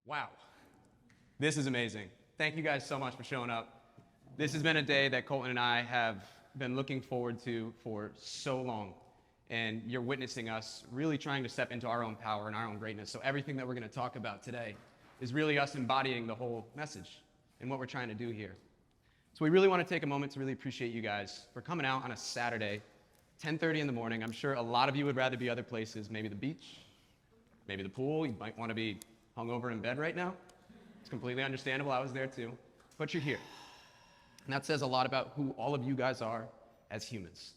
Wow, this is amazing. Thank you guys so much for showing up. This has been a day that Colton and I have been looking forward to for so long. And you're witnessing us really trying to step into our own power and our own greatness. So everything that we're going to talk about today is really us embodying the whole message and what we're trying to do here. So we really want to take a moment to really appreciate you guys for coming out on a Saturday, 10:30 in the morning. I'm sure a lot of you would rather be other places, maybe the beach, maybe the pool. You might want to be hungover in bed right now. It's completely understandable. I was there too. But you're here. And that says a lot about who all of you guys are as humans.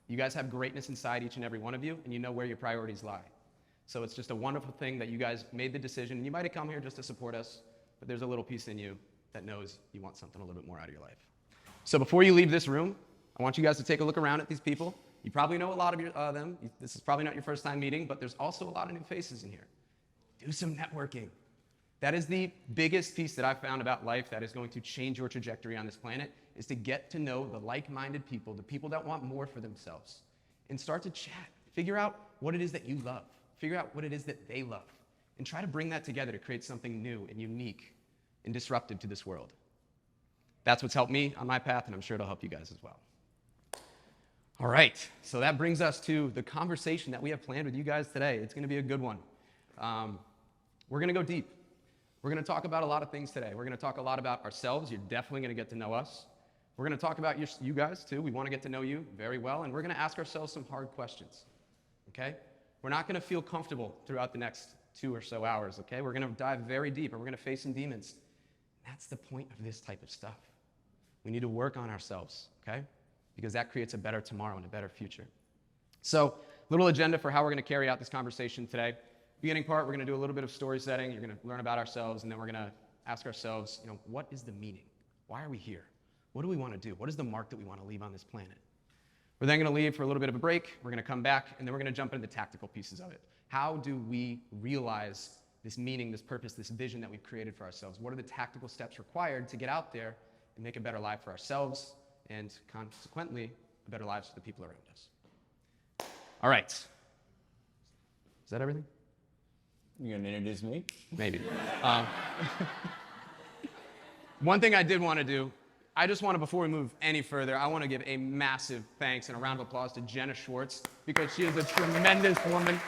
You guys have greatness inside each and every one of you, and you know where your priorities lie. So it's just a wonderful thing that you guys made the decision. You might have come here just to support us, but there's a little piece in you that knows you want something a little bit more out of your life. So before you leave this room, I want you guys to take a look around at these people. You probably know a lot of them. This is probably not your first time meeting, but there's also a lot of new faces in here. Do some networking. That is the biggest piece that I've found about life that is going to change your trajectory on this planet, is to get to know the like-minded people, the people that want more for themselves, and start to chat. Figure out what it is that you love. Figure out what it is that they love, and try to bring that together to create something new and unique and disruptive to this world. That's what's helped me on my path, and I'm sure it'll help you guys as well. All right, so that brings us to the conversation that we have planned with you guys today. It's going to be a good one. We're going to go deep. We're going to talk about a lot of things today. We're going to talk a lot about ourselves. You're definitely going to get to know us. We're going to talk about you guys too. We want to get to know you very well, and we're going to ask ourselves some hard questions, okay? We're not going to feel comfortable throughout the next 2 or so hours, okay? We're going to dive very deep, and we're going to face some demons. That's the point of this type of stuff. We need to work on ourselves, okay? Because that creates a better tomorrow and a better future. So, little agenda for how we're going to carry out this conversation today. Beginning part, we're going to do a little bit of story setting. You're going to learn about ourselves, and then we're going to ask ourselves, what is the meaning? Why are we here? What do we want to do? What is the mark that we want to leave on this planet? We're then going to leave for a little bit of a break. We're going to come back, and then we're going to jump into the tactical pieces of it. How do we realize this meaning, this purpose, this vision that we've created for ourselves? What are the tactical steps required to get out there and make a better life for ourselves and, consequently, a better lives for the people around us? All right. Is that everything? You gonna introduce me? Maybe. One thing I did want to do, I just want to, before we move any further, I want to give a massive thanks and a round of applause to Jenna Schwartz, because she is a tremendous woman.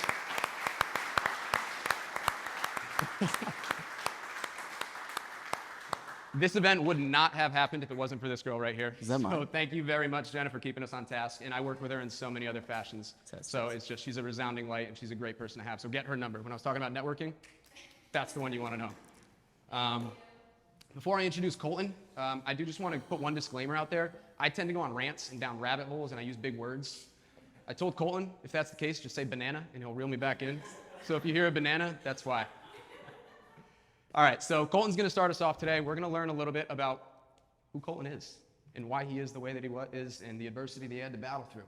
This event would not have happened if it wasn't for this girl right here. Is that mine? So thank you very much, Jenna, for keeping us on task. And I work with her in so many other fashions. So it's just, she's a resounding light, and she's a great person to have. So get her number. When I was talking about networking, that's the one you want to know. Before I introduce Colton, I do just want to put one disclaimer out there. I tend to go on rants and down rabbit holes, and I use big words. I told Colton, if that's the case, just say banana, and he'll reel me back in. So if you hear a banana, that's why. All right, so Colton's going to start us off today. We're going to learn a little bit about who Colton is and why he is the way that he is and the adversity that he had to battle through.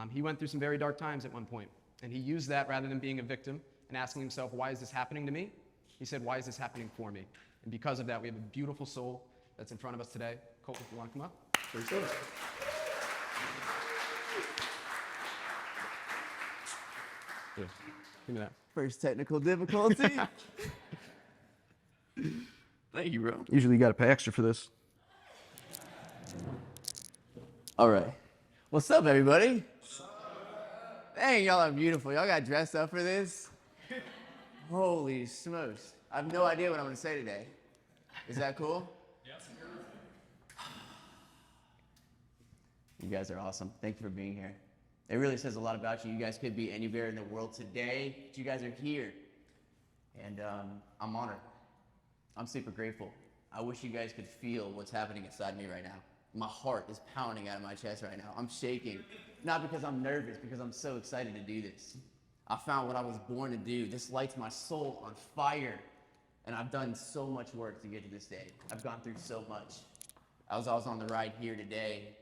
He went through some very dark times at one point, and he used that rather than being a victim and asking himself, why is this happening to me? He said, why is this happening for me? And because of that, we have a beautiful soul that's in front of us today. Colton, if you want to come up, please do. Here, give me that. First technical difficulty. Thank you, bro. Usually you got to pay extra for this. All right. What's up, everybody? Dang, y'all are beautiful. Y'all got dressed up for this? Holy smokes. I have no idea what I'm going to say today. Is that cool? Yes. You guys are awesome. Thank you for being here. It really says a lot about you. You guys could be anywhere in the world today, but you guys are here. And I'm honored. I'm super grateful. I wish you guys could feel what's happening inside me right now. My heart is pounding out of my chest right now. I'm shaking. Not because I'm nervous, because I'm so excited to do this. I found what I was born to do. This lights my soul on fire. And I've done so much work to get to this day. I've gone through so much. As I was on the ride here today,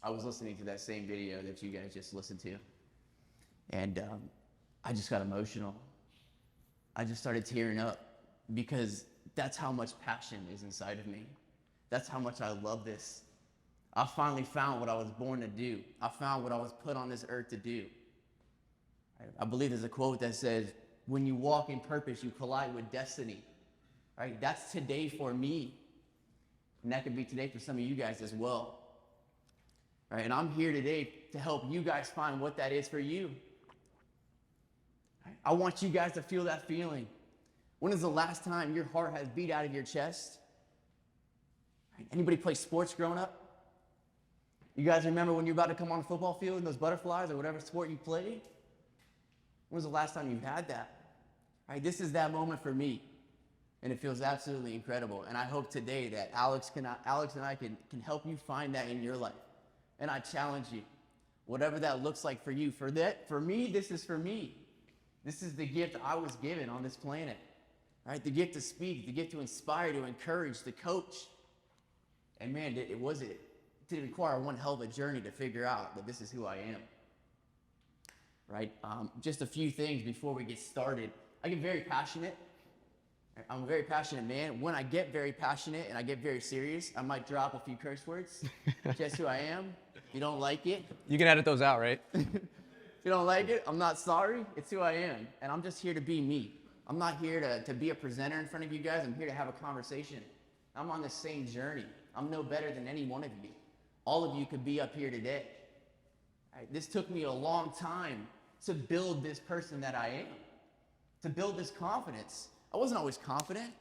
I was listening to that same video that you guys just listened to. And I just got emotional. I just started tearing up because that's how much passion is inside of me. That's how much I love this. I finally found what I was born to do. I found what I was put on this earth to do. I believe there's a quote that says, when you walk in purpose, you collide with destiny. Right? That's today for me. And that could be today for some of you guys as well. Right? And I'm here today to help you guys find what that is for you. Right? I want you guys to feel that feeling. When is the last time your heart has beat out of your chest? Right? Anybody play sports growing up? You guys remember when you're about to come on a football field and those butterflies or whatever sport you played? When was the last time you had that? Right? This is that moment for me. And it feels absolutely incredible. And I hope today that Alex and I can help you find that in your life. And I challenge you, whatever that looks like for you. For me, this is for me. This is the gift I was given on this planet. Right? The gift to speak, the gift to inspire, to encourage, to coach. And man, it didn't require one hell of a journey to figure out that this is who I am. Right? Just a few things before we get started. I get very passionate. I'm a very passionate man. When I get very passionate and I get very serious, I might drop a few curse words. Just who I am. If you don't like it. You can edit those out, right? If you don't like it, I'm not sorry. It's who I am. And I'm just here to be me. I'm not here to be a presenter in front of you guys. I'm here to have a conversation. I'm on the same journey. I'm no better than any one of you. All of you could be up here today. Right? This took me a long time to build this person that I am. To build this confidence. I wasn't always confident.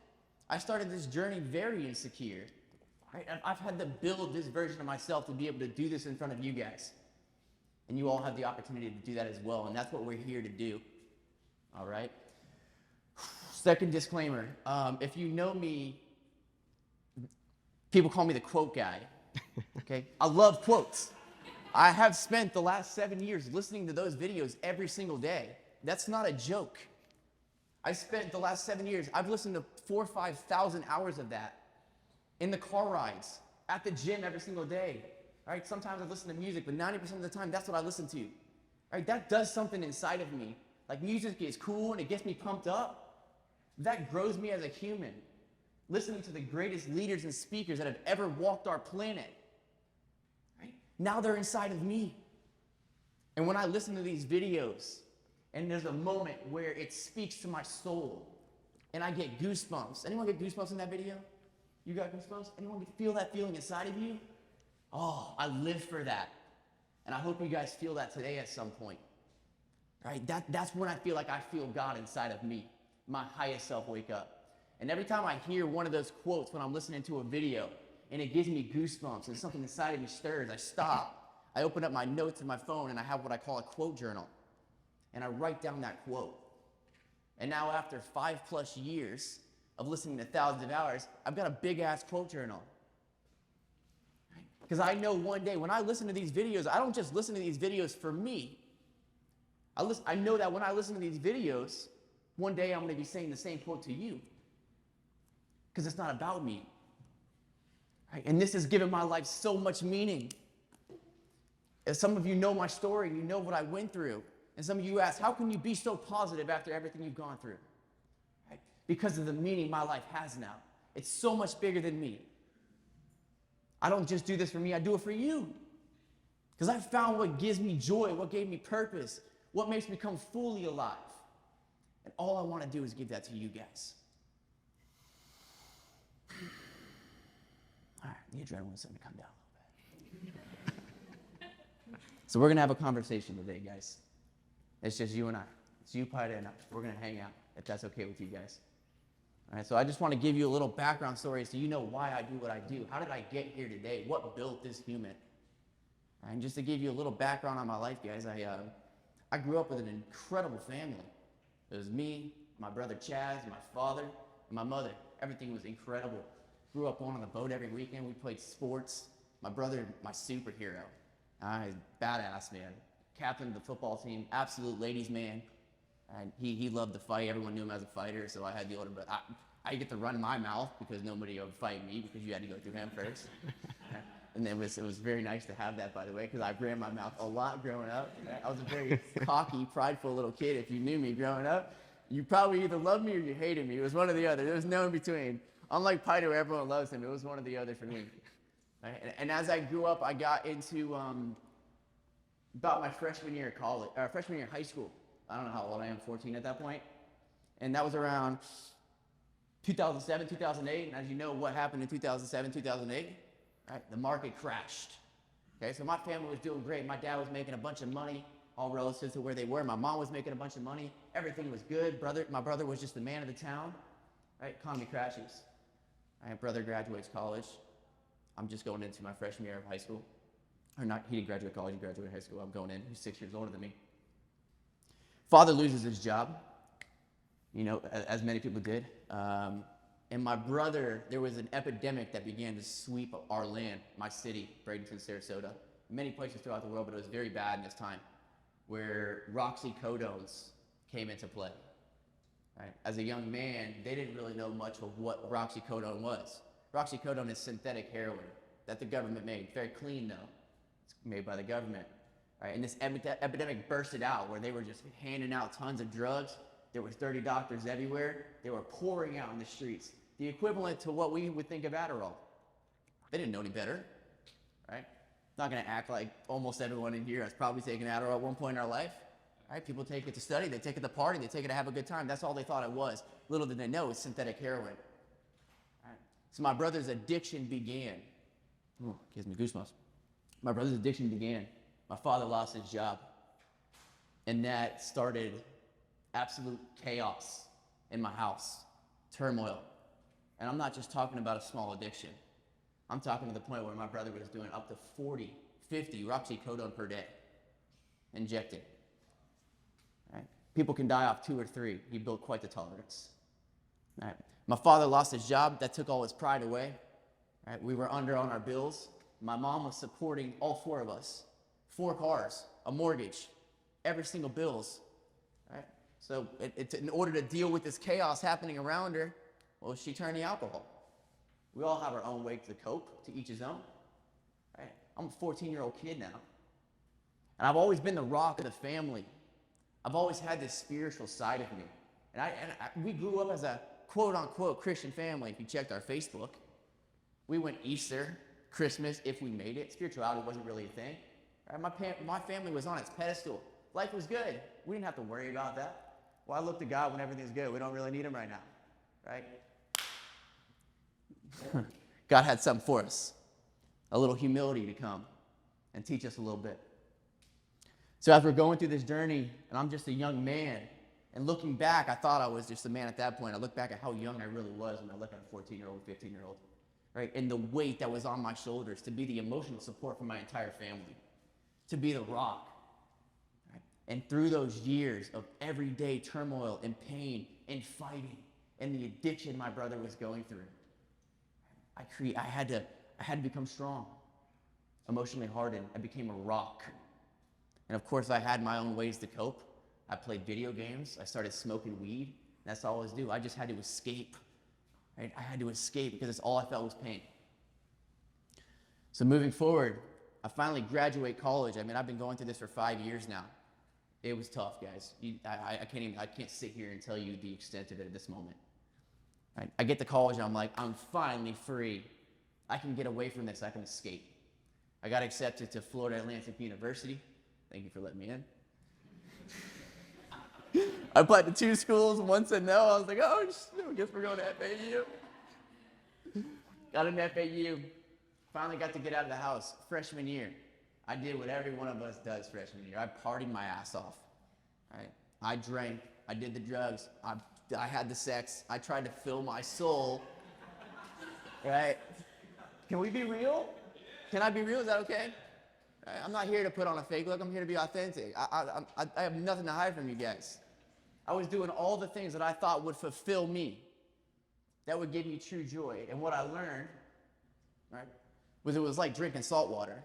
I started this journey very insecure. Right? I've had to build this version of myself to be able to do this in front of you guys. And you all have the opportunity to do that as well, and that's what we're here to do. All right? Second disclaimer, if you know me, people call me the quote guy. Okay? I love quotes. I have spent the last 7 years listening to those videos every single day. That's not a joke. I spent the last 7 years, I've listened to 4,000 or 5,000 hours of that in the car rides, at the gym every single day. All right, sometimes I listen to music, but 90% of the time, that's what I listen to. All right, that does something inside of me. Like music is cool and it gets me pumped up. That grows me as a human. Listening to the greatest leaders and speakers that have ever walked our planet. Right? Now they're inside of me. And when I listen to these videos, and there's a moment where it speaks to my soul. And I get goosebumps. Anyone get goosebumps in that video? You got goosebumps? Anyone feel that feeling inside of you? Oh, I live for that. And I hope you guys feel that today at some point. Right? That's when I feel like I feel God inside of me. My highest self wake up. And every time I hear one of those quotes when I'm listening to a video, and it gives me goosebumps, and something inside of me stirs, I stop. I open up my notes in my phone, and I have what I call a quote journal. And I write down that quote. And now after 5+ years of listening to thousands of hours, I've got a big ass quote journal. Because I know one day when I listen to these videos, I don't just listen to these videos for me. I know that when I listen to these videos, one day I'm going to be saying the same quote to you. Because it's not about me. Right? And this has given my life so much meaning. As some of you know my story, you know what I went through. And some of you ask, how can you be so positive after everything you've gone through? Right? Because of the meaning my life has now. It's so much bigger than me. I don't just do this for me, I do it for you. Because I found what gives me joy, what gave me purpose, what makes me come fully alive. And all I want to do is give that to you guys. All right, the adrenaline's starting to come down a little bit. So we're going to have a conversation today, guys. It's just you and I. It's you, Pida, and I. We're going to hang out, if that's okay with you guys. All right, so I just want to give you a little background story so you know why I do what I do. How did I get here today? What built this human? And just to give you a little background on my life, guys, I grew up with an incredible family. It was me, my brother Chaz, my father, and my mother. Everything was incredible. Grew up on the boat every weekend. We played sports. My brother, my superhero. Badass, man. Captain of the football team, absolute ladies' man. And he loved to fight. Everyone knew him as a fighter, so I had the older brother. I get to run my mouth because nobody would fight me because you had to go through him first. And it was very nice to have that, by the way, because I ran my mouth a lot growing up. I was a very cocky, prideful little kid. If you knew me growing up, you probably either loved me or you hated me. It was one or the other. There was no in between. Unlike Pida, where everyone loves him, it was one or the other for me. Right? And as I grew up, I got into about my freshman year of college, freshman year of high school. I don't know how old I am, 14 at that point. And that was around 2007, 2008. And as you know, what happened in 2007, 2008? Right? The market crashed. Okay, so my family was doing great. My dad was making a bunch of money, all relative to where they were. My mom was making a bunch of money. Everything was good. My brother was just the man of the town. Right? Economy crashes. My brother graduates college. I'm just going into my freshman year of high school. Or not, he didn't graduate college, he graduated high school. I'm going in. He's 6 years older than me. Father loses his job, as many people did. And my brother, there was an epidemic that began to sweep our land, my city, Bradenton, Sarasota, many places throughout the world, but it was very bad in this time, where oxycodones came into play. Right? As a young man, they didn't really know much of what oxycodone was. Oxycodone is synthetic heroin that the government made. Very clean, though. It's made by the government. Right? And this epidemic bursted out where they were just handing out tons of drugs. There was dirty doctors everywhere. They were pouring out in the streets. The equivalent to what we would think of Adderall. They didn't know any better, right? Not going to act like almost everyone in here has probably taken Adderall at one point in our life, right? People take it to study, they take it to party, they take it to have a good time. That's all they thought it was. Little did they know it's synthetic heroin. Right? So my brother's addiction began. Ooh, gives me goosebumps. My brother's addiction began. My father lost his job. And that started absolute chaos in my house, turmoil. And I'm not just talking about a small addiction. I'm talking to the point where my brother was doing up to 40, 50 oxycodone per day, injected. Right? People can die off 2 or 3. He built quite the tolerance. Right? My father lost his job. That took all his pride away. Right? We were under on our bills. My mom was supporting all 4 of us. 4 cars, a mortgage, every single bills. Right? So in order to deal with this chaos happening around her, well, she turned to alcohol. We all have our own way to cope, to each his own. Right? I'm a 14-year-old kid now. And I've always been the rock of the family. I've always had this spiritual side of me. And we grew up as a quote-unquote Christian family. If you checked our Facebook, we went Easter, Christmas, if we made it. Spirituality wasn't really a thing. Right? My family was on its pedestal. Life was good. We didn't have to worry about that. Well, I look to God when everything's good. We don't really need him right now. Right? God had something for us. A little humility to come and teach us a little bit. So as we're going through this journey, and I'm just a young man, and looking back, I thought I was just a man at that point. I look back at how young I really was when I look at a 14-year-old, 15-year-old, right? And the weight that was on my shoulders to be the emotional support for my entire family, to be the rock. Right? And through those years of everyday turmoil and pain and fighting and the addiction my brother was going through, I had to become strong, emotionally hardened. I became a rock. And of course, I had my own ways to cope. I played video games. I started smoking weed. That's all I was do. I just had to escape. Right? I had to escape because it's all I felt was pain. So moving forward, I finally graduate college. I mean, I've been going through this for 5 years now. It was tough, guys. I can't sit here and tell you the extent of it at this moment. Right? I get to college and I'm like, I'm finally free. I can get away from this. I can escape. I got accepted to Florida Atlantic University. Thank you for letting me in. I applied to 2 schools. One said no. I was like, oh, I guess we're going to FAU. Got an FAU. Finally got to get out of the house. Freshman year, I did what every one of us does freshman year. I partied my ass off. Right? I drank. I did the drugs. I had the sex. I tried to fill my soul. Right? Can we be real? Can I be real? Is that okay? Right? I'm not here to put on a fake look. I'm here to be authentic. I have nothing to hide from you guys. I was doing all the things that I thought would fulfill me, that would give me true joy. And what I learned, right, was it was like drinking salt water.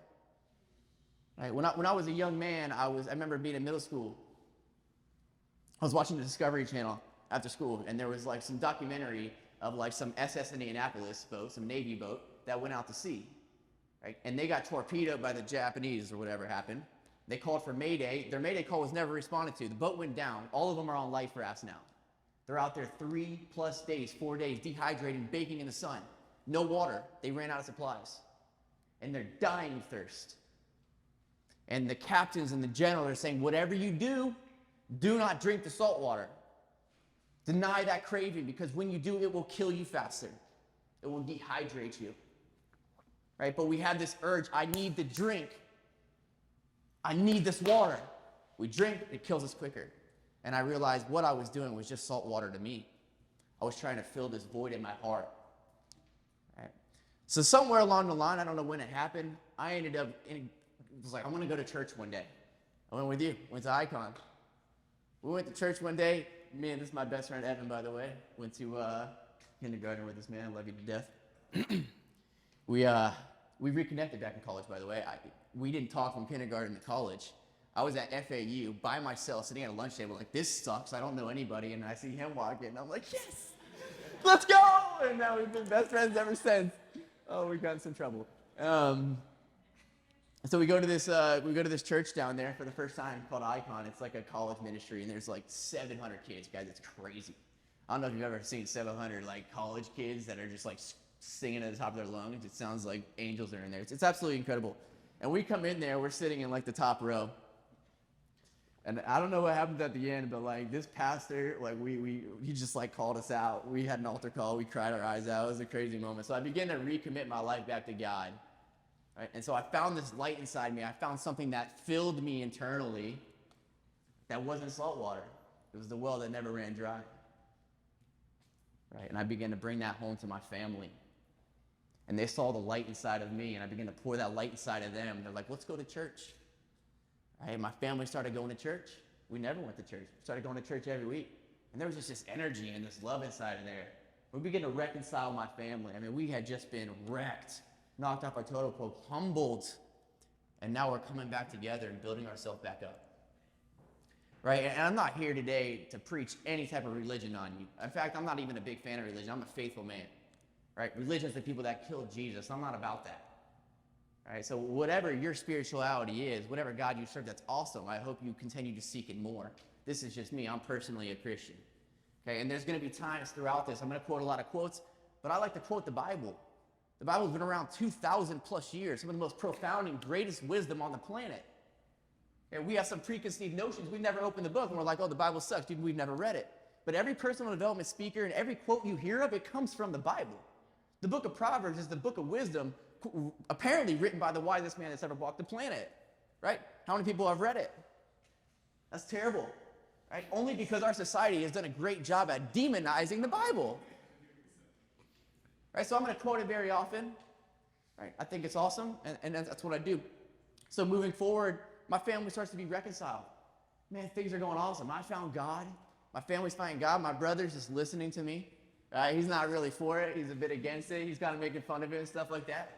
Right? When I was a young man, I remember being in middle school. I was watching the Discovery Channel after school, and there was like some documentary of like some SS Indianapolis boat, some Navy boat, that went out to sea. Right? And they got torpedoed by the Japanese or whatever happened. They called for Mayday. Their Mayday call was never responded to. The boat went down. All of them are on life rafts now. They're out there 3+ days, 4 days, dehydrating, baking in the sun. No water. They ran out of supplies. And they're dying of thirst. And the captains and the general are saying, whatever you do not drink the salt water. Deny that craving, because when you do, it will kill you faster. It will dehydrate you. Right? But we have this urge, I need the drink. I need this water. We drink, it kills us quicker. And I realized what I was doing was just salt water to me. I was trying to fill this void in my heart. Right? So somewhere along the line, I don't know when it happened, I ended up, was like, I'm going to go to church one day. I went with you, went to Icon. We went to church one day. Me and this is my best friend, Evan, by the way. Went to kindergarten with this man. Love you to death. We reconnected back in college, by the way. We didn't talk from kindergarten to college. I was at FAU by myself, sitting at a lunch table like, this sucks. I don't know anybody. And I see him walk in, and I'm like, yes, let's go. And now we've been best friends ever since. Oh, we've gotten some trouble. So we go to this church down there for the first time called Icon. It's like a college ministry, and there's like 700 kids, guys. It's crazy. I don't know if you've ever seen 700 like college kids that are just like singing at the top of their lungs. It sounds like angels are in there. It's absolutely incredible. And we come in there, we're sitting in like the top row. And I don't know what happened at the end, but like this pastor, like he just like called us out. We had an altar call. We cried our eyes out. It was a crazy moment. So I began to recommit my life back to God. Right? And so I found this light inside me. I found something that filled me internally that wasn't salt water. It was the well that never ran dry. Right? And I began to bring that home to my family. And they saw the light inside of me, and I began to pour that light inside of them. They're like, let's go to church. Right? My family started going to church. We never went to church. We started going to church every week. And there was just this energy and this love inside of there. We began to reconcile my family. I mean, we had just been wrecked, knocked off our totem pole, humbled, and now we're coming back together and building ourselves back up. Right? And I'm not here today to preach any type of religion on you. In fact, I'm not even a big fan of religion. I'm a faithful man. Right? Religion is the people that killed Jesus. I'm not about that. Right? So whatever your spirituality is, whatever God you serve, that's awesome. I hope you continue to seek it more. This is just me. I'm personally a Christian. Okay? And there's going to be times throughout this, I'm going to quote a lot of quotes, but I like to quote the Bible. The Bible's been around 2,000 plus years, some of the most profound and greatest wisdom on the planet. And we have some preconceived notions. We've never opened the book, and we're like, oh, the Bible sucks. Dude, we've never read it. But every personal development speaker and every quote you hear of, it comes from the Bible. The book of Proverbs is the book of wisdom, apparently written by the wisest man that's ever walked the planet. Right? How many people have read it? That's terrible. Right? Only because our society has done a great job at demonizing the Bible. Right? So I'm going to quote it very often. Right? I think it's awesome, and that's what I do. So moving forward, my family starts to be reconciled. Man, things are going awesome. I found God. My family's finding God. My brother's just listening to me. Right? He's not really for it. He's a bit against it. He's kind of making fun of it and stuff like that.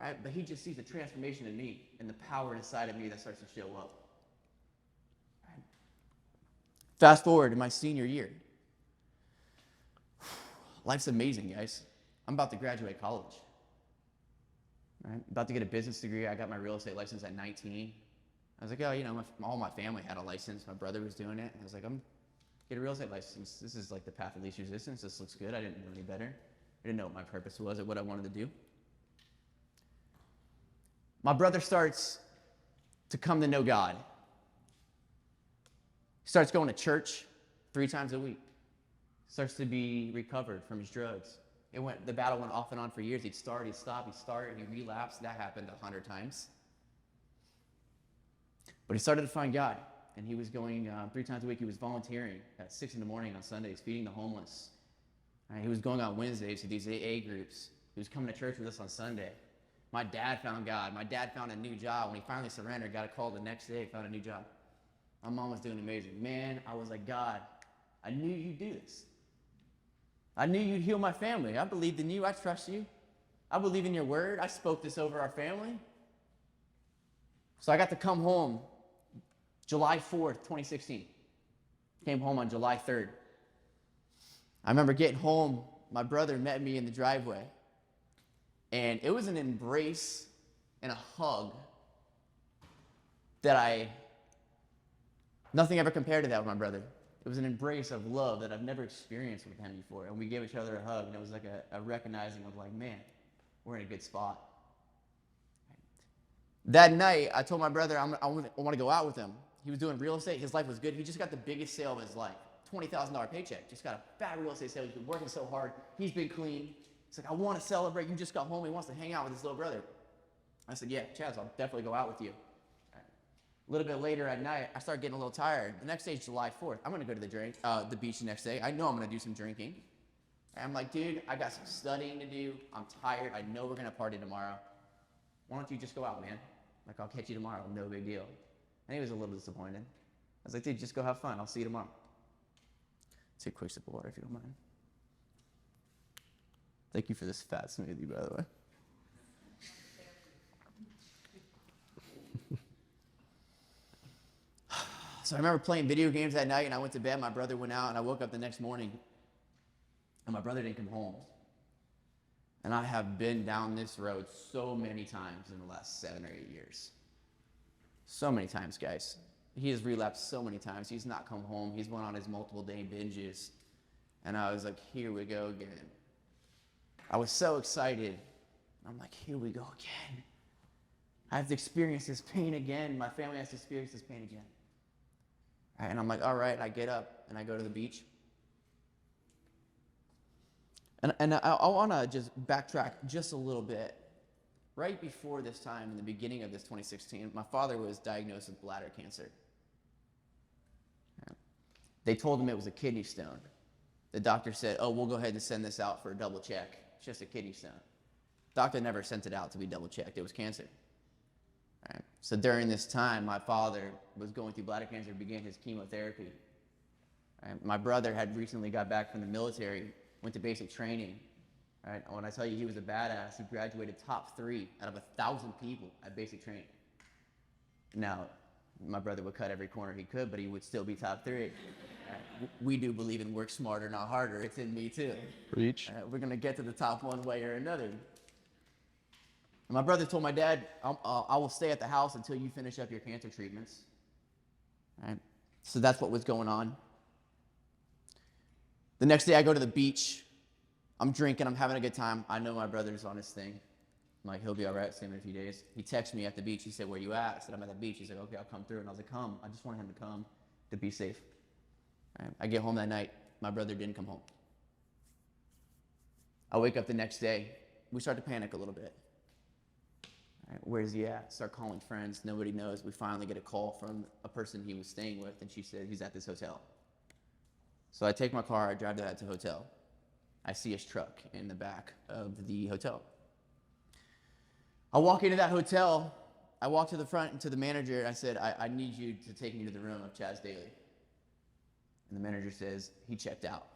Right? But he just sees the transformation in me and the power inside of me that starts to show up. Right? Fast forward to my senior year. Life's amazing, guys. I'm about to graduate college. Right? About to get a business degree. I got my real estate license at 19. I was like, oh, all my family had a license. My brother was doing it. I was like, I'm get a real estate license. This is like the path of least resistance. This looks good. I didn't know any better. I didn't know what my purpose was or what I wanted to do. My brother starts to come to know God. He starts going to church 3 times a week. Starts to be recovered from his drugs. The battle went off and on for years. He'd start, he'd stop, he'd start, he'd relapse. That happened 100 times. But he started to find God. And he was going 3 times a week. He was volunteering at 6 in the morning on Sundays, feeding the homeless. He was going on Wednesdays to these AA groups. He was coming to church with us on Sunday. My dad found God. My dad found a new job. When he finally surrendered, got a call the next day, found a new job. My mom was doing amazing. Man, I was like, God, I knew you'd do this. I knew you'd heal my family. I believed in you. I trust you. I believe in your word. I spoke this over our family. So I got to come home July 4th, 2016. Came home on July 3rd. I remember getting home. My brother met me in the driveway. And it was an embrace and a hug that nothing ever compared to that with my brother. It was an embrace of love that I've never experienced with him before. And we gave each other a hug, and it was like a recognizing of like, man, we're in a good spot. That night, I told my brother I want to go out with him. He was doing real estate. His life was good. He just got the biggest sale of his life. $20,000 paycheck. Just got a fat real estate sale. He's been working so hard. He's been clean. He's like, I want to celebrate. You just got home. He wants to hang out with his little brother. I said, yeah, Chaz, I'll definitely go out with you. A little bit later at night, I start getting a little tired. The next day is July 4th. I'm going to go to the beach the next day. I know I'm going to do some drinking. And I'm like, dude, I got some studying to do. I'm tired. I know we're going to party tomorrow. Why don't you just go out, man? Like, I'll catch you tomorrow. No big deal. And he was a little disappointed. I was like, dude, just go have fun. I'll see you tomorrow. Take a quick sip of water if you don't mind. Thank you for this fat smoothie, by the way. So I remember playing video games that night, and I went to bed. My brother went out, and I woke up the next morning, and my brother didn't come home. And I have been down this road so many times in the last 7 or 8 years. So many times, guys. He has relapsed so many times. He's not come home. He's went on his multiple day binges. And I was like, here we go again. I was so excited. I'm like, here we go again. I have to experience this pain again. My family has to experience this pain again. And I'm like, all right, I get up and I go to the beach. And I want to just backtrack just a little bit. Right before this time, in the beginning of this 2016, my father was diagnosed with bladder cancer. They told him it was a kidney stone. The doctor said, oh, we'll go ahead and send this out for a double check. It's just a kidney stone. Doctor never sent it out to be double checked. It was cancer. Right. So during this time, my father was going through bladder cancer, began his chemotherapy. Right. My brother had recently got back from the military, went to basic training. Right. When I tell you he was a badass, he graduated top 3 out of 1,000 people at basic training. Now, my brother would cut every corner he could, but he would still be top 3. Right. We do believe in work smarter, not harder. It's in me too. Preach. We're going to get to the top one way or another. And my brother told my dad, I will stay at the house until you finish up your cancer treatments. Right? So that's what was going on. The next day I go to the beach. I'm drinking. I'm having a good time. I know my brother's on his thing. I'm like, he'll be all right. See him in a few days. He texted me at the beach. He said, where you at? I said, I'm at the beach. He's like, okay, I'll come through. And I was like, come. I just wanted him to come to be safe. Right? I get home that night. My brother didn't come home. I wake up the next day. We start to panic a little bit. Right, where's he at? Start calling friends. Nobody knows. We finally get a call from a person he was staying with, and she said, he's at this hotel. So I take my car. I drive to that hotel. I see his truck in the back of the hotel. I walk into that hotel. I walk to the front and to the manager. I said, I need you to take me to the room of Chaz Daly. And the manager says, he checked out.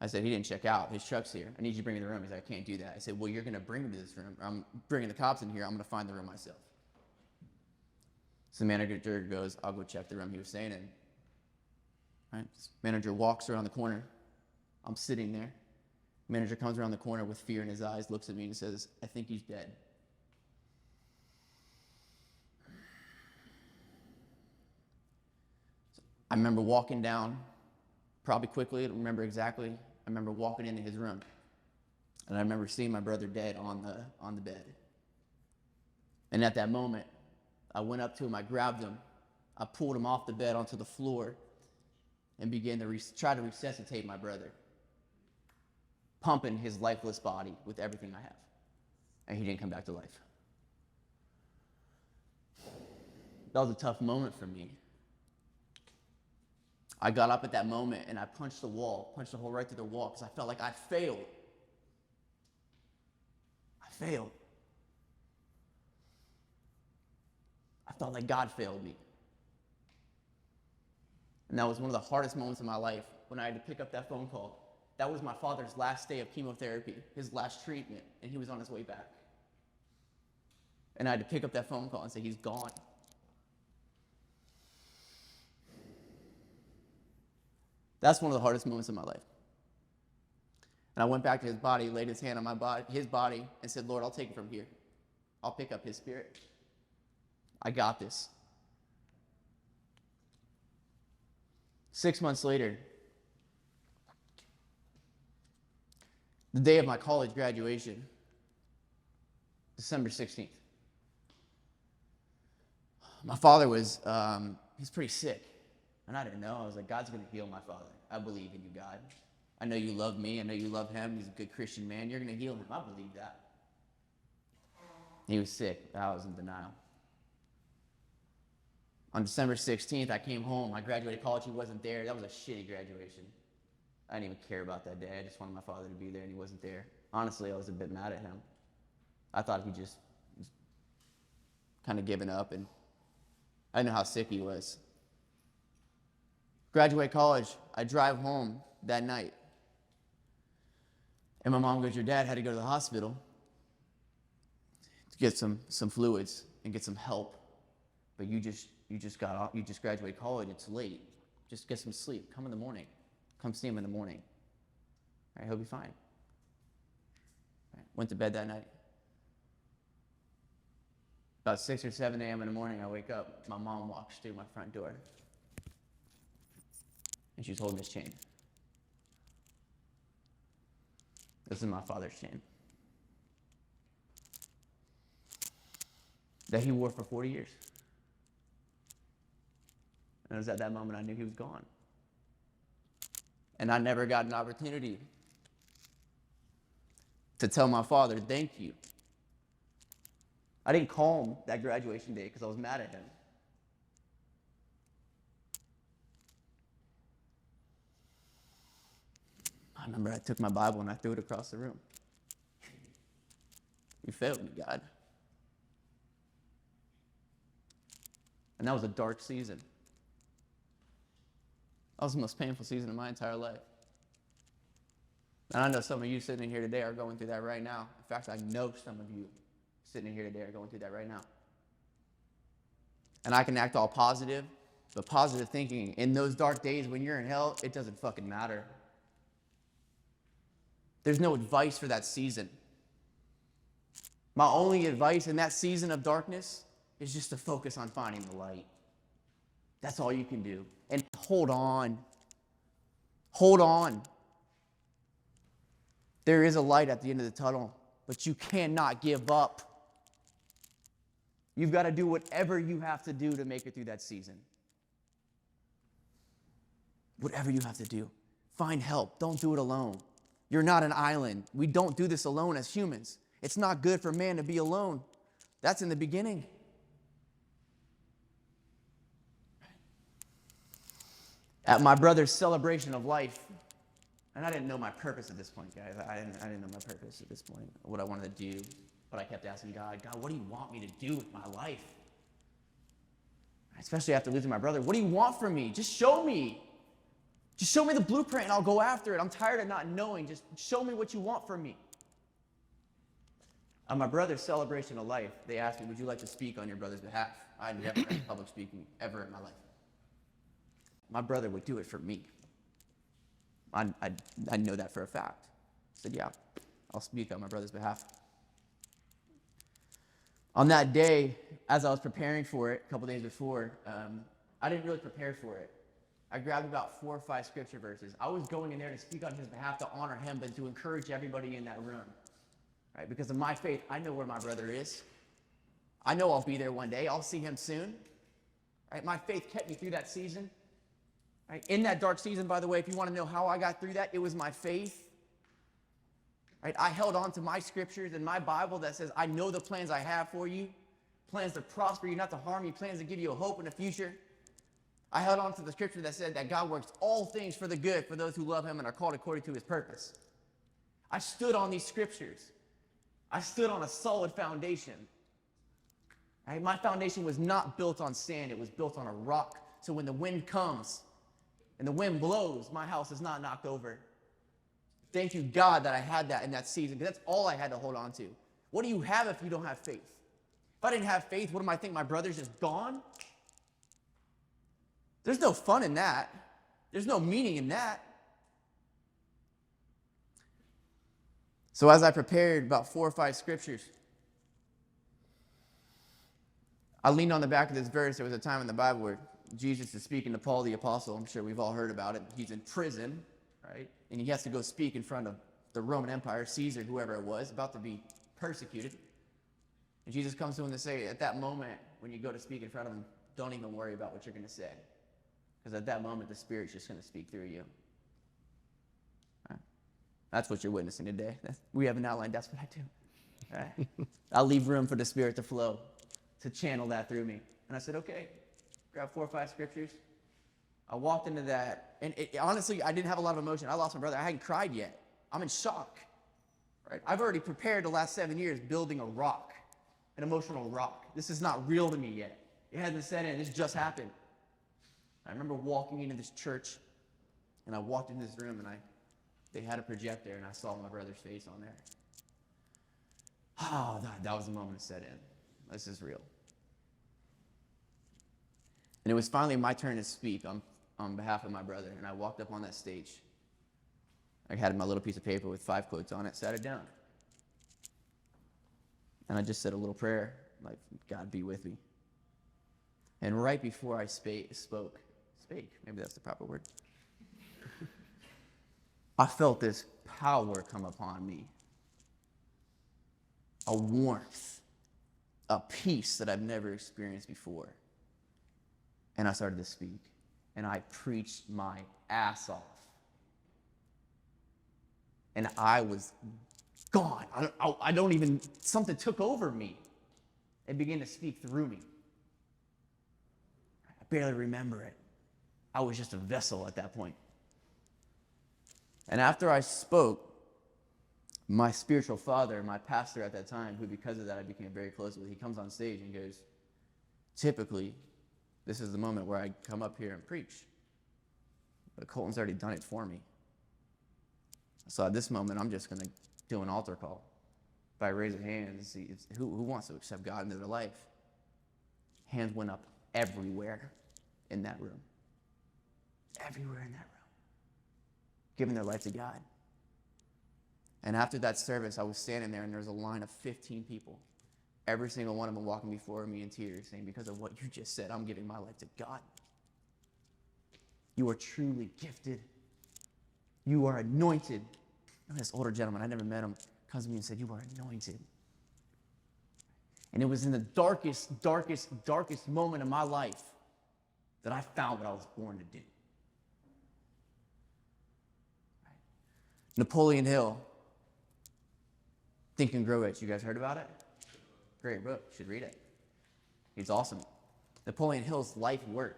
I said, he didn't check out. His truck's here. I need you to bring me to the room. He's like, I can't do that. I said, well, you're going to bring me to this room. I'm bringing the cops in here. I'm going to find the room myself. So the manager goes, I'll go check the room he was staying in. Right? This manager walks around the corner. I'm sitting there. Manager comes around the corner with fear in his eyes, looks at me and says, I think he's dead. So I remember walking down, probably quickly, I don't remember exactly. I remember walking into his room. And I remember seeing my brother dead on the bed. And at that moment, I went up to him, I grabbed him, I pulled him off the bed onto the floor and began to try to resuscitate my brother, pumping his lifeless body with everything I have. And he didn't come back to life. That was a tough moment for me. I got up at that moment and I punched the wall, punched a hole right through the wall because I felt like I failed. I failed. I felt like God failed me. And that was one of the hardest moments of my life when I had to pick up that phone call. That was my father's last day of chemotherapy, his last treatment, and he was on his way back. And I had to pick up that phone call and say, he's gone. That's one of the hardest moments of my life. And I went back to his body, laid his hand on his body, and said, Lord, I'll take it from here. I'll pick up his spirit. I got this. 6 months later, the day of my college graduation, December 16th, my father was, he's pretty sick. And I didn't know. I was like, God's going to heal my father. I believe in you, God. I know you love me. I know you love him. He's a good Christian man. You're going to heal him. I believe that. He was sick. I was in denial. On December 16th, I came home. I graduated college. He wasn't there. That was a shitty graduation. I didn't even care about that day. I just wanted my father to be there, and he wasn't there. Honestly, I was a bit mad at him. I thought he just was kind of giving up, and I didn't know how sick he was. Graduate college, I drive home that night. And my mom goes, your dad had to go to the hospital to get some fluids and get some help. But you just graduated college, it's late. Just get some sleep. Come in the morning. Come see him in the morning. All right, he'll be fine. All right, went to bed that night. About 6 or 7 a.m. in the morning, I wake up. My mom walks through my front door. And she's holding this chain. This is my father's chain. That he wore for 40 years. And it was at that moment I knew he was gone. And I never got an opportunity to tell my father, thank you. I didn't call him that graduation day because I was mad at him. I remember I took my Bible and I threw it across the room. You failed me, God. And that was a dark season. That was the most painful season of my entire life. And I know some of you sitting in here today are going through that right now. In fact, I know some of you sitting in here today are going through that right now. And I can act all positive, but positive thinking in those dark days when you're in hell, it doesn't fucking matter. There's no advice for that season. My only advice in that season of darkness is just to focus on finding the light. That's all you can do. And hold on. Hold on. There is a light at the end of the tunnel, but you cannot give up. You've got to do whatever you have to do to make it through that season. Whatever you have to do. Find help. Don't do it alone. You're not an island. We don't do this alone as humans. It's not good for man to be alone. That's in the beginning. At my brother's celebration of life, and I didn't know my purpose at this point, guys. I didn't know my purpose at this point, what I wanted to do. But I kept asking God, what do you want me to do with my life? Especially after losing my brother. What do you want from me? Just show me. Just show me the blueprint and I'll go after it. I'm tired of not knowing. Just show me what you want from me. On my brother's celebration of life, they asked me, would you like to speak on your brother's behalf? I never done public speaking ever in my life. My brother would do it for me. I know that for a fact. I said, yeah, I'll speak on my brother's behalf. On that day, as I was preparing for it, a couple days before, I didn't really prepare for it. I grabbed about 4 or 5 scripture verses. I was going in there to speak on his behalf, to honor him, but to encourage everybody in that room. Right? Because of my faith, I know where my brother is. I know I'll be there one day. I'll see him soon. Right? My faith kept me through that season. Right? In that dark season, by the way, if you want to know how I got through that, it was my faith. Right? I held on to my scriptures and my Bible that says, I know the plans I have for you. Plans to prosper you, not to harm you. Plans to give you a hope in the future. I held on to the scripture that said that God works all things for the good for those who love him and are called according to his purpose. I stood on these scriptures. I stood on a solid foundation. Right? My foundation was not built on sand. It was built on a rock. So when the wind comes and the wind blows, my house is not knocked over. Thank you, God, that I had that in that season, because that's all I had to hold on to. What do you have if you don't have faith? If I didn't have faith, what am I think? My brother's just gone? There's no fun in that. There's no meaning in that. So as I prepared about 4 or 5 scriptures, I leaned on the back of this verse. There was a time in the Bible where Jesus is speaking to Paul the apostle. I'm sure we've all heard about it. He's in prison, right? And he has to go speak in front of the Roman Empire, Caesar, whoever it was, about to be persecuted. And Jesus comes to him to say, at that moment, when you go to speak in front of him, don't even worry about what you're going to say. Because at that moment, the Spirit's just going to speak through you. All right? That's what you're witnessing today. We have an outline. That's what I do. All right? I'll leave room for the Spirit to flow, to channel that through me. And I said, okay, grab 4 or 5 scriptures. I walked into that, and honestly, I didn't have a lot of emotion. I lost my brother. I hadn't cried yet. I'm in shock. Right? I've already prepared the last 7 years building a rock, an emotional rock. This is not real to me yet. It hasn't set in. This just happened. I remember walking into this church, and I walked into this room, and they had a projector, and I saw my brother's face on there. Oh, that was the moment to set in. This is real. And it was finally my turn to speak on behalf of my brother, and I walked up on that stage. I had my little piece of paper with 5 quotes on it, sat it down. And I just said a little prayer, like, God be with me. And right before I spake, maybe that's the proper word, I felt this power come upon me. A warmth, a peace that I've never experienced before. And I started to speak, and I preached my ass off. And I was gone. I don't even, something took over me and began to speak through me. I barely remember it. I was just a vessel at that point. And after I spoke, my spiritual father, my pastor at that time, who because of that I became very close with, he comes on stage and goes, typically, this is the moment where I come up here and preach. But Colton's already done it for me. So at this moment, I'm just going to do an altar call by raising hands and see who wants to accept God into their life. Hands went up everywhere in that room. Everywhere in that room. Giving their life to God. And after that service, I was standing there, and there was a line of 15 people. Every single one of them walking before me in tears, saying, because of what you just said, I'm giving my life to God. You are truly gifted. You are anointed. And this older gentleman, I never met him, comes to me and said, you are anointed. And it was in the darkest moment of my life that I found what I was born to do. Napoleon Hill, Think and Grow Rich. You guys heard about it? Great book. You should read it. He's awesome. Napoleon Hill's life work.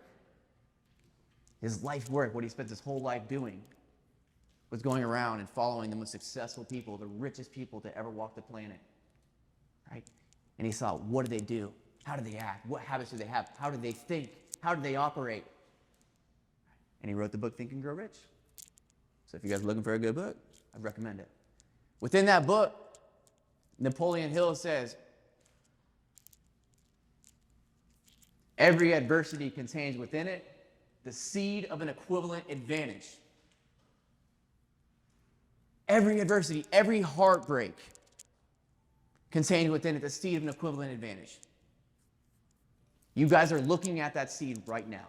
His life work, what he spent his whole life doing, was going around and following the most successful people, the richest people to ever walk the planet. Right? And he saw, what do they do? How do they act? What habits do they have? How do they think? How do they operate? And he wrote the book, Think and Grow Rich. So if you guys are looking for a good book, I'd recommend it. Within that book, Napoleon Hill says, every adversity contains within it the seed of an equivalent advantage. Every adversity, every heartbreak contains within it the seed of an equivalent advantage. You guys are looking at that seed right now.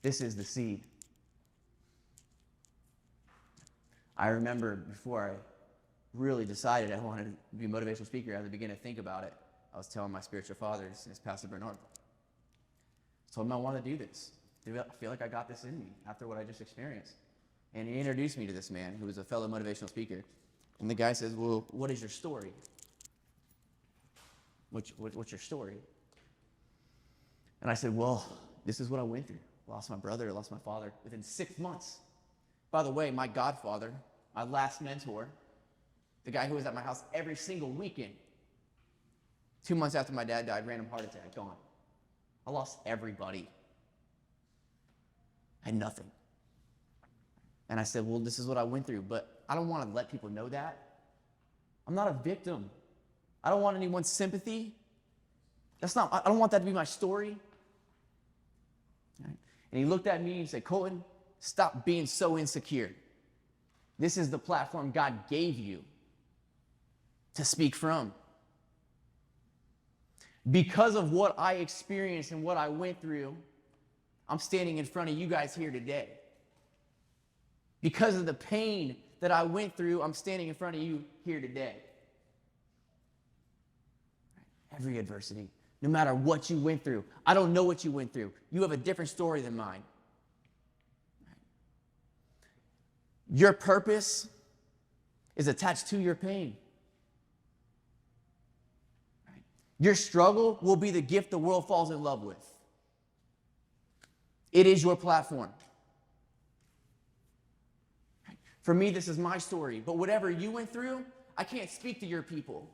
This is the seed. I remember before I really decided I wanted to be a motivational speaker, as I began to think about it, I was telling my spiritual father, his Pastor Bernard, I told him I want to do this. I feel like I got this in me after what I just experienced. And he introduced me to this man who was a fellow motivational speaker. And the guy says, well, what is your story? What's your story? And I said, well, this is what I went through. Lost my brother, lost my father within 6 months. By the way, my godfather, my last mentor, the guy who was at my house every single weekend, 2 months after my dad died, random heart attack, gone. I lost everybody. I had nothing. And I said, well, this is what I went through, but I don't want to let people know that. I'm not a victim. I don't want anyone's sympathy. I don't want that to be my story. Right? And he looked at me and said, Colton, stop being so insecure. This is the platform God gave you to speak from. Because of what I experienced and what I went through, I'm standing in front of you guys here today. Because of the pain that I went through, I'm standing in front of you here today. Every adversity No matter what you went through. I don't know what you went through. You have a different story than mine. Your purpose is attached to your pain. Your struggle will be the gift the world falls in love with. It is your platform. For me, this is my story. But whatever you went through, I can't speak to your people.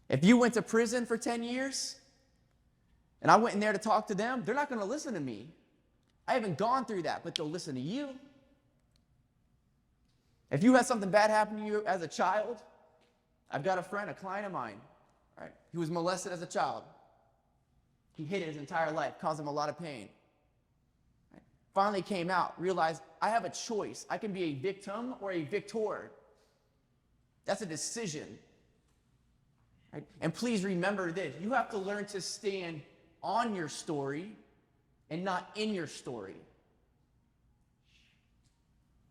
If you went to prison for 10 years, and I went in there to talk to them, they're not going to listen to me. I haven't gone through that, but they'll listen to you. If you had something bad happen to you as a child, I've got a friend, a client of mine, right? He was molested as a child. He hid it his entire life, caused him a lot of pain. Right? Finally came out, realized I have a choice. I can be a victim or a victor. That's a decision. Right? And please remember this. You have to learn to stand on your story and not in your story.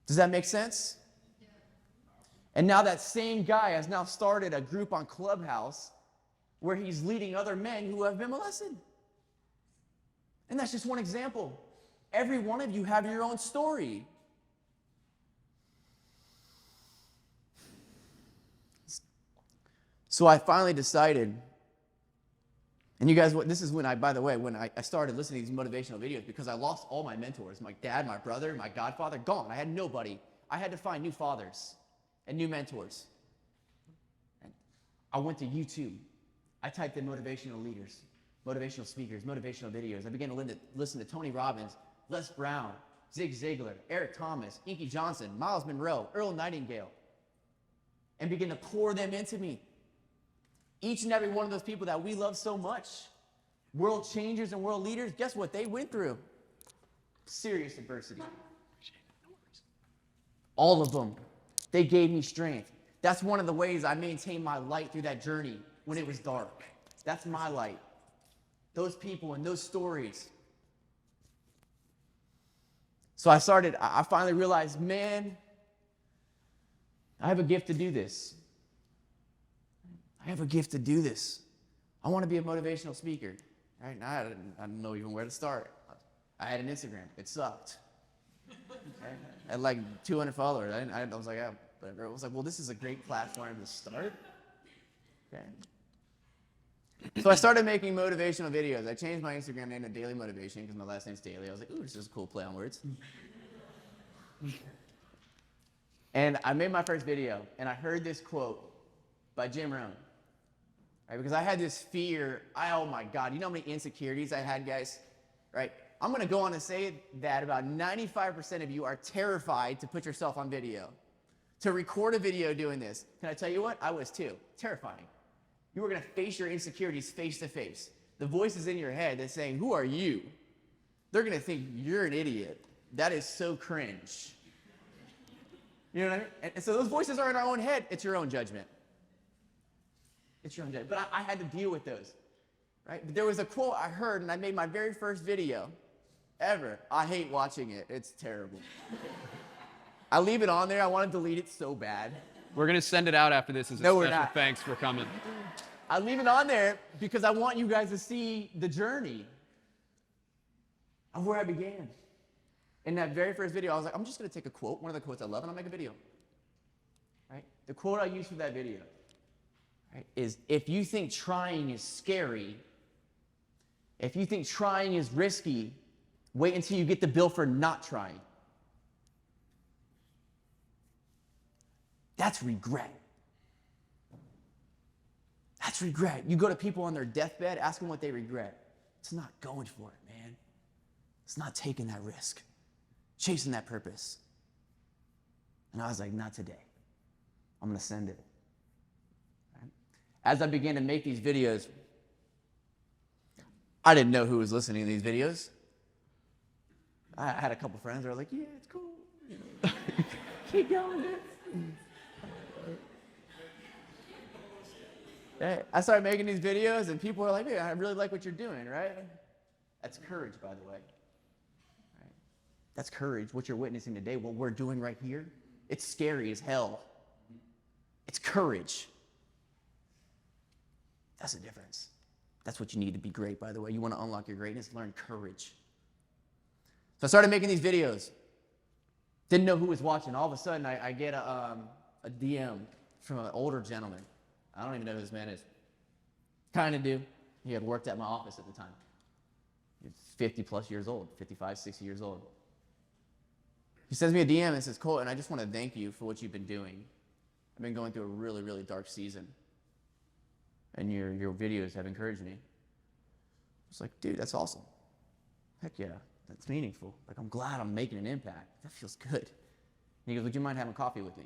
Does that make sense? And now that same guy has now started a group on Clubhouse where he's leading other men who have been molested. And that's just one example. Every one of you have your own story. So I finally decided, and you guys, this is when when I started listening to these motivational videos, because I lost all my mentors, my dad, my brother, my godfather, gone. I had nobody. I had to find new fathers and new mentors. And I went to YouTube. I typed in motivational leaders, motivational speakers, motivational videos. I began to listen to Tony Robbins, Les Brown, Zig Ziglar, Eric Thomas, Inky Johnson, Miles Monroe, Earl Nightingale, and began to pour them into me. Each and every one of those people that we love so much, world changers and world leaders, guess what they went through? Serious adversity. All of them. They gave me strength. That's one of the ways I maintained my light through that journey when it was dark. That's my light. Those people and those stories. So I finally realized, man, I have a gift to do this. I have a gift to do this. I want to be a motivational speaker. Right now, I didn't know even where to start. I had an Instagram. It sucked. Okay? I had like 200 followers. I was like, yeah, whatever. I was like, well, this is a great platform to start. Okay. So I started making motivational videos. I changed my Instagram name to Daly Motivation because my last name's Daly. I was like, ooh, this is a cool play on words. And I made my first video, and I heard this quote by Jim Rohn. Right? Because I had this fear. Oh my God, you know how many insecurities I had, guys? Right? I'm going to go on to say that about 95% of you are terrified to put yourself on video, to record a video doing this. Can I tell you what? I was too. Terrifying. You were going to face your insecurities face to face. The voices in your head that's saying, who are you? They're going to think you're an idiot. That is so cringe. You know what I mean? And so those voices are in our own head. It's your own judgment. It's your own judgment. But I had to deal with those. Right? But there was a quote I heard, and I made my very first video ever. I hate watching it. It's terrible. I leave it on there. I want to delete it so bad. We're going to send it out after this as a special thanks for coming. I leave it on there because I want you guys to see the journey of where I began. In that very first video, I was like, I'm just going to take a quote, one of the quotes I love, and I'll make a video. Right? The quote I used for that video, right, is, if you think trying is scary, if you think trying is risky, wait until you get the bill for not trying. That's regret. That's regret. You go to people on their deathbed, ask them what they regret. It's not going for it, man. It's not taking that risk, chasing that purpose. And I was like, not today. I'm going to send it. Right? As I began to make these videos, I didn't know who was listening to these videos. I had a couple friends that were like, yeah, it's cool. You know, keep going, dude. I started making these videos, and people were like, hey, I really like what you're doing, right? That's courage, by the way. Right? That's courage, what you're witnessing today, what we're doing right here. It's scary as hell. It's courage. That's the difference. That's what you need to be great, by the way. You want to unlock your greatness, learn courage. So I started making these videos. Didn't know who was watching. All of a sudden, I get a DM from an older gentleman. I don't even know who this man is. Kind of do. He had worked at my office at the time. He's 50 plus years old, 55, 60 years old. He sends me a DM and says, Colton, I just want to thank you for what you've been doing. I've been going through a really, really dark season. And your videos have encouraged me. I was like, dude, that's awesome. Heck yeah, that's meaningful. Like, I'm glad I'm making an impact. That feels good. And he goes, would you mind having coffee with me?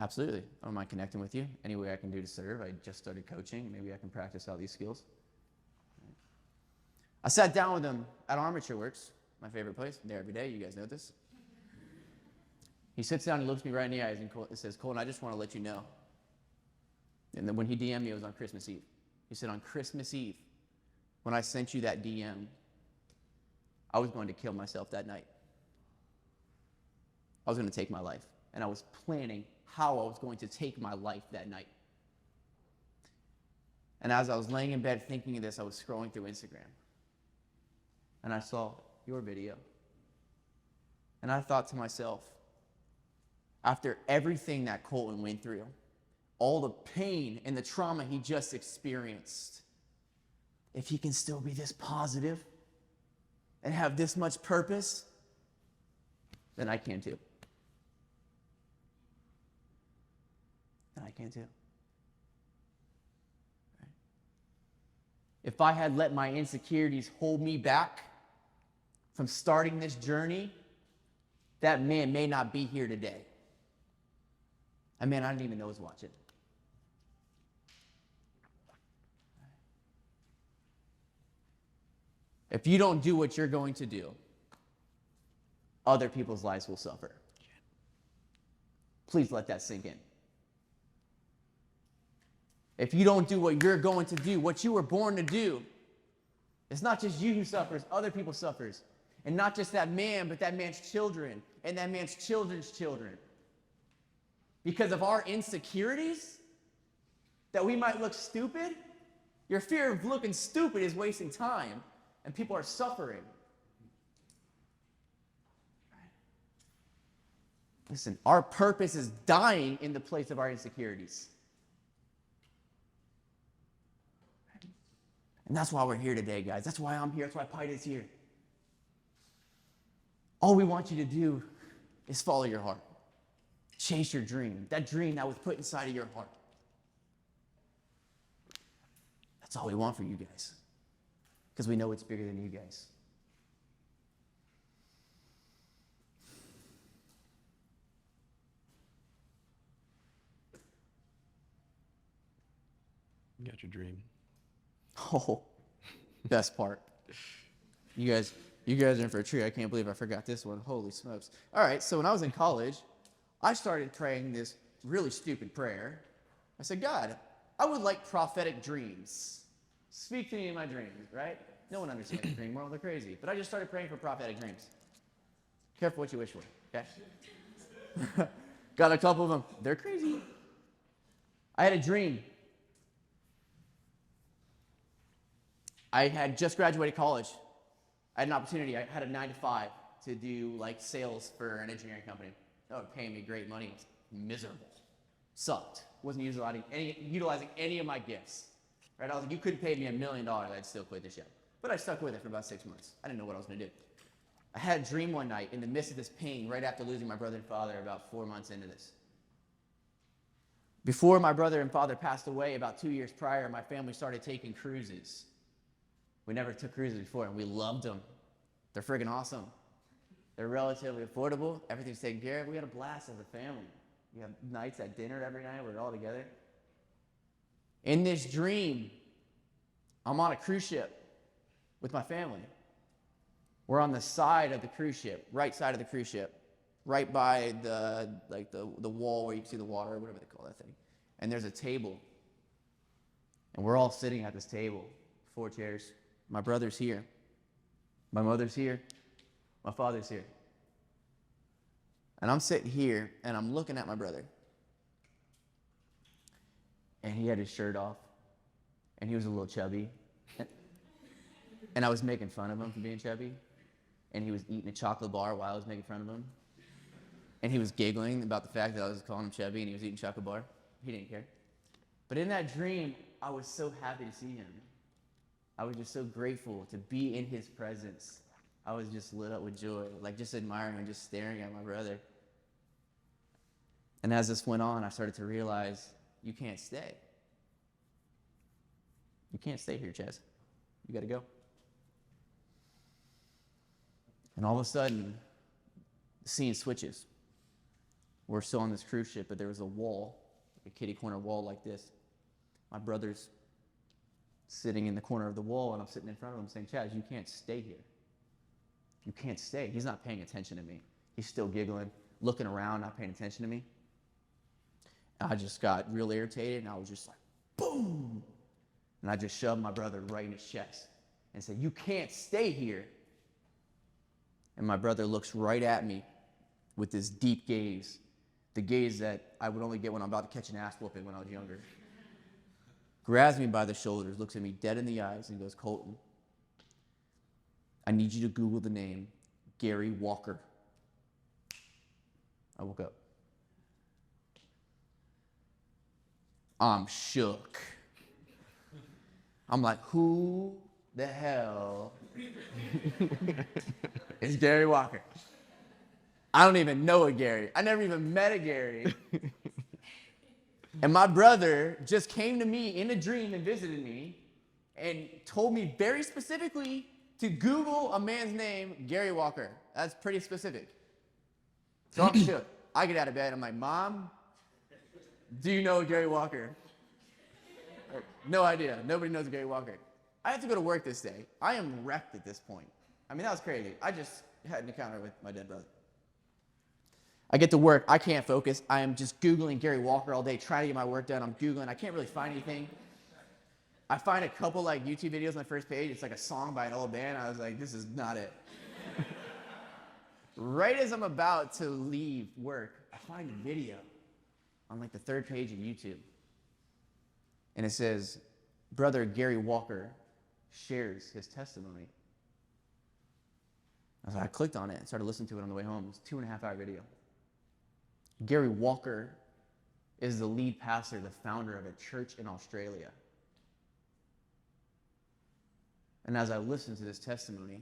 Absolutely. I don't mind connecting with you. Any way I can do to serve. I just started coaching. Maybe I can practice out these skills. I sat down with him at Armature Works, my favorite place. I'm there every day. You guys know this. He sits down and looks me right in the eyes and says, Colton, I just want to let you know. And then when he DM'd me, it was on Christmas Eve. He said, on Christmas Eve, when I sent you that DM, I was going to kill myself that night. I was going to take my life. And I was planning how I was going to take my life that night. And as I was laying in bed thinking of this, I was scrolling through Instagram. And I saw your video. And I thought to myself, after everything that Colton went through, all the pain and the trauma he just experienced, if he can still be this positive and have this much purpose, then I can too. Then I can too. Right? If I had let my insecurities hold me back from starting this journey, that man may not be here today. That man I didn't even know was watching. If you don't do what you're going to do, other people's lives will suffer. Please let that sink in. If you don't do what you're going to do, what you were born to do, it's not just you who suffers, other people suffers. And not just that man, but that man's children and that man's children's children. Because of our insecurities, that we might look stupid, your fear of looking stupid is wasting time. And people are suffering. Listen, our purpose is dying in the place of our insecurities. And that's why we're here today, guys. That's why I'm here. That's why Pite is here. All we want you to do is follow your heart. Chase your dream. That dream that was put inside of your heart. That's all we want for you guys. Because we know it's bigger than you guys. You got your dream. Oh, best part. You guys are in for a treat. I can't believe I forgot this one. Holy smokes. All right, so when I was in college, I started praying this really stupid prayer. I said, God, I would like prophetic dreams. Speak to me in my dreams, right? No one understands the dream world. They're crazy. But I just started praying for prophetic dreams. Careful what you wish for, okay? Got a couple of them. They're crazy. I had a dream. I had just graduated college. I had an opportunity. I had a 9-to-5 to do like sales for an engineering company. That would pay me great money. It was miserable. Sucked. Wasn't utilizing any of my gifts. Right? I was like, you couldn't pay me $1 million, I'd still quit this shit. But I stuck with it for about 6 months. I didn't know what I was going to do. I had a dream one night in the midst of this pain right after losing my brother and father about 4 months into this. Before my brother and father passed away, about 2 years prior, my family started taking cruises. We never took cruises before, and we loved them. They're friggin' awesome. They're relatively affordable. Everything's taken care of. We had a blast as a family. We have nights at dinner every night. We're all together. In this dream, I'm on a cruise ship with my family. We're on the side of the cruise ship, right side of the cruise ship, right by the wall where you can see the water, or whatever they call that thing. And there's a table. And we're all sitting at this table, 4 chairs. My brother's here. My mother's here. My father's here. And I'm sitting here, and I'm looking at my brother. and he had his shirt off, and he was a little chubby. And I was making fun of him for being chubby. And he was eating a chocolate bar while I was making fun of him. And he was giggling about the fact that I was calling him chubby and he was eating chocolate bar. He didn't care. But in that dream, I was so happy to see him. I was just so grateful to be in his presence. I was just lit up with joy, like just admiring and just staring at my brother. And as this went on, I started to realize, you can't stay. You can't stay here, Chaz. You got to go. And all of a sudden, the scene switches. We're still on this cruise ship, but there was a wall, a kitty corner wall like this. My brother's sitting in the corner of the wall, and I'm sitting in front of him saying, Chaz, you can't stay here. You can't stay. He's not paying attention to me. He's still giggling, looking around, not paying attention to me. And I just got real irritated, and I was just like, boom! And I just shoved my brother right in his chest and said, you can't stay here. And my brother looks right at me with this deep gaze, the gaze that I would only get when I'm about to catch an ass whooping when I was younger. Grabs me by the shoulders, looks at me dead in the eyes, and goes, Colton, I need you to Google the name Gary Walker. I woke up. I'm shook. I'm like, who the hell is Gary Walker? I don't even know a Gary. I never even met a Gary. And my brother just came to me in a dream and visited me and told me very specifically to Google a man's name, Gary Walker. That's pretty specific. So I'm shook. I get out of bed. I'm like, Mom, do you know Gary Walker? No idea. Nobody knows Gary Walker. I have to go to work this day. I am wrecked at this point. I mean, that was crazy. I just had an encounter with my dead brother. I get to work. I can't focus. I am just Googling Gary Walker all day, trying to get my work done. I'm Googling. I can't really find anything. I find a couple like YouTube videos on the first page. It's like a song by an old band. I was like, this is not it. Right as I'm about to leave work, I find a video on like the third page of YouTube. And it says, Brother Gary Walker shares his testimony. I clicked on it and started listening to it on the way home. It was a 2.5-hour video. Gary Walker is the lead pastor, the founder of a church in Australia. And as I listened to this testimony,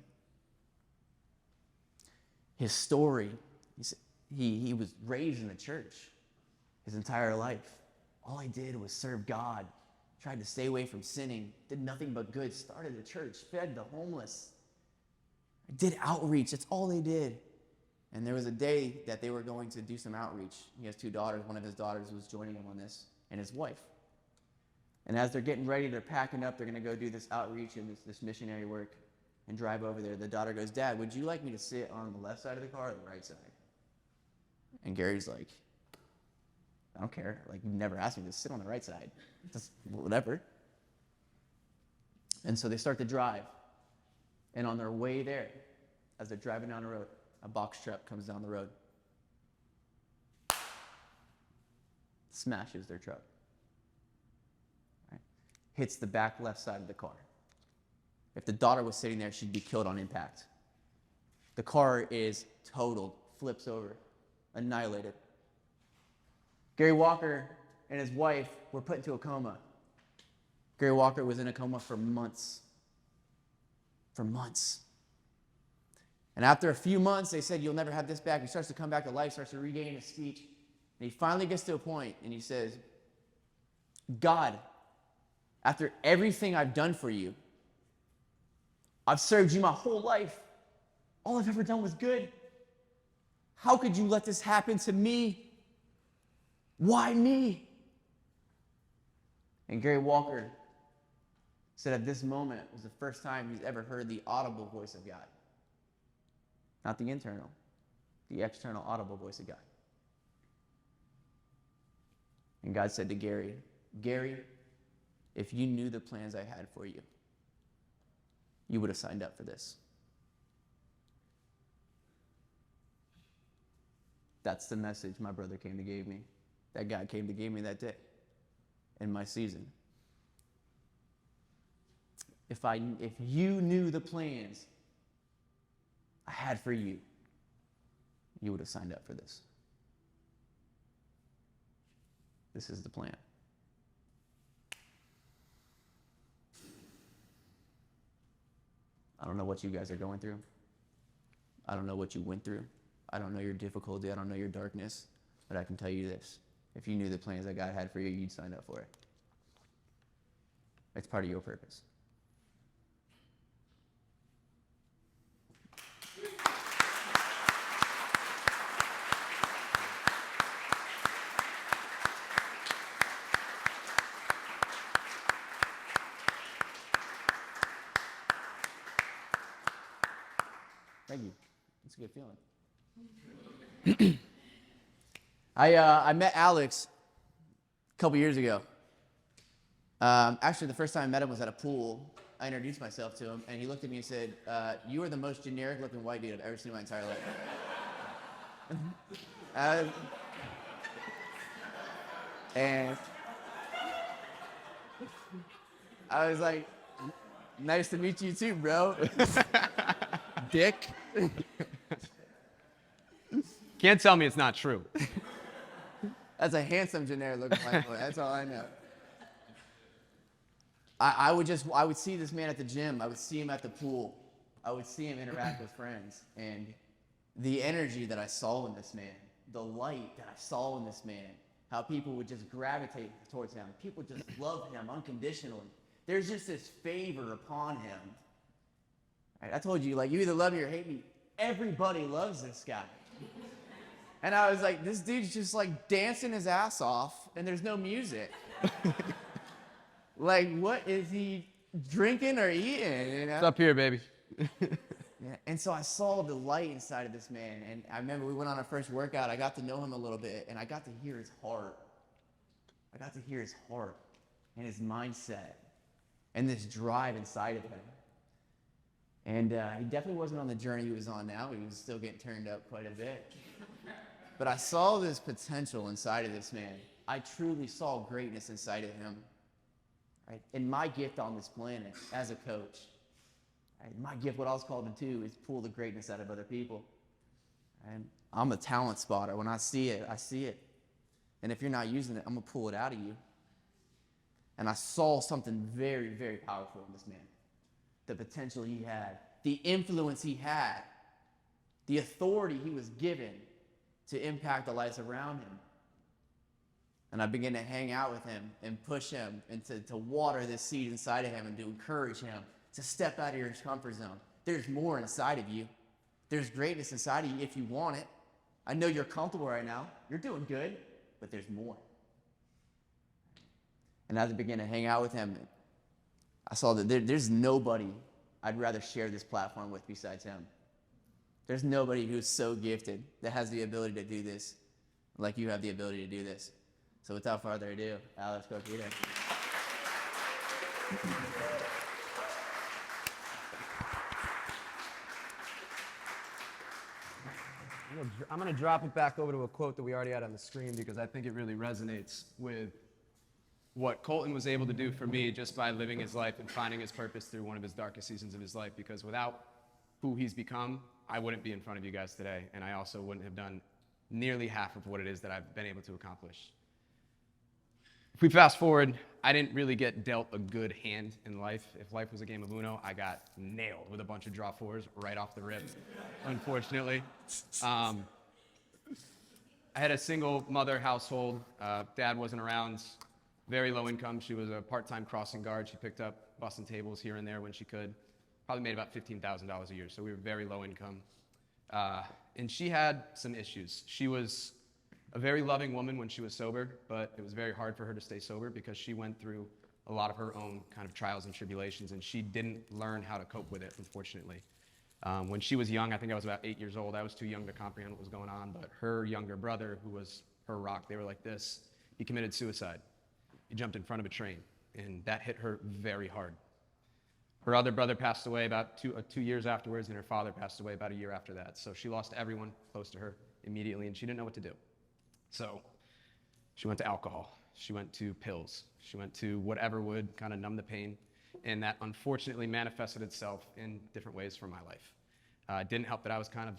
his story, he was raised in the church his entire life. All he did was serve God, tried to stay away from sinning, did nothing but good, started a church, fed the homeless, did outreach. That's all they did. And there was a day that they were going to do some outreach. He has 2 daughters. One of his daughters was joining him on this, and his wife. And as they're getting ready, they're packing up. They're going to go do this outreach and this missionary work and drive over there. The daughter goes, Dad, would you like me to sit on the left side of the car or the right side? And Gary's like, I don't care. Like, you never asked me to sit on the right side. Just whatever. And so they start to drive. And on their way there, as they're driving down the road, a box truck comes down the road. Smashes their truck. Right? Hits the back left side of the car. If the daughter was sitting there, she'd be killed on impact. The car is totaled, flips over, annihilated. Gary Walker and his wife were put into a coma. Gary Walker was in a coma for months. For months. And after a few months, they said, you'll never have this back. He starts to come back to life, starts to regain his speech. And he finally gets to a point, and he says, God, after everything I've done for you, I've served you my whole life. All I've ever done was good. How could you let this happen to me? Why me? And Gary Walker said at this moment was the first time he's ever heard the audible voice of God. Not the internal, the external audible voice of God. And God said to Gary, Gary, if you knew the plans I had for you, you would have signed up for this. That's the message my brother came to give me, that God came to give me that day. in my season. If you knew the plans I had for you, you would have signed up for this. This is the plan. I don't know what you guys are going through. I don't know what you went through. I don't know your difficulty. I don't know your darkness. But I can tell you this. If you knew the plans that God had for you, you'd sign up for it. It's part of your purpose. Thank you. It's a good feeling. I met Alex a couple years ago. Actually, the first time I met him was at a pool. I introduced myself to him, and he looked at me and said, "You are the most generic-looking white dude I've ever seen in my entire life." And I was like, "Nice to meet you too, bro." Dick. Can't tell me it's not true. That's a handsome generic looking white boy. That's all I know. I would see this man at the gym. I would see him at the pool. I would see him interact with friends. And the energy that I saw in this man, the light that I saw in this man, how people would just gravitate towards him. People just love him unconditionally. There's just this favor upon him. Right, I told you, like, you either love me or hate me. Everybody loves this guy. And I was like, this dude's just like dancing his ass off, and there's no music. Like, what is he drinking or eating? You know? It's up here, baby. Yeah. And so I saw the light inside of this man, and I remember we went on our first workout. I got to know him a little bit, and I got to hear his heart. I got to hear his heart and his mindset and this drive inside of him. And he definitely wasn't on the journey he was on now. He was still getting turned up quite a bit. But I saw this potential inside of this man. I truly saw greatness inside of him. Right? And my gift on this planet as a coach, right? My gift, what I was called to do, is pull the greatness out of other people. And I'm a talent spotter. When I see it, I see it. And if you're not using it, I'm going to pull it out of you. And I saw something very, very powerful in this man. The potential he had, the influence he had, the authority he was given to impact the lives around him. And I began to hang out with him and push him and to water this seed inside of him and to encourage him to step out of your comfort zone. There's more inside of you. There's greatness inside of you if you want it. I know you're comfortable right now. You're doing good, but there's more. And as I began to hang out with him, I saw that there's nobody I'd rather share this platform with besides him. There's nobody who's so gifted that has the ability to do this like you have the ability to do this. So without further ado, Alex Korpita. I'm going to drop it back over to a quote that we already had on the screen because I think it really resonates with what Colton was able to do for me just by living his life and finding his purpose through one of his darkest seasons of his life. Because without who he's become, I wouldn't be in front of you guys today, and I also wouldn't have done nearly half of what it is that I've been able to accomplish. If we fast forward, I didn't really get dealt a good hand in life. If life was a game of Uno, I got nailed with a bunch of draw fours right off the rip, unfortunately. I had a single mother household. Dad wasn't around, very low income. She was a part-time crossing guard. She picked up busting tables here and there when she could. Probably made about $15,000 a year, so we were very low income. And she had some issues. She was a very loving woman when she was sober, but it was very hard for her to stay sober because she went through a lot of her own kind of trials and tribulations, and she didn't learn how to cope with it, unfortunately. When she was young, I think I was about 8 years old, I was too young to comprehend what was going on, but her younger brother, who was her rock, they were like this, he committed suicide. He jumped in front of a train, and that hit her very hard. Her other brother passed away about 2 years afterwards, and her father passed away about a year after that. So she lost everyone close to her immediately, and she didn't know what to do. So she went to alcohol. She went to pills. She went to whatever would kind of numb the pain. And that unfortunately manifested itself in different ways for my life. It didn't help that I was kind of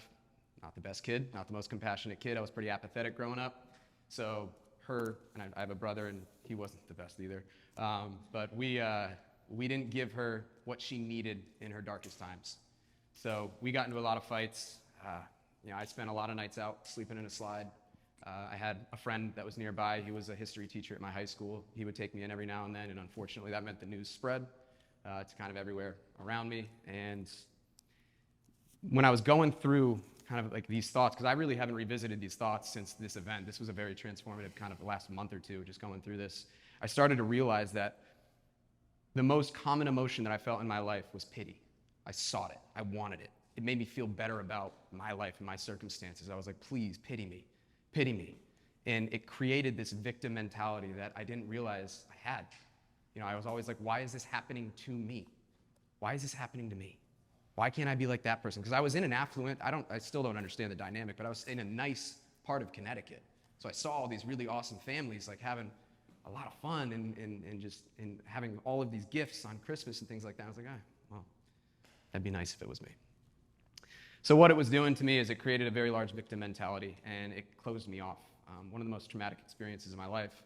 not the best kid, not the most compassionate kid. I was pretty apathetic growing up. So and I have a brother, and he wasn't the best either. But we didn't give her what she needed in her darkest times. So we got into a lot of fights. I spent a lot of nights out sleeping in a slide. I had a friend that was nearby. He was a history teacher at my high school. He would take me in every now and then, and unfortunately that meant the news spread to kind of everywhere around me. And when I was going through kind of like these thoughts, because I really haven't revisited these thoughts since this event. This was a very transformative kind of last month or two, just going through this. I started to realize that the most common emotion that I felt in my life was pity. I sought it. I wanted it. It made me feel better about my life and my circumstances. I was like, please, pity me. Pity me. And it created this victim mentality that I didn't realize I had. I was always like, why is this happening to me? Why is this happening to me? Why can't I be like that person? Because I was in an affluent, I still don't understand the dynamic, but I was in a nice part of Connecticut. So I saw all these really awesome families like having a lot of fun and having all of these gifts on Christmas and things like that. I was like, well, that'd be nice if it was me. So what it was doing to me is it created a very large victim mentality, and it closed me off. One of the most traumatic experiences of my life,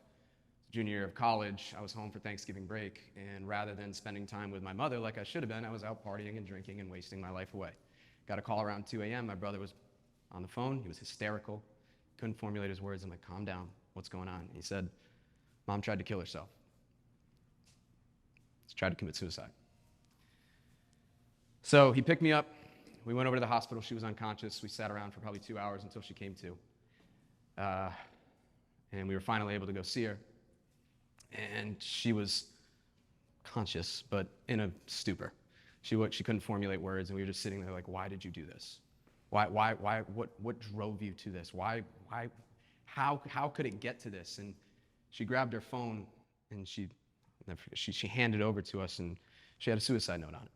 junior year of college, I was home for Thanksgiving break, and rather than spending time with my mother like I should have been, I was out partying and drinking and wasting my life away. Got a call around 2 a.m. My brother was on the phone. He was hysterical. Couldn't formulate his words. I'm like, calm down. What's going on? He said, Mom tried to kill herself. She tried to commit suicide. So he picked me up. We went over to the hospital. She was unconscious. We sat around for probably 2 hours until she came to. And we were finally able to go see her. And she was conscious, but in a stupor. She couldn't formulate words, and we were just sitting there like, why did you do this? Why, what drove you to this? How could it get to this? And she grabbed her phone, and she handed it over to us, and she had a suicide note on it,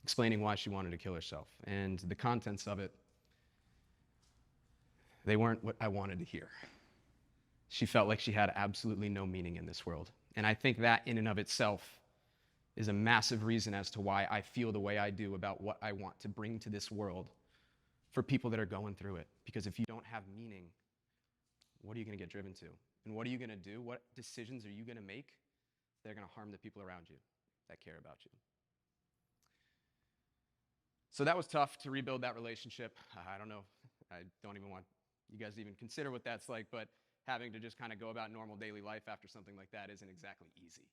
explaining why she wanted to kill herself. And the contents of it, they weren't what I wanted to hear. She felt like she had absolutely no meaning in this world. And I think that in and of itself is a massive reason as to why I feel the way I do about what I want to bring to this world for people that are going through it. Because if you don't have meaning, what are you going to get driven to? And what are you going to do? What decisions are you going to make that are going to harm the people around you that care about you? So that was tough to rebuild that relationship. I don't know. I don't even want you guys to even consider what that's like, but having to just kind of go about normal daily life after something like that isn't exactly easy.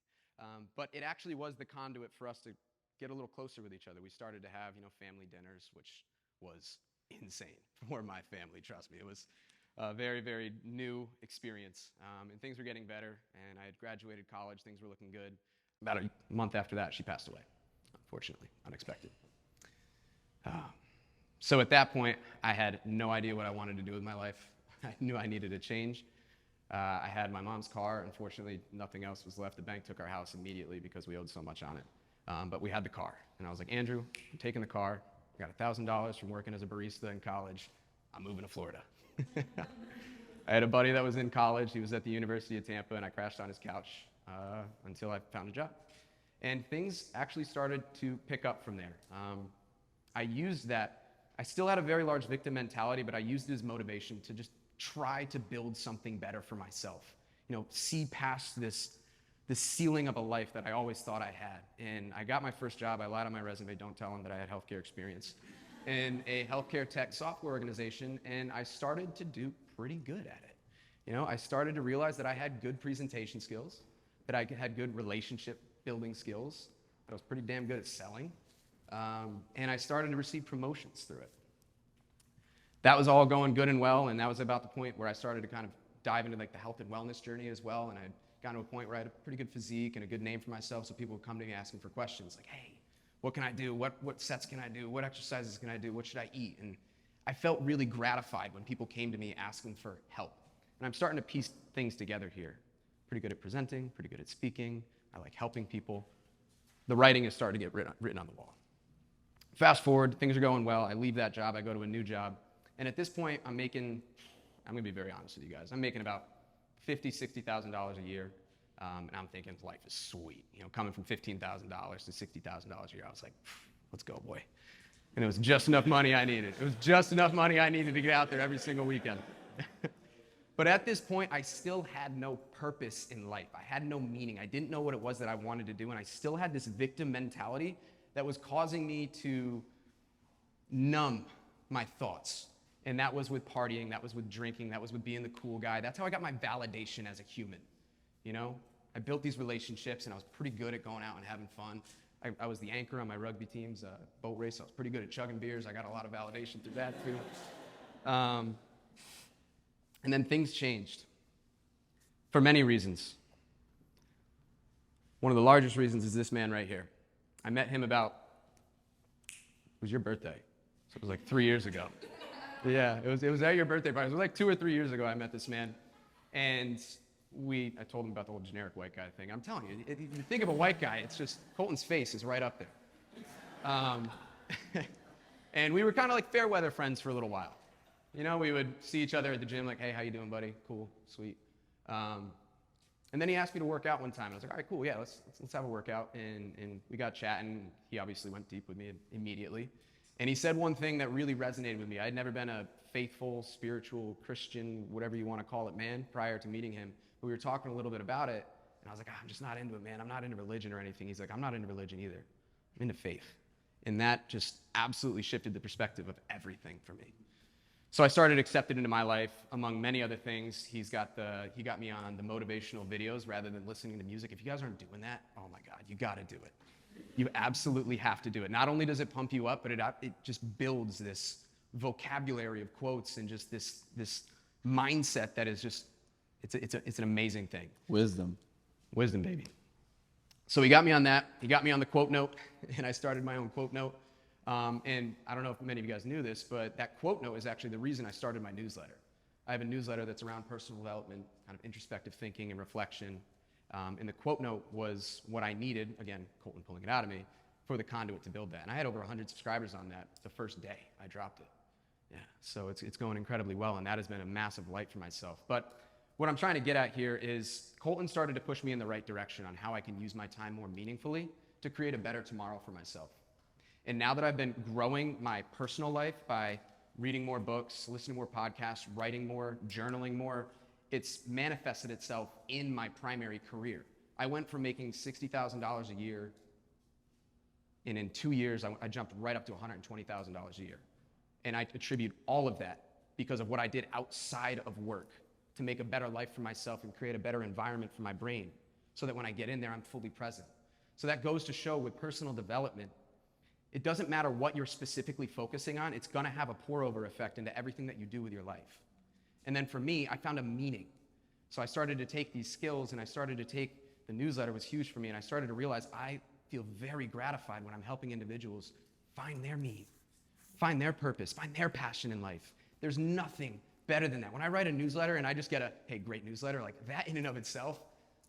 But it actually was the conduit for us to get a little closer with each other. We started to have, family dinners, which was insane for my family, trust me. It was a very, very new experience. And things were getting better, and I had graduated college. Things were looking good. About a month after that, she passed away, unfortunately, unexpected. So at that point, I had no idea what I wanted to do with my life. I knew I needed a change. I had my mom's car. Unfortunately, nothing else was left. The bank took our house immediately because we owed so much on it. But we had the car. And I was like, Andrew, I'm taking the car. I got $1,000 from working as a barista in college. I'm moving to Florida. I had a buddy that was in college. He was at the University of Tampa, and I crashed on his couch until I found a job. And things actually started to pick up from there. I used that. I still had a very large victim mentality, but I used it as motivation to just try to build something better for myself. See past this ceiling of a life that I always thought I had. And I got my first job. I lied on my resume. Don't tell them that I had healthcare experience in a healthcare tech software organization, and I started to do pretty good at it. I started to realize that I had good presentation skills, that I had good relationship building skills, that I was pretty damn good at selling. And I started to receive promotions through it. That was all going good and well, and that was about the point where I started to kind of dive into the health and wellness journey as well, and I got to a point where I had a pretty good physique and a good name for myself, so people would come to me asking for questions like, hey, what can I do? What sets can I do? What exercises can I do? What should I eat? And I felt really gratified when people came to me asking for help. And I'm starting to piece things together here. Pretty good at presenting, pretty good at speaking. I like helping people. The writing is starting to get written on the wall. Fast forward, things are going well. I leave that job. I go to a new job. And at this point, I'm going to be very honest with you guys, I'm making about $60,000 a year. And I'm thinking life is sweet. You know, coming from $15,000 to $60,000 a year, I was like, let's go, boy. And it was just enough money I needed. It was just enough money I needed to get out there every single weekend. But at this point, I still had no purpose in life. I had no meaning. I didn't know what it was that I wanted to do. And I still had this victim mentality that was causing me to numb my thoughts. And that was with partying, that was with drinking, that was with being the cool guy. That's how I got my validation as a human. You know, I built these relationships and I was pretty good at going out and having fun. I was the anchor on my rugby team's boat race. So I was pretty good at chugging beers. I got a lot of validation through that too. And then things changed for many reasons. One of the largest reasons is this man right here. I met him it was your birthday. So it was like 3 years ago. Yeah, it was at your birthday party. It was like 2 or 3 years ago I met this man. And I told him about the whole generic white guy thing. I'm telling you, if you think of a white guy, it's just, Colton's face is right up there. And we were kind of like fair weather friends for a little while. You know, we would see each other at the gym like, hey, how you doing, buddy? Cool, sweet. And then he asked me to work out one time. And I was like, all right, cool, yeah, let's have a workout. And we got chatting. He obviously went deep with me immediately. And he said one thing that really resonated with me. I had never been a faithful, spiritual, Christian, whatever you want to call it, man, prior to meeting him. But we were talking a little bit about it. And I was like, I'm just not into it, man. I'm not into religion or anything. He's like, I'm not into religion either. I'm into faith. And that just absolutely shifted the perspective of everything for me. So I started accepting into my life, among many other things. He got me on the motivational videos rather than listening to music. If you guys aren't doing that, oh my God, you got to do it. You absolutely have to do it. Not only does it pump you up, but it just builds this vocabulary of quotes and just this mindset that is just, it's an amazing thing. Wisdom, baby. So he got me on that. He got me on the quote note, and I started my own quote note. And I don't know if many of you guys knew this, but that quote note is actually the reason I started my newsletter. I have a newsletter that's around personal development, kind of introspective thinking and reflection. And the quote note was what I needed, again, Colton pulling it out of me, for the conduit to build that. And I had over 100 subscribers on that the first day I dropped it. Yeah, so it's going incredibly well, and that has been a massive light for myself. But what I'm trying to get at here is Colton started to push me in the right direction on how I can use my time more meaningfully to create a better tomorrow for myself. And now that I've been growing my personal life by reading more books, listening to more podcasts, writing more, journaling more, it's manifested itself in my primary career. I went from making $60,000 a year, and in 2 years, I jumped right up to $120,000 a year. And I attribute all of that because of what I did outside of work to make a better life for myself and create a better environment for my brain so that when I get in there, I'm fully present. So that goes to show with personal development, it doesn't matter what you're specifically focusing on, it's gonna have a pour-over effect into everything that you do with your life. And then for me, I found a meaning. So I started to take these skills and I started to take, the newsletter was huge for me, and I started to realize I feel very gratified when I'm helping individuals find their meaning, find their purpose, find their passion in life. There's nothing better than that. When I write a newsletter and I just get hey, great newsletter, like that in and of itself,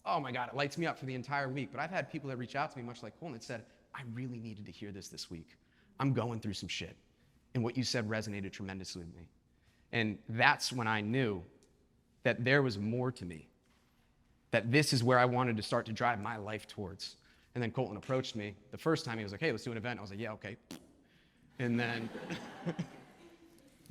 oh my God, it lights me up for the entire week. But I've had people that reach out to me, much like Colton, that said, I really needed to hear this week. I'm going through some shit. And what you said resonated tremendously with me. And that's when I knew that there was more to me, that this is where I wanted to start to drive my life towards. And then Colton approached me. The first time he was like, hey, let's do an event. I was like, yeah, okay. And then,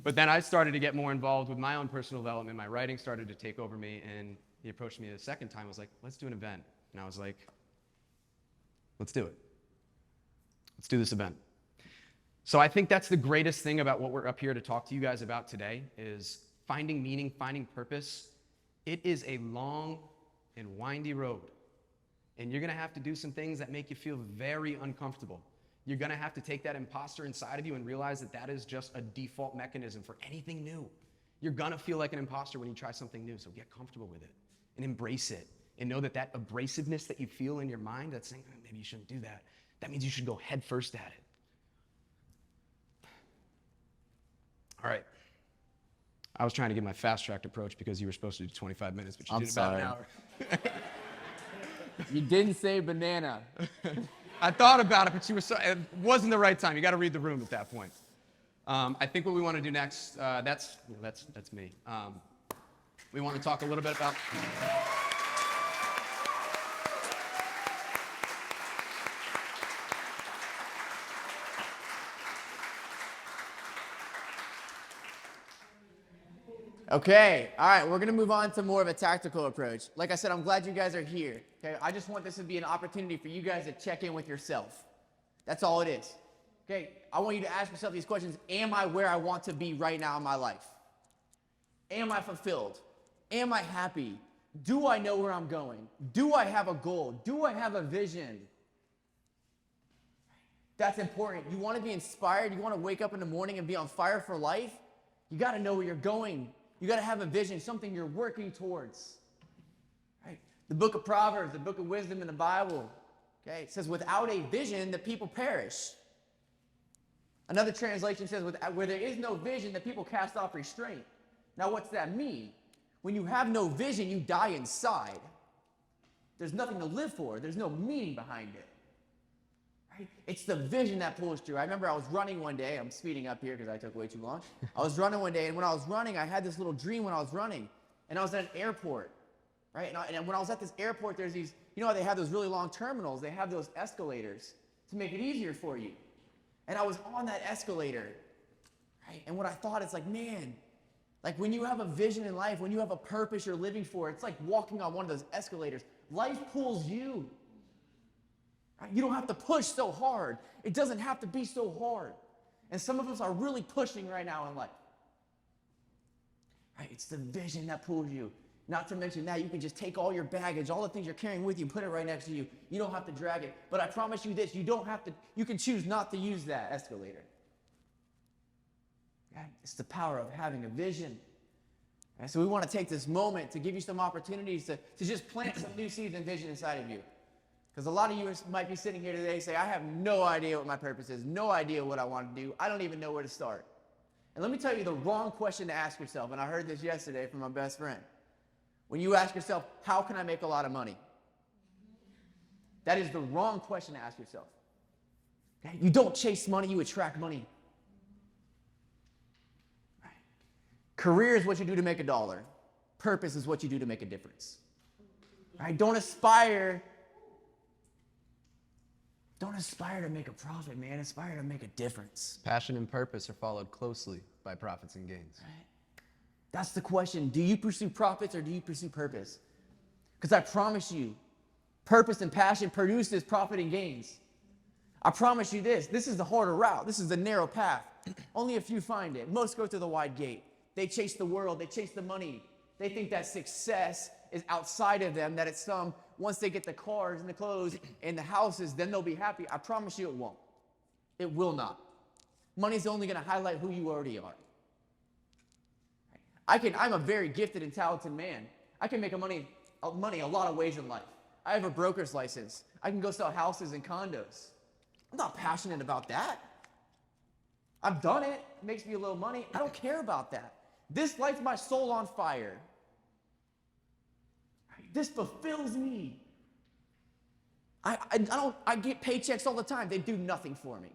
but then I started to get more involved with my own personal development. My writing started to take over me. And he approached me the second time. I was like, let's do an event. And I was like, let's do it. Let's do this event. So I think that's the greatest thing about what we're up here to talk to you guys about today is finding meaning, finding purpose. It is a long and windy road. And you're going to have to do some things that make you feel very uncomfortable. You're going to have to take that imposter inside of you and realize that that is just a default mechanism for anything new. You're going to feel like an imposter when you try something new, so get comfortable with it and embrace it. And know that that abrasiveness that you feel in your mind that's saying, maybe you shouldn't do that, that means you should go head first at it. All right. I was trying to give my fast-tracked approach because you were supposed to do 25 minutes, but you did about an hour. You didn't say banana. I thought about it, but it wasn't the right time. You got to read the room at that point. I think what we want to do next, that's me. We want to talk a little bit about... Okay, all right, we're going to move on to more of a tactical approach. Like I said, I'm glad you guys are here. Okay, I just want this to be an opportunity for you guys to check in with yourself. That's all it is. Okay, I want you to ask yourself these questions. Am I where I want to be right now in my life? Am I fulfilled? Am I happy? Do I know where I'm going? Do I have a goal? Do I have a vision? That's important. You want to be inspired? You want to wake up in the morning and be on fire for life? You got to know where you're going. You got to have a vision, something you're working towards. Right? The book of Proverbs, the book of wisdom in the Bible, okay, it says, without a vision, the people perish. Another translation says, where there is no vision, the people cast off restraint. Now, what's that mean? When you have no vision, you die inside. There's nothing to live for. There's no meaning behind it. Right? It's the vision that pulls through. I remember I was running one day. I'm speeding up here because I took way too long. I was running one day, and when I was running, I had this little dream when I was running, and I was at an airport, right? And when I was at this airport, there's these, you know how they have those really long terminals? They have those escalators to make it easier for you. And I was on that escalator, right? And what I thought is like, man, like when you have a vision in life, when you have a purpose you're living for, it's like walking on one of those escalators. Life pulls you. Right? You don't have to push so hard. It doesn't have to be so hard. And some of us are really pushing right now in life. Right? It's the vision that pulls you. Not to mention that you can just take all your baggage, all the things you're carrying with you, put it right next to you. You don't have to drag it. But I promise you this, you can choose not to use that escalator. Right? It's the power of having a vision. Right? So we want to take this moment to give you some opportunities to just plant some new seeds and vision inside of you. Because a lot of you might be sitting here today and say, I have no idea what my purpose is, no idea what I want to do. I don't even know where to start. And let me tell you the wrong question to ask yourself, and I heard this yesterday from my best friend. When you ask yourself, how can I make a lot of money? That is the wrong question to ask yourself. Okay? You don't chase money, you attract money. Right? Career is what you do to make $1. Purpose is what you do to make a difference. Right? Don't aspire to make a profit, man. Aspire to make a difference. Passion and purpose are followed closely by profits and gains. Right? That's the question. Do you pursue profits or do you pursue purpose? Because I promise you, purpose and passion produces profit and gains. I promise you this. This is the harder route. This is the narrow path. Only a few find it. Most go through the wide gate. They chase the world. They chase the money. They think that success is outside of them, that it's once they get the cars and the clothes and the houses, then they'll be happy. I promise you it won't. It will not. Money's only going to highlight who you already are. I'm a very gifted and talented man. I can make money a lot of ways in life. I have a broker's license. I can go sell houses and condos. I'm not passionate about that. I've done it. It makes me a little money. I don't care about that. This lights my soul on fire. This fulfills me. I get paychecks all the time. They do nothing for me.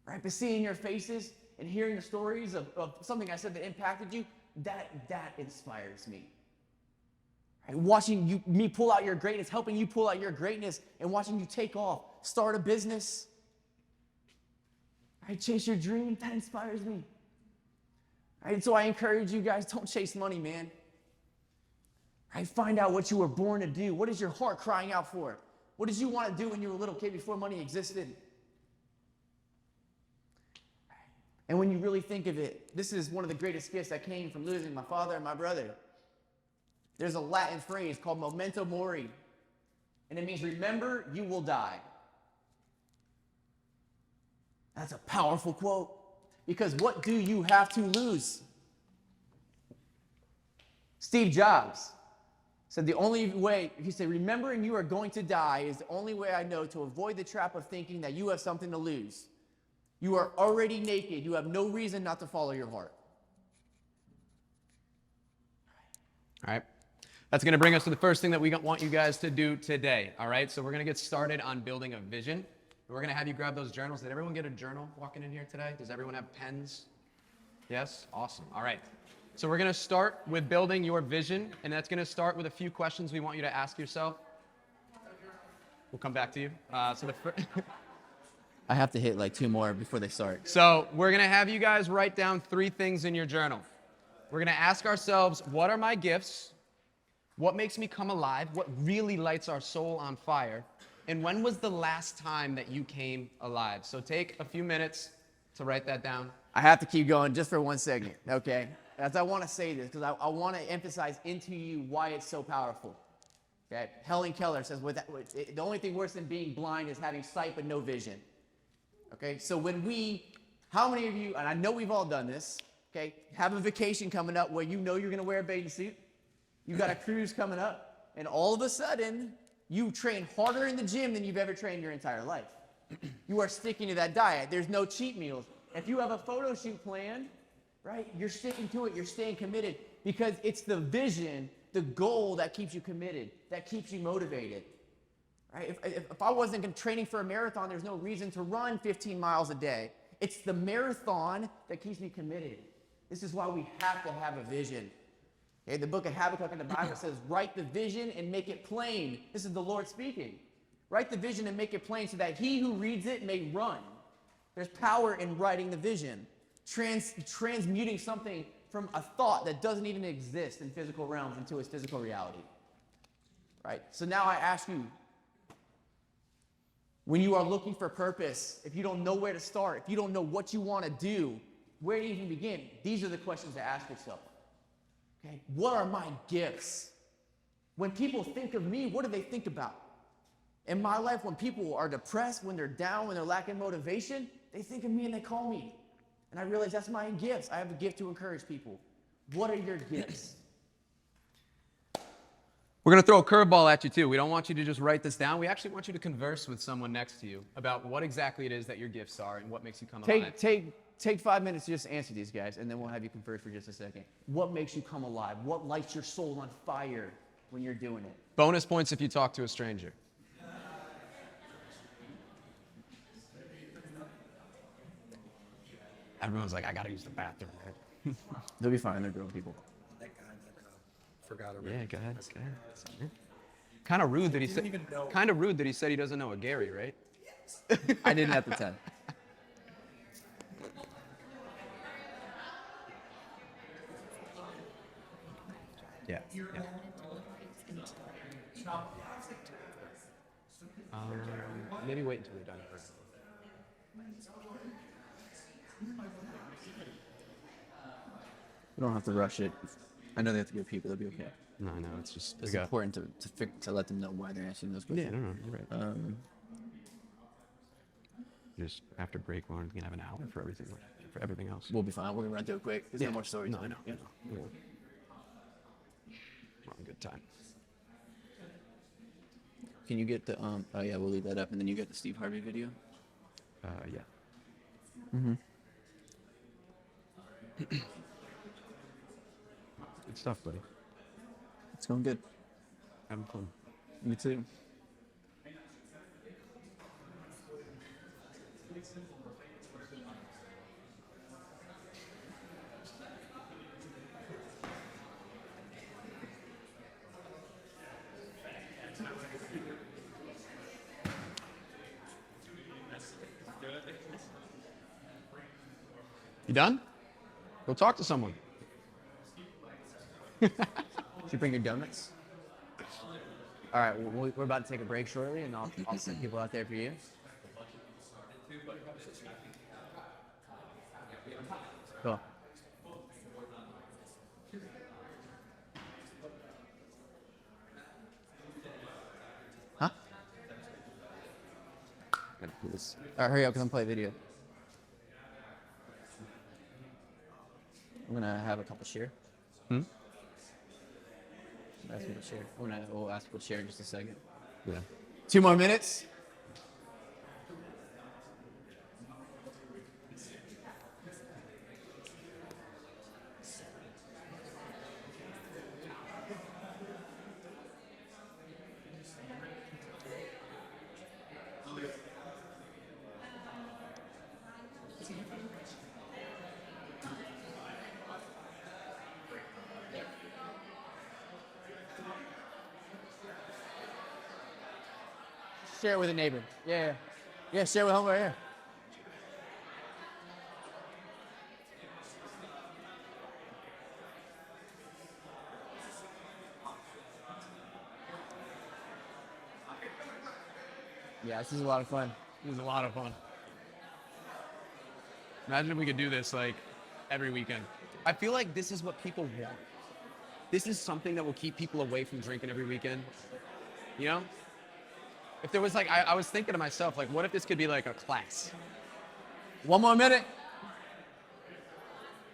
Right? But seeing your faces and hearing the stories of something I said that impacted you, that inspires me. Right? Watching me pull out your greatness, helping you pull out your greatness, and watching you take off, start a business, right? Chase your dream, that inspires me. Right? And so I encourage you guys, don't chase money, man. Right? Find out what you were born to do. What is your heart crying out for? What did you want to do when you were a little kid before money existed? And when you really think of it, this is one of the greatest gifts that came from losing my father and my brother. There's a Latin phrase called memento mori, and it means remember, you will die. That's a powerful quote, because what do you have to lose? Steve Jobs said the only way, he said, remembering you are going to die is the only way I know to avoid the trap of thinking that you have something to lose. You are already naked. You have no reason not to follow your heart. All right. That's going to bring us to the first thing that we want you guys to do today. All right. So we're going to get started on building a vision. We're going to have you grab those journals. Did everyone get a journal walking in here today? Does everyone have pens? Yes? Awesome. All right. So we're going to start with building your vision, and that's going to start with a few questions we want you to ask yourself. We'll come back to you. I have to hit like 2 more before they start. So we're going to have you guys write down 3 things in your journal. We're going to ask ourselves, what are my gifts? What makes me come alive? What really lights our soul on fire? And when was the last time that you came alive? So take a few minutes to write that down. I have to keep going just for 1 second, okay? As I want to say this, because I want to emphasize into you why it's so powerful. Okay? Helen Keller says, the only thing worse than being blind is having sight but no vision. Okay? So how many of you, and I know we've all done this, okay, have a vacation coming up where you know you're going to wear a bathing suit, you've got a cruise coming up, and all of a sudden, you train harder in the gym than you've ever trained your entire life. You are sticking to that diet. There's no cheat meals. If you have a photo shoot planned, right, you're sticking to it, you're staying committed, because it's the vision, the goal that keeps you committed, that keeps you motivated. Right? If I wasn't training for a marathon, there's no reason to run 15 miles a day. It's the marathon that keeps me committed. This is why we have to have a vision. Okay, the book of Habakkuk in the Bible says, write the vision and make it plain. This is the Lord speaking. Write the vision and make it plain so that he who reads it may run. There's power in writing the vision. Transmuting something from a thought that doesn't even exist in physical realms into its physical reality. Right? So now I ask you, when you are looking for purpose, if you don't know where to start, if you don't know what you want to do, where do you even begin? These are the questions to ask yourself. Okay, what are my gifts? When people think of me, what do they think about? In my life, when people are depressed, when they're down, when they're lacking motivation, they think of me and they call me. And I realize that's my gifts. I have a gift to encourage people. What are your gifts? We're going to throw a curveball at you too. We don't want you to just write this down. We actually want you to converse with someone next to you about what exactly it is that your gifts are and what makes you come alive. Take 5 minutes to just answer these guys, and then we'll have you converse for just a second. What makes you come alive? What lights your soul on fire when you're doing it? Bonus points if you talk to a stranger. Everyone's like, I got to use the bathroom. They'll be fine. They're grown people. That guy that forgot already. Yeah, go ahead. Kind of rude that he said. Kind of rude that he said he doesn't know a Gary, right? I didn't at the time. Yeah. Maybe wait until we're done first. We don't have to rush it. I know they have to give people. They'll be okay. No, it's just It's important to let them know why they're answering those questions. Yeah, no, you're right. Just after break, we're gonna have an hour for everything else. We'll be fine. We're gonna run through it quick. There's no more stories. No, I know. Yeah. We're on good time. Can you get the oh yeah, we'll leave that up, and then you get the Steve Harvey video. Yeah. Mm-hmm. Good stuff, buddy. It's going good. Having fun. Me too. You done? Go talk to someone. Should you bring your donuts? All right, we're about to take a break shortly, and I'll send people out there for you. Cool. Huh? All right, hurry up, because I'm playing video. I'm going to have a couple share. Hmm? Ask people to share. We'll ask people to share in just a second. Yeah. 2 more minutes. share it with a neighbor. Yeah. Yeah, share it with home right here. Yeah, this is a lot of fun. It was a lot of fun. Imagine if we could do this like every weekend. I feel like this is what people want. This is something that will keep people away from drinking every weekend. You know? If there was like, I was thinking to myself, like, what if this could be like a class? 1 more minute.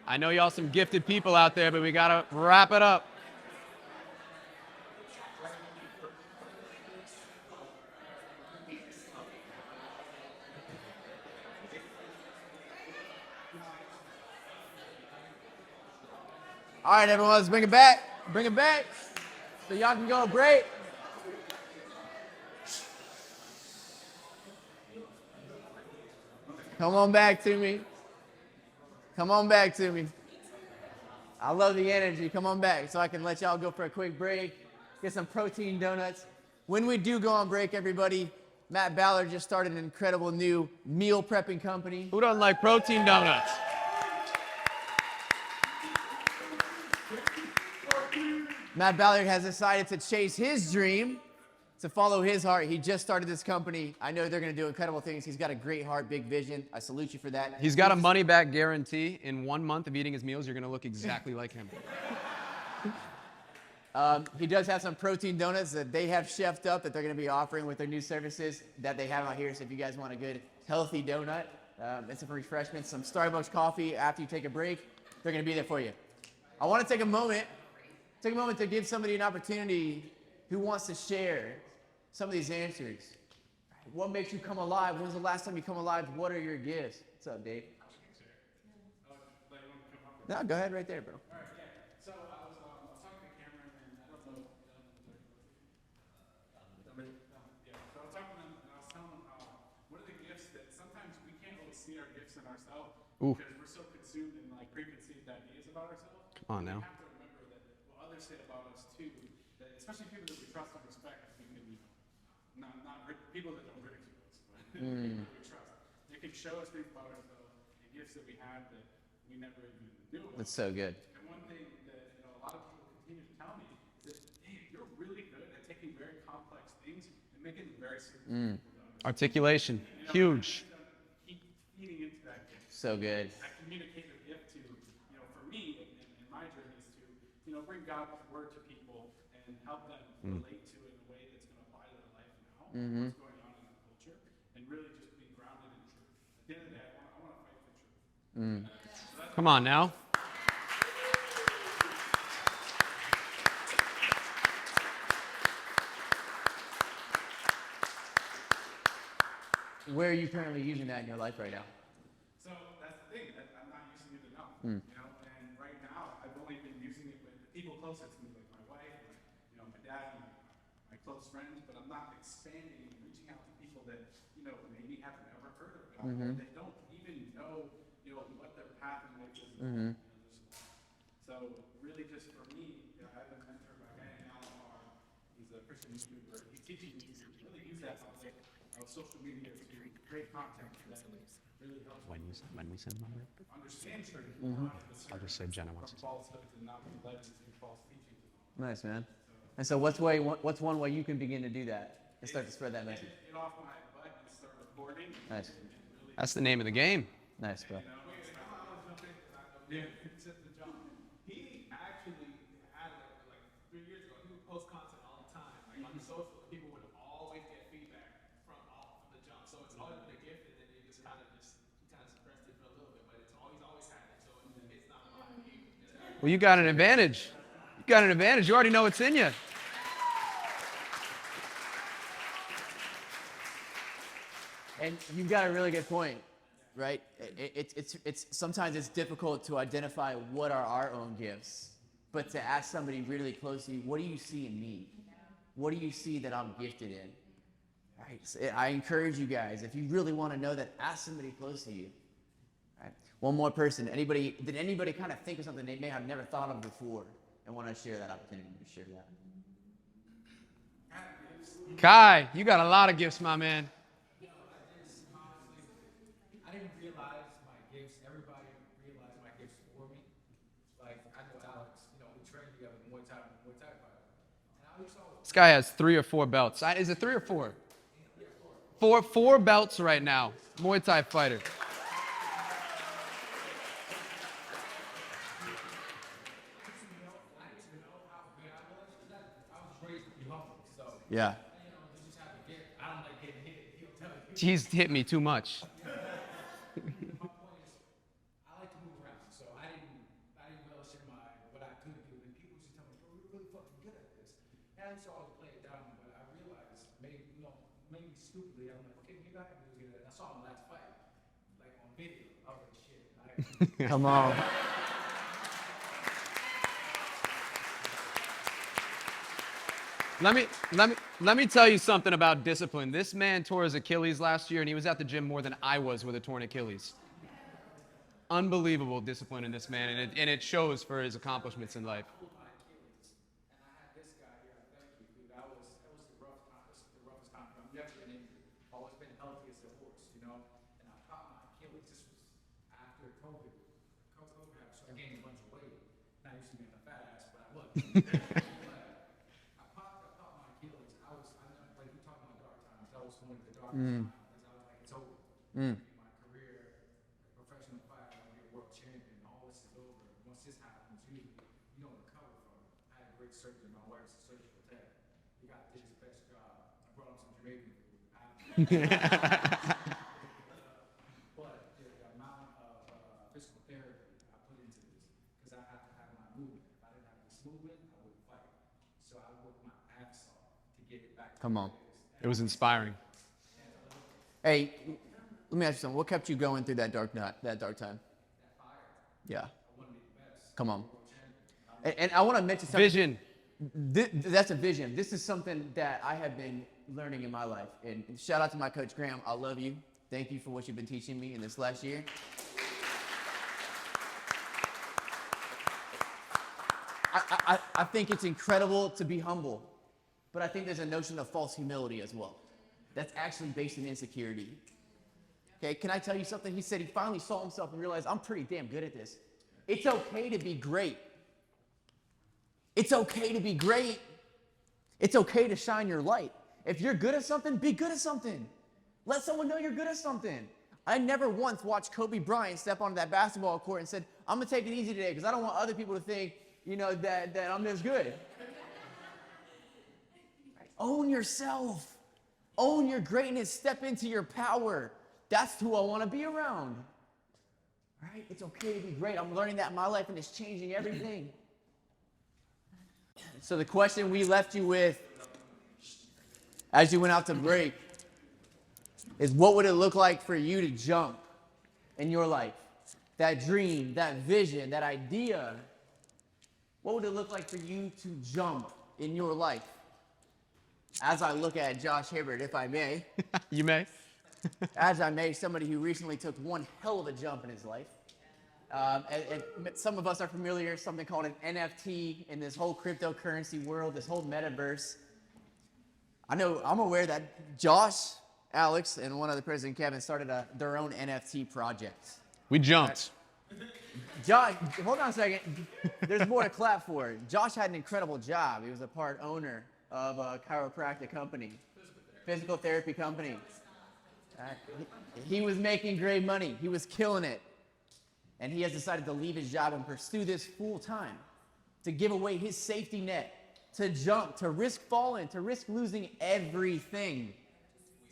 I know y'all some gifted people out there, but we gotta wrap it up. All right, everyone, let's bring it back. Bring it back so y'all can go a break. Come on back to me. Come on back to me. I love the energy. Come on back so I can let y'all go for a quick break, get some protein donuts. When we do go on break, everybody, Matt Ballard just started an incredible new meal prepping company. Who doesn't like protein donuts? Matt Ballard has decided to chase his dream, to follow his heart. He just started this company. I know they're going to do incredible things. He's got a great heart, big vision. I salute you for that. He's got a money back guarantee. In 1 month of eating his meals, you're gonna look exactly like him. He does have some protein donuts that they have chefed up that they're going to be offering with their new services that they have out here. So if you guys want a good, healthy donut and some refreshments, some Starbucks coffee after you take a break, they're going to be there for you. I want to take a moment to give somebody an opportunity who wants to share some of these answers. What makes you come alive? When's the last time you come alive? What are your gifts? What's up, Dave? No, go ahead right there, bro. All right, yeah. So I was talking to Cameron, and I don't know. So I was talking to them, and I was telling them what are the gifts that sometimes we can't really see our gifts in ourselves because we're so consumed in like preconceived ideas about ourselves. Come on now. We have to remember that what others say about us too, that especially people that we trust and respect, we can, people that don't ridicule us, but people that we trust. They can show us things about ourselves and gifts that we have that we never even knew about. That's so good. And one thing that a lot of people continue to tell me is that, hey, you're really good at taking very complex things and making them very simple. Articulation, huge. Keep feeding into that gift. So good. That communicative gift to, for me in my journey is to, bring God's word to people and help them relate to it in a way that's going to apply to their life now, what's going on in our culture, and really just be grounded in truth. At the end of the day, I want to fight for truth. Come on now. Where are you currently using that in your life right now? So that's the thing, that I'm not using it enough, and right now I've only been using it with the people closest to me, like my wife, my dad, my close friends, but I'm not expanding and reaching out to people that, maybe haven't ever heard of God, they don't even know, what their path in life is. So really just for me, I've been mentored by a guy named Alan. He's a Christian YouTuber. He's teaching me to really use that public of social media to create content that really helps When we send them over, understand certain I'll just say Jenna wants to. from falsehoods and not from legends and false teachings. Nice, man. And so what's one way you can begin to do that and start to spread that message? Get off my butt and start recording. Nice. That's the name of the game. Nice, bro. Yeah, except the John. He actually had like 3 years ago, he would post content all the time. Like on social, people would always get feedback from the John. So it's always been a gift, and then you just kind of suppressed it for a little bit, but he's always had it. So it's not about you. Well, you got an advantage. You got an advantage. You already know what's in you. And you've got a really good point, right? It's sometimes it's difficult to identify what are our own gifts, but to ask somebody really close to you, what do you see in me? What do you see that I'm gifted in? Right? So I encourage you guys, if you really want to know that, ask somebody close to you. Right? One more person. Did anybody kind of think of something they may have never thought of before and want to share that opportunity to share that? Kai, you got a lot of gifts, my man. I didn't realize my gifts. Everybody realized my gifts for me. Like, I know Alex, we trained together Muay Thai fighter. And I always saw This guy has 3 or 4 belts. Is it 3 or 4? Four belts right now. Muay Thai fighter. Yeah. He's hit me too much. I like to move around, so I didn't relish in what I could do. And people used to tell me, "Bro, you're really fucking good at this." And I used to always play it down, but I realized maybe stupidly, I'm like, okay, maybe I can do good at it. I saw my last fight, like on video. I was like, shit. Come on. Let me tell you something about discipline. This man tore his Achilles last year, and he was at the gym more than I was with a torn Achilles. Unbelievable discipline in this man, and it shows for his accomplishments in life. And I had this guy here. Thank you, dude. That was the roughest time. I've never been injured. Always been healthy as a horse, And I popped my Achilles. This was after COVID. So I gained a bunch of weight. And I used to be a fat ass, but I wasn't. I popped my Achilles. I know, like you talking about dark times. That was one of the darkest times. I was like, it's over. My career, professional fighter, I'm gonna be a world champion. All this is over. Once this happens, you don't recover from it. I had a great surgery. My wife's a surgical tech. You got to do his best job. I brought him some Jamaican food. But the amount of physical therapy I put into this, because I have to have my movement. If I didn't have this movement, I wouldn't fight. So I worked my ass off to get it back. Come on. It was inspiring. Hey, let me ask you something. What kept you going through that dark time? That fire. Yeah. I want to be the best. Come on. And I want to mention something. Vision. That's a vision. This is something that I have been learning in my life. And shout out to my coach, Graham. I love you. Thank you for what you've been teaching me in this last year. I think it's incredible to be humble, but I think there's a notion of false humility as well. That's actually based in insecurity. Okay, can I tell you something? He said he finally saw himself and realized, I'm pretty damn good at this. It's okay to be great. It's okay to be great. It's okay to shine your light. If you're good at something, be good at something. Let someone know you're good at something. I never once watched Kobe Bryant step onto that basketball court and said, I'm going to take it easy today because I don't want other people to think, that I'm this good. Right? Own yourself. Own your greatness. Step into your power. That's who I want to be around. Right? It's okay to be great. I'm learning that in my life, and it's changing everything. So the question we left you with as you went out to break is, what would it look like for you to jump in your life? That dream, that vision, that idea. What would it look like for you to jump in your life? As I look at Josh Hibbert, if I may. You may. As I may, somebody who recently took one hell of a jump in his life. And some of us are familiar, something called an NFT in this whole cryptocurrency world, this whole metaverse. I'm aware that Josh, Alex, and one other person, Kevin, started their own NFT project. We jumped. Josh, hold on a second. There's more to clap for. Josh had an incredible job. He was a part owner of a chiropractic company, physical therapy company. He was making great money. He was killing it. And he has decided to leave his job and pursue this full time, to give away his safety net, to jump, to risk falling, to risk losing everything.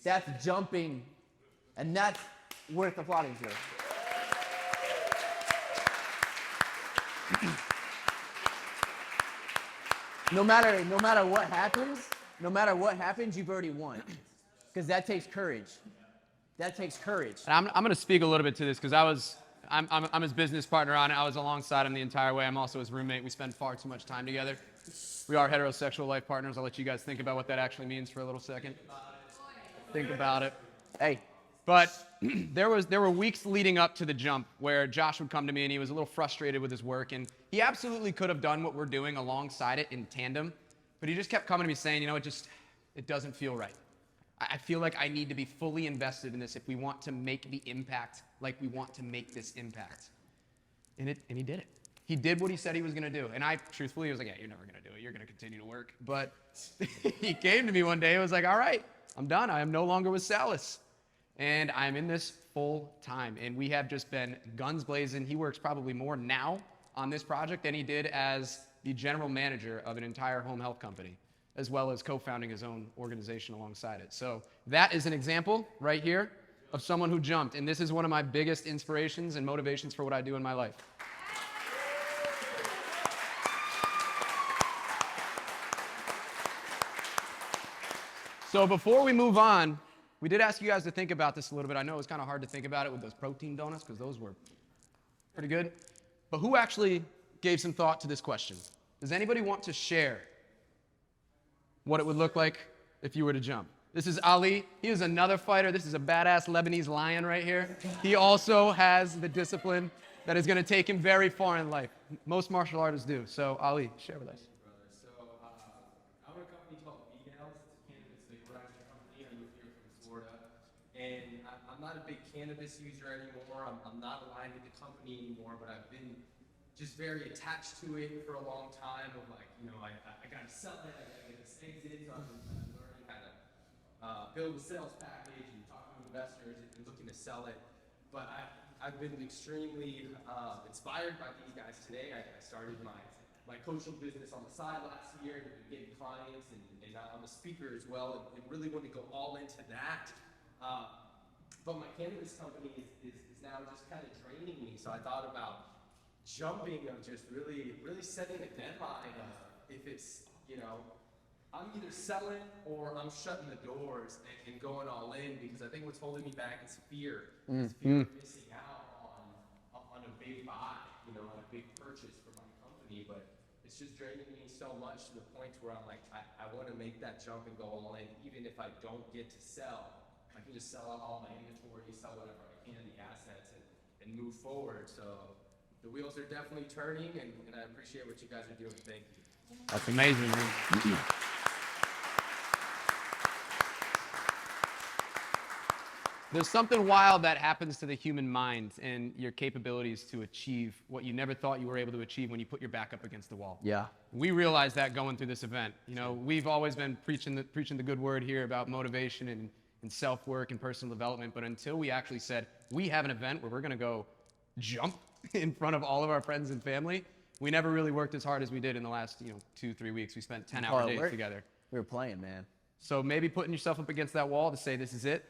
That's jumping, and that's worth applauding to. No matter what happens, you've already won, because that takes courage. That takes courage. And I'm going to speak a little bit to this because I'm his business partner on it. I was alongside him the entire way. I'm also his roommate. We spend far too much time together. We are heterosexual life partners. I'll let you guys think about what that actually means for a little second. Think about it. Hey. But there were weeks leading up to the jump where Josh would come to me and he was a little frustrated with his work, and he absolutely could have done what we're doing alongside it in tandem, but he just kept coming to me saying, It doesn't feel right. I feel like I need to be fully invested in this if we want to make the impact like we want to make this impact. And he did it. He did what he said he was going to do. And I truthfully was like, yeah, you're never going to do it. You're going to continue to work. But he came to me one day and was like, all right, I'm done. I am no longer with Salas. And I'm in this full time. And we have just been guns blazing. He works probably more now on this project than he did as the general manager of an entire home health company, as well as co-founding his own organization alongside it. So that is an example right here of someone who jumped. And this is one of my biggest inspirations and motivations for what I do in my life. So before we move on, we did ask you guys to think about this a little bit. I know it was kind of hard to think about it with those protein donuts because those were pretty good. But who actually gave some thought to this question? Does anybody want to share what it would look like if you were to jump? This is Ali. He is another fighter. This is a badass Lebanese lion right here. He also has the discipline that is going to take him very far in life. Most martial artists do. So Ali, share with us. I own a company called It's a cannabis vaporizer company. I live here from Florida. And I'm not a big cannabis user anymore. I'm not aligned with the company anymore, but I've been just very attached to it for a long time of like, I got to sell it, I got to get this exit. So I've been learning how to build a sales package and talking to investors and looking to sell it. But I've been extremely inspired by these guys today. I started my coaching business on the side last year and been getting clients, and I'm a speaker as well, and really want to go all into that. But my cannabis company is now just kind of draining me. So I thought about jumping of just really setting a deadline of if it's, I'm either selling or I'm shutting the doors and going all in, because I think what's holding me back is fear. It's fear of missing out on a big buy, on a big purchase for my company. But it's just draining me so much to the point where I'm like, I want to make that jump and go all in, even if I don't get to sell. I can just sell out all my inventory, sell whatever I can, the assets, and move forward. So the wheels are definitely turning, and I appreciate what you guys are doing. Thank you. That's amazing, man. There's something wild that happens to the human mind and your capabilities to achieve what you never thought you were able to achieve when you put your back up against the wall. Yeah. We realized that going through this event. We've always been preaching the good word here about motivation and self-work and personal development, but until we actually said, we have an event where we're going to go jump in front of all of our friends and family, we never really worked as hard as we did in the last 2-3 weeks. We spent 10-hour days together. We were playing, man. So maybe putting yourself up against that wall to say this is it,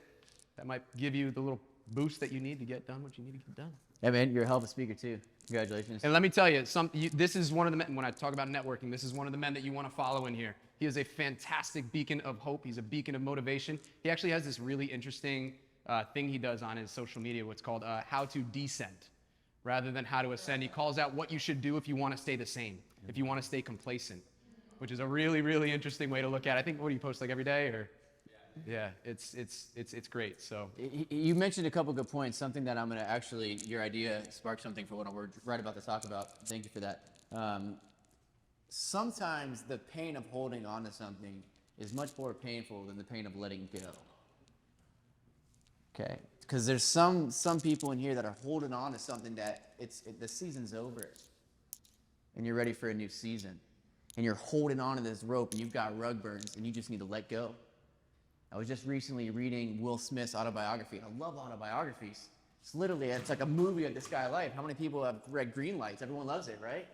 that might give you the little boost that you need to get done what you need to get done. Yeah, man, you're a hell of a speaker too. Congratulations. And let me tell you, this is one of the men, when I talk about networking, this is one of the men that you want to follow in here. He is a fantastic beacon of hope. He's a beacon of motivation. He actually has this really interesting thing he does on his social media, what's called how to descend rather than how to ascend. He calls out what you should do if you want to stay the same, if you want to stay complacent, which is a really, really interesting way to look at it. I think, what do you post like every day or? Yeah, it's great. So you mentioned a couple good points. Something that I'm gonna actually, your idea sparked something for what we're right about to talk about. Thank you for that. Sometimes the pain of holding on to something is much more painful than the pain of letting go. Okay, because there's some people in here that are holding on to something that the season's over, and you're ready for a new season, and you're holding on to this rope, and you've got rug burns, and you just need to let go. I was just recently reading Will Smith's autobiography. I love autobiographies. It's like a movie of this guy's life. How many people have read Green Lights? Everyone loves it, right?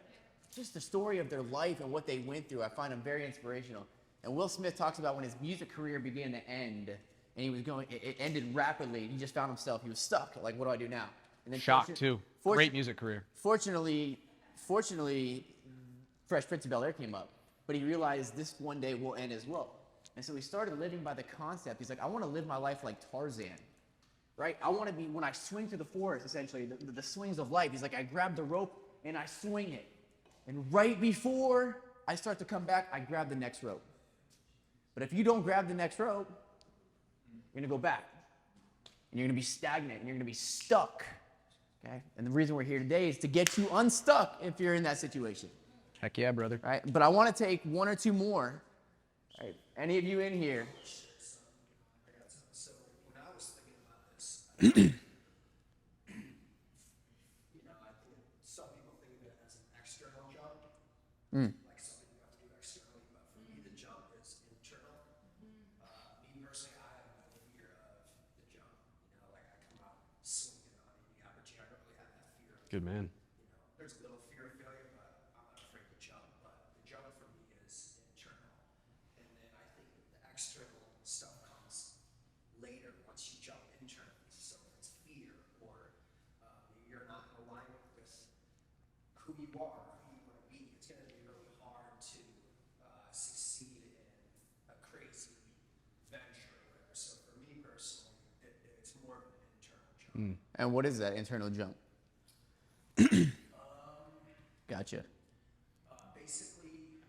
Just the story of their life and what they went through. I find them very inspirational. And Will Smith talks about when his music career began to end, and it ended rapidly. He just found himself, he was stuck. Like, what do I do now? And then shocked too. Great music career. Fortunately, Fresh Prince of Bel-Air came up, but he realized this one day will end as well. And so he started living by the concept. He's like, I want to live my life like Tarzan, right? I want to be, when I swing through the forest, essentially, the swings of life. He's like, I grab the rope and I swing it. And right before I start to come back, I grab the next rope. But if you don't grab the next rope, you're going to go back. And you're going to be stagnant and you're going to be stuck. Okay? And the reason we're here today is to get you unstuck if you're in that situation. Heck yeah, brother. Right? But I want to take one or two more. Right. Any of you in here? So when I was thinking about this, I think, I think some people think of it as an external jump, like something you have to do externally. But for me, the jump is internal. Me personally, I have no fear of the jump. Like I come out swinging on any opportunity. I don't really have that fear of Good man. There's a little fear of failure, but I'm not afraid to jump. But the jump for me is internal. And then I think the external stuff comes later once you jump internally. So if it's fear or maybe you're not in alignment with who you are, who you want to be, it's going to be really hard to succeed in a crazy venture or whatever. So for me personally, it's more of an internal jump. And what is that internal jump? Gotcha. Basically,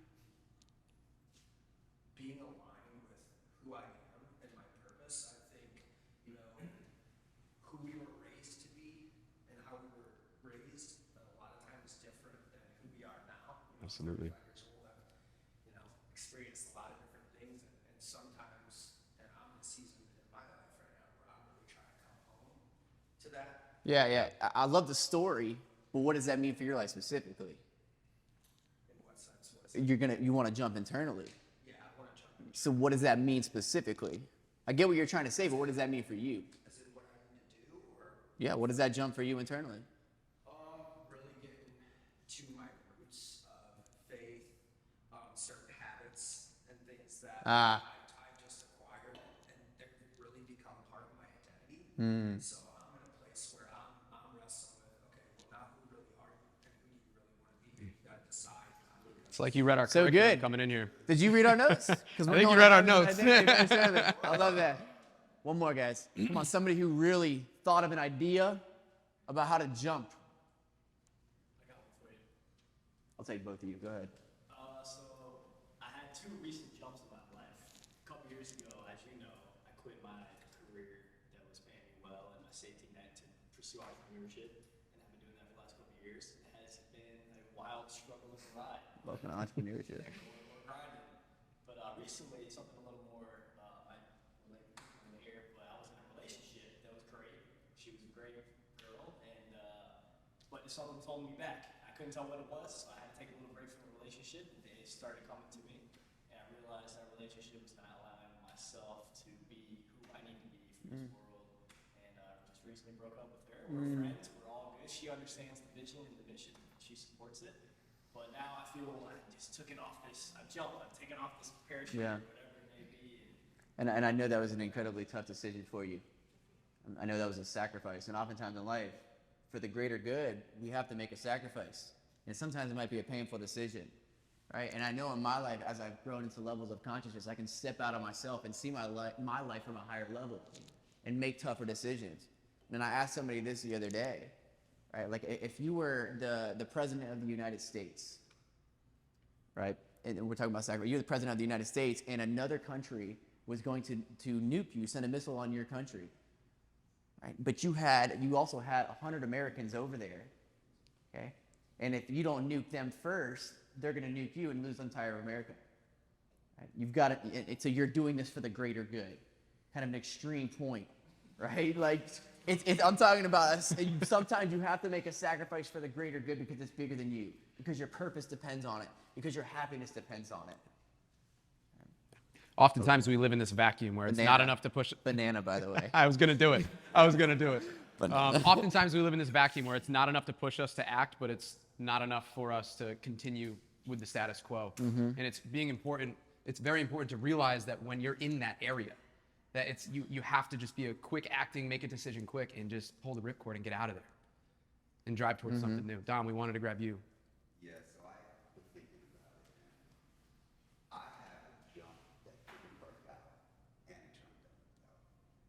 being aligned with who I am and my purpose. I think, who we were raised to be and how we were raised a lot of times different than who we are now. Absolutely. 25 years old, I've, experienced a lot of different things, and sometimes, and I'm in a season in my life right now where I'm really trying to come home to that. Yeah. I love the story, but what does that mean for your life specifically? In what sense? What is it? You want to jump internally. Yeah, I want to jump in. So what does that mean specifically? I get what you're trying to say, but what does that mean for you? Is it what I need to do, or Yeah, what does that jump for you internally? really getting to my roots of faith, certain habits and things that I just acquired, and they've really become part of my identity. So I'm in a place where I'm wrestling with, okay, well now who really are you and who do you really want to be? You gotta decide. It's like you read our So curriculum good. coming in here. Did you read our notes? I think you read our notes. I love that. One more, guys. Come on, somebody who really thought of an idea about how to jump. I got one for you. I'll take both of you. Go ahead. So I had two recent jumps in my life. A couple years ago, as you know, I quit my career that was paying me well and my safety net to pursue entrepreneurship, and I've been doing that for the last couple of years. It has been a wild struggle and ride. Welcome to entrepreneurship. More grinding. But recently, something a little more, I relate on here, but I was in a relationship that was great. She was a great girl, and but something told me back. I couldn't tell what it was, so I had to take a little break from the relationship, and it started coming to me. And I realized that relationship was not allowing myself to be who I need to be for this world. And just recently broke up with her. We're friends. We're all good. She understands the vision and the mission. She supports it. But now I feel like I just took it off this. I've jumped. I've taken off this parachute Yeah. or whatever it may be. And I know that was an incredibly tough decision for you. I know that was a sacrifice. And oftentimes in life, for the greater good, we have to make a sacrifice. And sometimes it might be a painful decision, right? And I know in my life, as I've grown into levels of consciousness, I can step out of myself and see my life from a higher level and make tougher decisions. And I asked somebody this the other day, right? Like if you were the president of the United States, right? And we're talking about sacrifice. You're the president of the United States, and another country was going to nuke you, send a missile on your country, right? But you also had 100 Americans over there, okay? And if you don't nuke them first, they're going to nuke you and lose entire America. Right? You've got to, so you're doing this for the greater good, kind of an extreme point, right? Like I'm talking about sometimes you have to make a sacrifice for the greater good because it's bigger than you, because your purpose depends on it, because your happiness depends on it. Oftentimes we live in this vacuum where it's not Banana. enough to push. Banana, by the way. I was gonna do it. Oftentimes we live in this vacuum where it's not enough to push us to act, but it's not enough for us to continue with the status quo. And it's very important to realize that when you're in that area, that you have to just be a quick acting, make a decision quick, and just pull the ripcord and get out of there and drive towards something new. Dom, we wanted to grab you. Yeah, so I was thinking about it, and I had a jump that didn't work out, and a jump that worked out,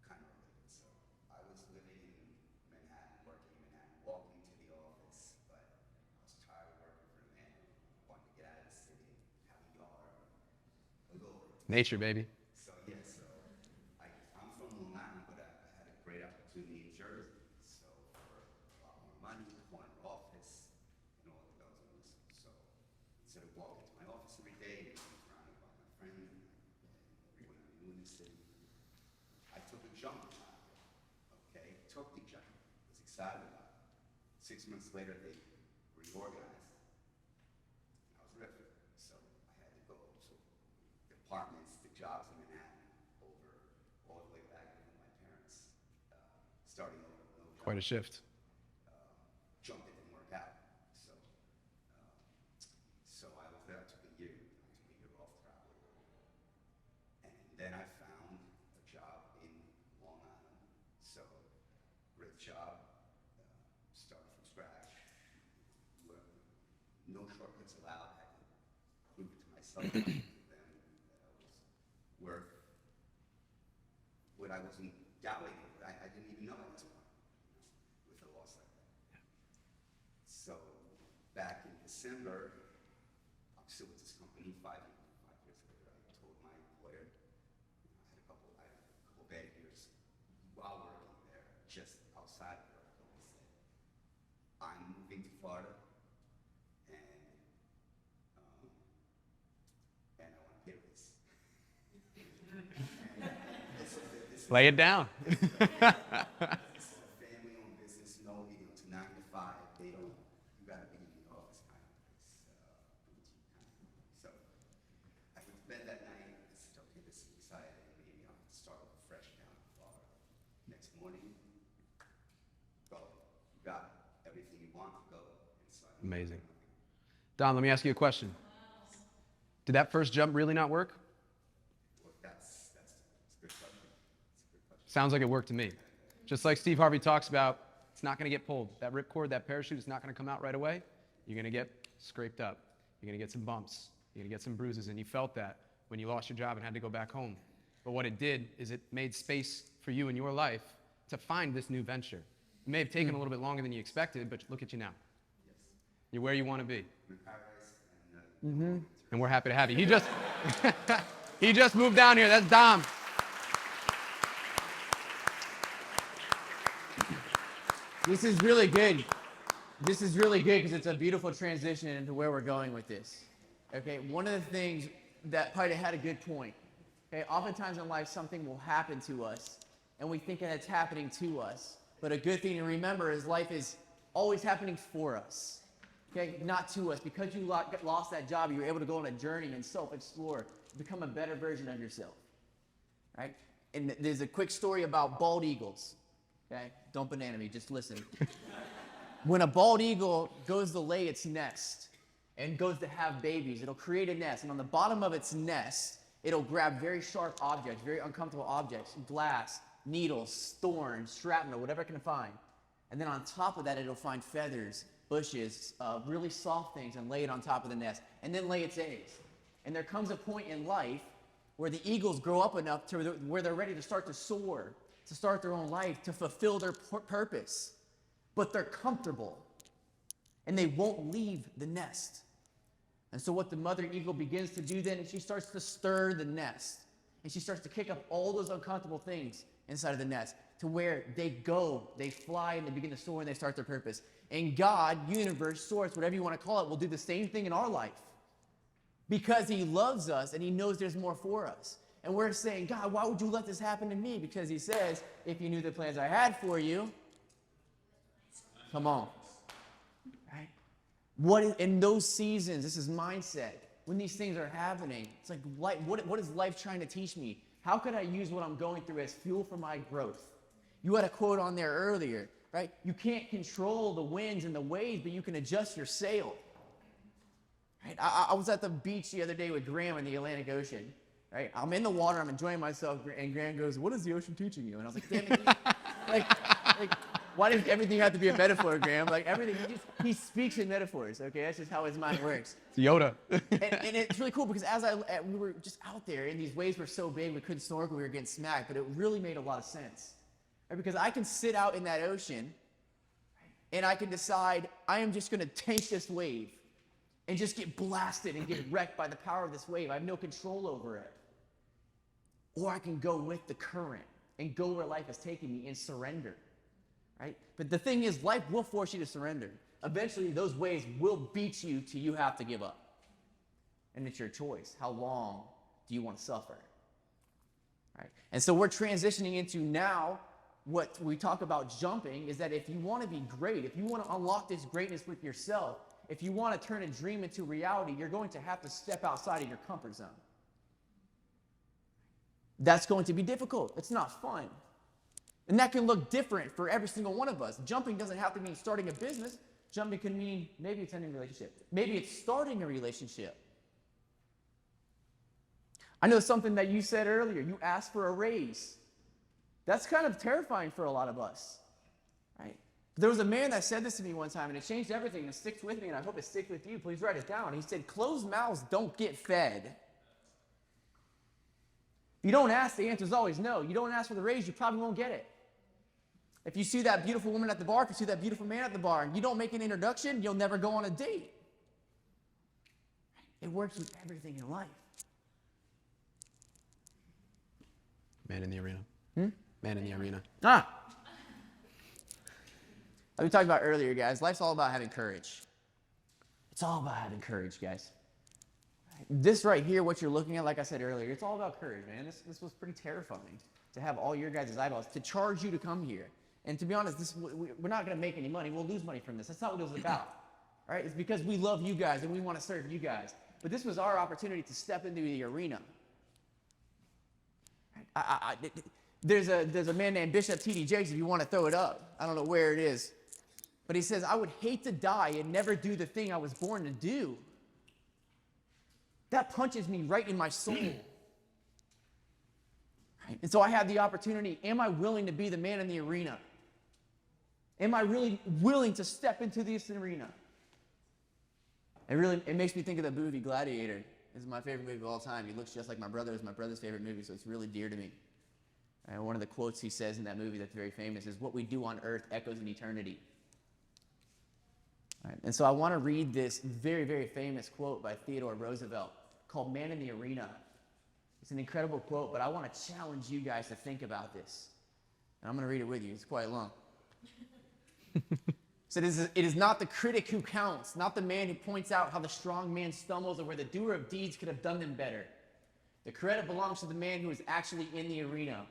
kind of related. So I was living in Manhattan, working in Manhattan, walking to the office, but I was tired of working for the man. Wanted to get out of the city, have a yard, a little. Nature, baby. So yeah, I'm from Long Island, but I had a great opportunity in Jersey. So for a lot more money, corner office, and all the bells and whistles. So instead of walking to my office every day and being surrounded by my friends and and I took a jump. Okay, took the jump. Was excited about it. 6 months later, they reorganized. I was ripped. So I had to go to departments, the jobs in Manhattan, over all the way back to my parents, starting over. No job. Quite a shift. Jump that didn't work out. So I was there. I took a year. I took a year off travel. And then I found a job in Long Island. So great job. Started from scratch. No shortcuts allowed. I had to prove it to myself and to them that I was worth what I wasn't doubting. I didn't even know at this point, with a loss like that. So back in December, I'm still with this company 5 years later. I told my employer, I had a couple bad years while working there, just outside of work. And I said, I'm moving to Florida, and I want to pay this. Lay it down. This is a family-owned business. No, it's 9 to 5. They don't. You gotta be in the office kind of place. So I went to bed that night. I said, okay, this is exciting. Maybe I'll start off fresh down in Florida. Next morning, go. You got it. Everything you want, go. And so I Amazing. Don, let me ask you a question. Did that first jump really not work? That's a good question. That's a good question. Sounds like it worked to me. Just like Steve Harvey talks about, it's not going to get pulled. That ripcord, that parachute is not going to come out right away. You're going to get scraped up. You're going to get some bumps. You're going to get some bruises. And you felt that when you lost your job and had to go back home. But what it did is it made space for you in your life to find this new venture. It may have taken a little bit longer than you expected, but look at you now. You're where you want to be. And we're happy to have you. He just moved down here. That's Dom. This is really good. This is really good because it's a beautiful transition into where we're going with this. Okay, one of the things that Pita had a good point. Okay, oftentimes in life something will happen to us and we think that it's happening to us. But a good thing to remember is life is always happening for us. Okay, not to us. Because you lost that job, you were able to go on a journey and self-explore, become a better version of yourself. Right? And there's a quick story about bald eagles. Okay, don't banana me, just listen. When a bald eagle goes to lay its nest and goes to have babies, it'll create a nest. And on the bottom of its nest, it'll grab very sharp objects, very uncomfortable objects, glass, needles, thorns, shrapnel, whatever it can find. And then on top of that, it'll find feathers, bushes, really soft things, and lay it on top of the nest, and then lay its eggs. And there comes a point in life where the eagles grow up enough to where they're ready to start to soar, to start their own life, to fulfill their purpose. But they're comfortable, and they won't leave the nest. And so what the mother eagle begins to do then is she starts to stir the nest, and she starts to kick up all those uncomfortable things inside of the nest to where they go, they fly, and they begin to soar, and they start their purpose. And God, universe, source, whatever you want to call it, will do the same thing in our life because he loves us and he knows there's more for us. And we're saying, God, why would you let this happen to me? Because he says, if you knew the plans I had for you, come on. Right? In those seasons, this is mindset. When these things are happening, it's like, what is life trying to teach me? How could I use what I'm going through as fuel for my growth? You had a quote on there earlier, right? You can't control the winds and the waves, but you can adjust your sail. Right? I was at the beach the other day with Graham in the Atlantic Ocean. Right? I'm in the water, I'm enjoying myself, and Graham goes, "What is the ocean teaching you?" And I was like, "Damn it, like, why does everything have to be a metaphor, Graham? Like everything, he speaks in metaphors. Okay, that's just how his mind works." It's Yoda. and it's really cool because we were just out there, and these waves were so big we couldn't snorkel, we were getting smacked, but it really made a lot of sense. Right? Because I can sit out in that ocean, and I can decide I am just going to tank this wave, and just get blasted and get wrecked by the power of this wave. I have no control over it. Or I can go with the current and go where life is taking me and surrender, right? But the thing is, life will force you to surrender. Eventually, those waves will beat you till you have to give up. And it's your choice. How long do you want to suffer? right? And so we're transitioning into now what we talk about jumping is that if you want to be great, if you want to unlock this greatness with yourself, if you want to turn a dream into reality, you're going to have to step outside of your comfort zone. That's going to be difficult. It's not fun. And that can look different for every single one of us. Jumping doesn't have to mean starting a business. Jumping can mean maybe it's ending a relationship. Maybe it's starting a relationship. I know something that you said earlier. You asked for a raise. That's kind of terrifying for a lot of us, right? There was a man that said this to me one time, and it changed everything, and it sticks with me, and I hope it sticks with you. Please write it down. He said, closed mouths don't get fed. If you don't ask, the answer is always no. You don't ask for the raise, you probably won't get it. If you see that beautiful woman at the bar, if you see that beautiful man at the bar, and you don't make an introduction, you'll never go on a date. It works with everything in life. Man in the arena. Man in the arena. Like we talked about earlier, guys, life's all about having courage. It's all about having courage, guys. This right here, what you're looking at, like I said earlier, it's all about courage, man. This was pretty terrifying to have all your guys' eyeballs, to charge you to come here. And to be honest, we're not going to make any money. We'll lose money from this. That's not what it was about. All right? It's because we love you guys and we want to serve you guys. But this was our opportunity to step into the arena. There's a man named Bishop T.D. Jakes, if you want to throw it up. I don't know where it is. But he says, I would hate to die and never do the thing I was born to do. That punches me right in my soul. Right? And so I had the opportunity, am I willing to be the man in the arena? Am I really willing to step into this arena? It makes me think of the movie Gladiator. This is my favorite movie of all time. He looks just like my brother. It was my brother's favorite movie, so it's really dear to me. And one of the quotes he says in that movie that's very famous is, what we do on earth echoes in eternity. All right, and so I want to read this very, very famous quote by Theodore Roosevelt called Man in the Arena. It's an incredible quote, but I want to challenge you guys to think about this. And I'm going to read it with you. It's quite long. So it is not the critic who counts, not the man who points out how the strong man stumbles or where the doer of deeds could have done them better. The credit belongs to the man who is actually in the arena,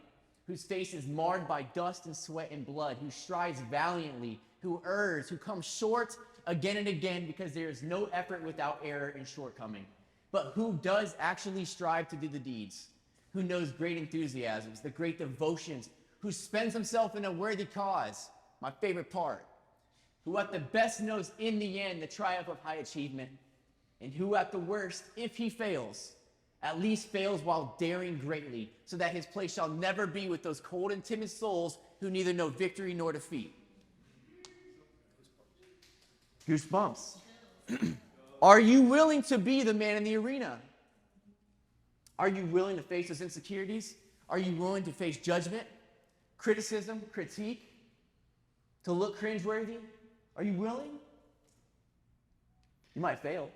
whose face is marred by dust and sweat and blood, who strives valiantly, who errs, who comes short again and again because there is no effort without error and shortcoming, but who does actually strive to do the deeds, who knows great enthusiasms, the great devotions, who spends himself in a worthy cause, my favorite part, who at the best knows in the end the triumph of high achievement, and who at the worst, if he fails, at least fails while daring greatly, so that his place shall never be with those cold and timid souls who neither know victory nor defeat. Goosebumps. Are you willing to be the man in the arena? Are you willing to face those insecurities? Are you willing to face judgment, criticism, critique, to look cringeworthy? Are you willing? You might fail.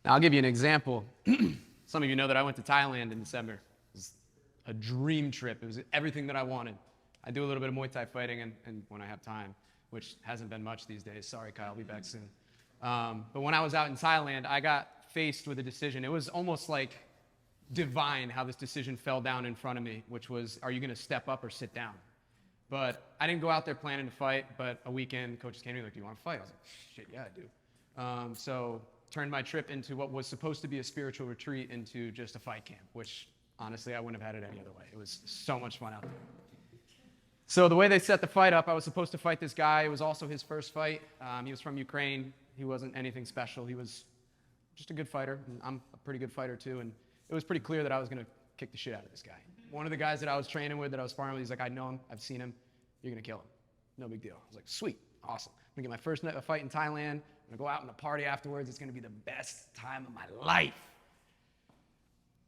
Now, I'll give you an example. Some of you know that I went to Thailand in December. It was a dream trip. It was everything that I wanted. I do a little bit of Muay Thai fighting and when I have time, which hasn't been much these days. Sorry, Kyle, I'll be back soon. But when I was out in Thailand, I got faced with a decision. It was almost like divine how this decision fell down in front of me, which was, are you going to step up or sit down? But I didn't go out there planning to fight, but a weekend, coaches came to me like, do you want to fight? I was like, shit, yeah, I do. So turned my trip into what was supposed to be a spiritual retreat into just a fight camp, which honestly, I wouldn't have had it any other way. It was so much fun out there. So the way they set the fight up, I was supposed to fight this guy. It was also his first fight. He was from Ukraine. He wasn't anything special. He was just a good fighter. And I'm a pretty good fighter too. And it was pretty clear that I was going to kick the shit out of this guy. One of the guys that I was training with, that I was sparring with, he's like, I know him. I've seen him. You're going to kill him. No big deal. I was like, sweet. Awesome. I'm going to get my first fight in Thailand. I'm going to go out and a party afterwards. It's going to be the best time of my life.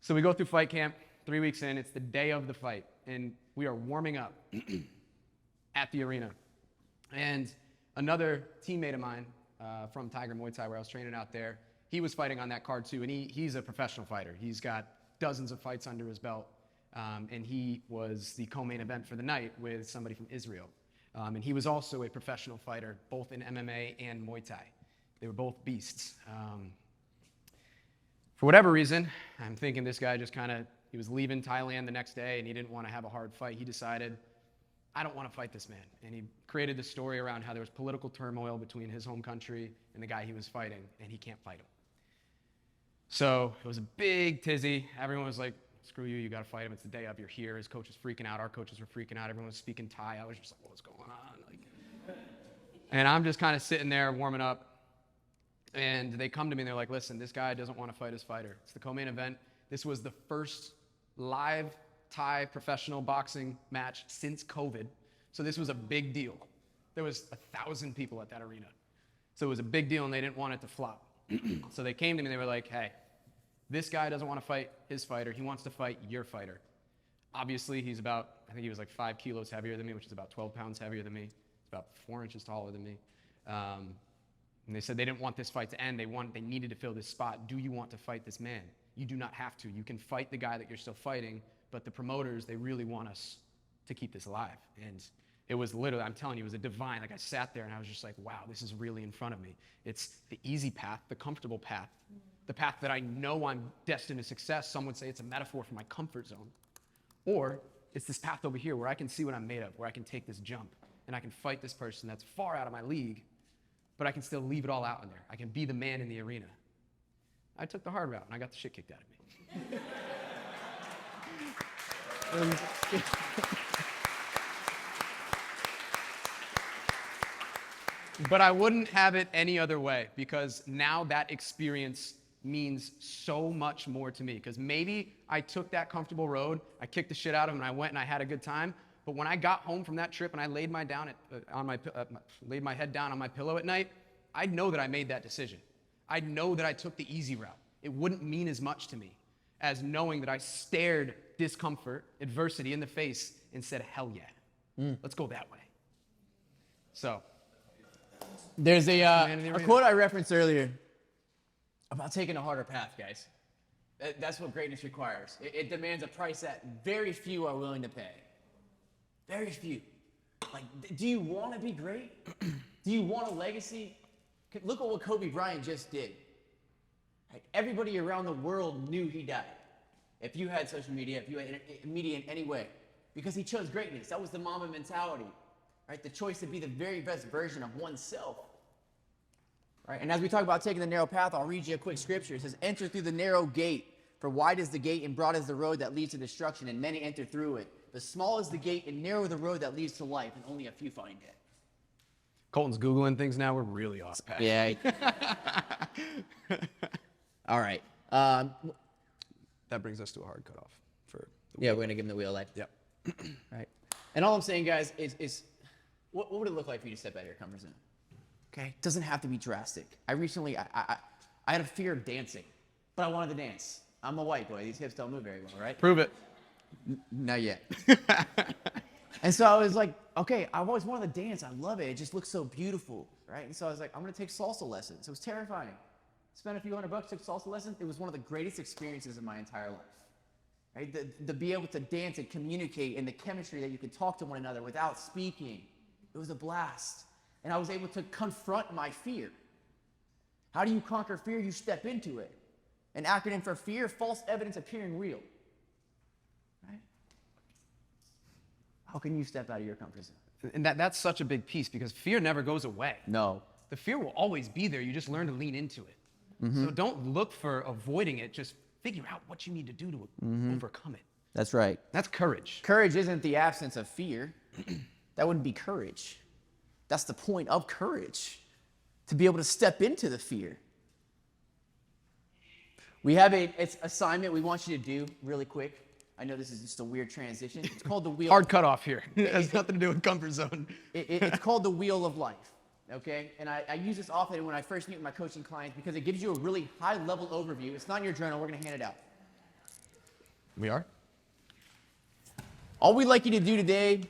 So we go through fight camp. 3 weeks in, it's the day of the fight. And we are warming up at the arena. And another teammate of mine from Tiger Muay Thai, where I was training out there, he was fighting on that card too. And he's a professional fighter. He's got dozens of fights under his belt. And he was the co-main event for the night with somebody from Israel. And he was also a professional fighter, both in MMA and Muay Thai. They were both beasts. For whatever reason, I'm thinking this guy just he was leaving Thailand the next day and he didn't want to have a hard fight. He decided, I don't want to fight this man. And he created this story around how there was political turmoil between his home country and the guy he was fighting, and he can't fight him. So it was a big tizzy. Everyone was like, screw you, you got to fight him. It's the day of, you're here. His coach was freaking out. Our coaches were freaking out. Everyone was speaking Thai. I was just like, what's going on? And I'm just kind of sitting there warming up. And they come to me and they're like, listen, this guy doesn't want to fight his fighter. It's the co-main event. This was the first live Thai professional boxing match since COVID. So this was a big deal. There was 1,000 people at that arena. So it was a big deal and they didn't want it to flop. So they came to me and they were like, hey, this guy doesn't want to fight his fighter. He wants to fight your fighter. Obviously, he's about, I think he was like 5 kilos heavier than me, which is about 12 pounds heavier than me. He's about 4 inches taller than me. And they said they didn't want this fight to end. They needed to fill this spot. Do you want to fight this man? You do not have to. You can fight the guy that you're still fighting, but the promoters, they really want us to keep this alive. And it was literally, I'm telling you, it was a divine. Like I sat there and I was just like, wow, this is really in front of me. It's the easy path, the comfortable path, the path that I know I'm destined to success. Some would say it's a metaphor for my comfort zone. Or it's this path over here where I can see what I'm made of, where I can take this jump and I can fight this person that's far out of my league, but I can still leave it all out in there. I can be the man in the arena. I took the hard route and I got the shit kicked out of me. But I wouldn't have it any other way, because now that experience means so much more to me. Because maybe I took that comfortable road, I kicked the shit out of him, and I went and I had a good time. But when I got home from that trip and I laid my head down on my pillow at night, I'd know that I made that decision. I'd know that I took the easy route. It wouldn't mean as much to me as knowing that I stared discomfort, adversity in the face and said, hell yeah, let's go that way. So. There's a quote I referenced earlier about taking a harder path, guys. That's what greatness requires. It demands a price that very few are willing to pay. Very few. Like, do you want to be great? Do you want a legacy? Look at what Kobe Bryant just did. Right? Everybody around the world knew he died. If you had social media, if you had media in any way, because he chose greatness. That was the Mamba mentality. Right? The choice to be the very best version of oneself. Right? And as we talk about taking the narrow path, I'll read you a quick scripture. It says, enter through the narrow gate, for wide is the gate and broad is the road that leads to destruction, and many enter through it. But small is the gate and narrow the road that leads to life, and only a few find it. Colton's Googling things now. We're really off path. Yeah. All right. That brings us to a hard cutoff for yeah, we're going to give him the wheel life. Yep. Right. And all I'm saying, guys, is what would it look like for you to step out of your comfort zone? Okay? It doesn't have to be drastic. I recently, I had a fear of dancing, but I wanted to dance. I'm a white boy. These hips don't move very well, right? Prove it. Not yet. And so I was like, okay, I've always wanted to dance. I love it. It just looks so beautiful, right? And so I was like, I'm going to take salsa lessons. It was terrifying. Spent a few $100, took salsa lessons. It was one of the greatest experiences of my entire life. Right? The be able to dance and communicate, and the chemistry that you could talk to one another without speaking. It was a blast. And I was able to confront my fear. How do you conquer fear? You step into it. An acronym for fear, false evidence appearing real. Right? How can you step out of your comfort zone? And that's such a big piece, because fear never goes away. No. The fear will always be there. You just learn to lean into it. So don't look for avoiding it. Just figure out what you need to do to overcome it. That's right. That's courage. Courage isn't the absence of fear. That wouldn't be courage. That's the point of courage, to be able to step into the fear. We have it's assignment we want you to do really quick. I know this is just a weird transition. It's called the wheel. Hard cutoff here. It has nothing to do with comfort zone. It's called the wheel of life. Okay? And I use this often when I first meet with my coaching clients, because it gives you a really high-level overview. It's not in your journal. We're going to hand it out. We are? All we'd like you to do today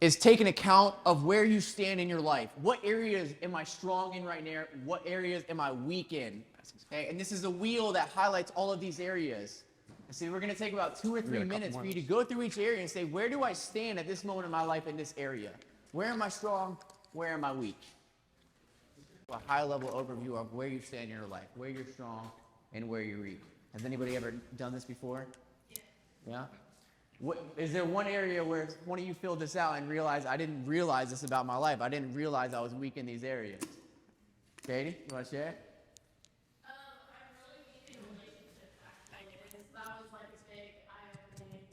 is take an account of where you stand in your life. What areas am I strong in right now? What areas am I weak in? Okay? And this is a wheel that highlights all of these areas. And so we're going to take about 2 or 3 minutes for you to go through each area and say, where do I stand at this moment in my life in this area? Where am I strong? Where am I weak? A high-level overview of where you stand in your life, where you're strong, and where you reap. Has anybody ever done this before? Yeah? What, is there one area where one of you filled this out and realized, I didn't realize this about my life. I didn't realize I was weak in these areas? Katie, you want to share? I'm really weak in relationships, actually. That was like a big eye-opening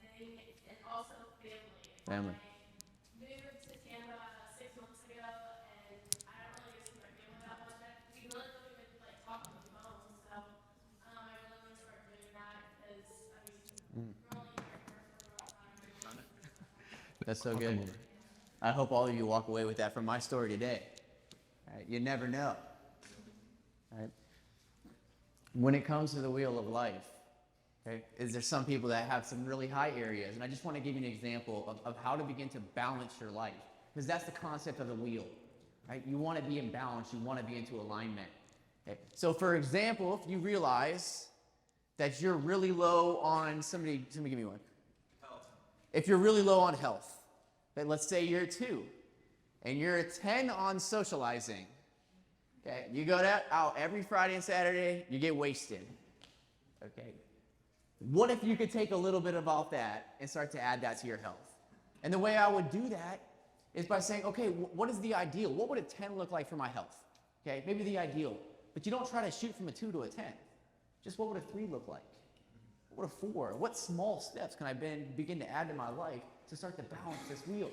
thing, and also family. Family. I moved to Canada 6 months ago, and I don't really get to see my family that much. We really don't even like talk on the phone, so I really want to start doing that because I mean, we're only here for a long time. That's so good. I hope all of you walk away with that from my story today. Right? You never know. Right? When it comes to the wheel of life, okay, is there some people that have some really high areas? And I just want to give you an example of how to begin to balance your life. Because that's the concept of the wheel. Right? You want to be in balance. You want to be into alignment. Okay? So for example, if you realize that you're really low on, somebody give me one. If you're really low on health, okay, let's say you're a 2, and you're a 10 on socializing, okay, you go out every Friday and Saturday, you get wasted, okay, what if you could take a little bit of all that and start to add that to your health? And the way I would do that is by saying, okay, what is the ideal? What would a 10 look like for my health? Okay, maybe the ideal, but you don't try to shoot from a 2 to a 10. Just what would a 3 look like? What a 4? What small steps can I begin to add to my life to start to balance this wheel?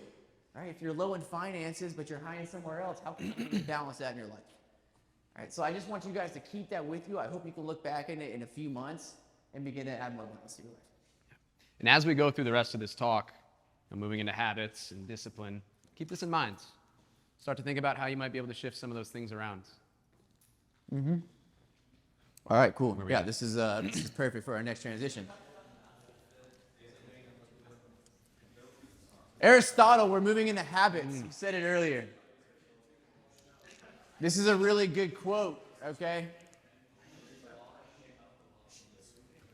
All right, if you're low in finances, but you're high in somewhere else, how can you balance that in your life? All right, so I just want you guys to keep that with you. I hope you can look back in it in a few months and begin to add more balance to your life. And as we go through the rest of this talk, moving into habits and discipline, keep this in mind. Start to think about how you might be able to shift some of those things around. All right, cool. Yeah, this is perfect for our next transition. Aristotle, we're moving into habits. You said it earlier. This is a really good quote, okay?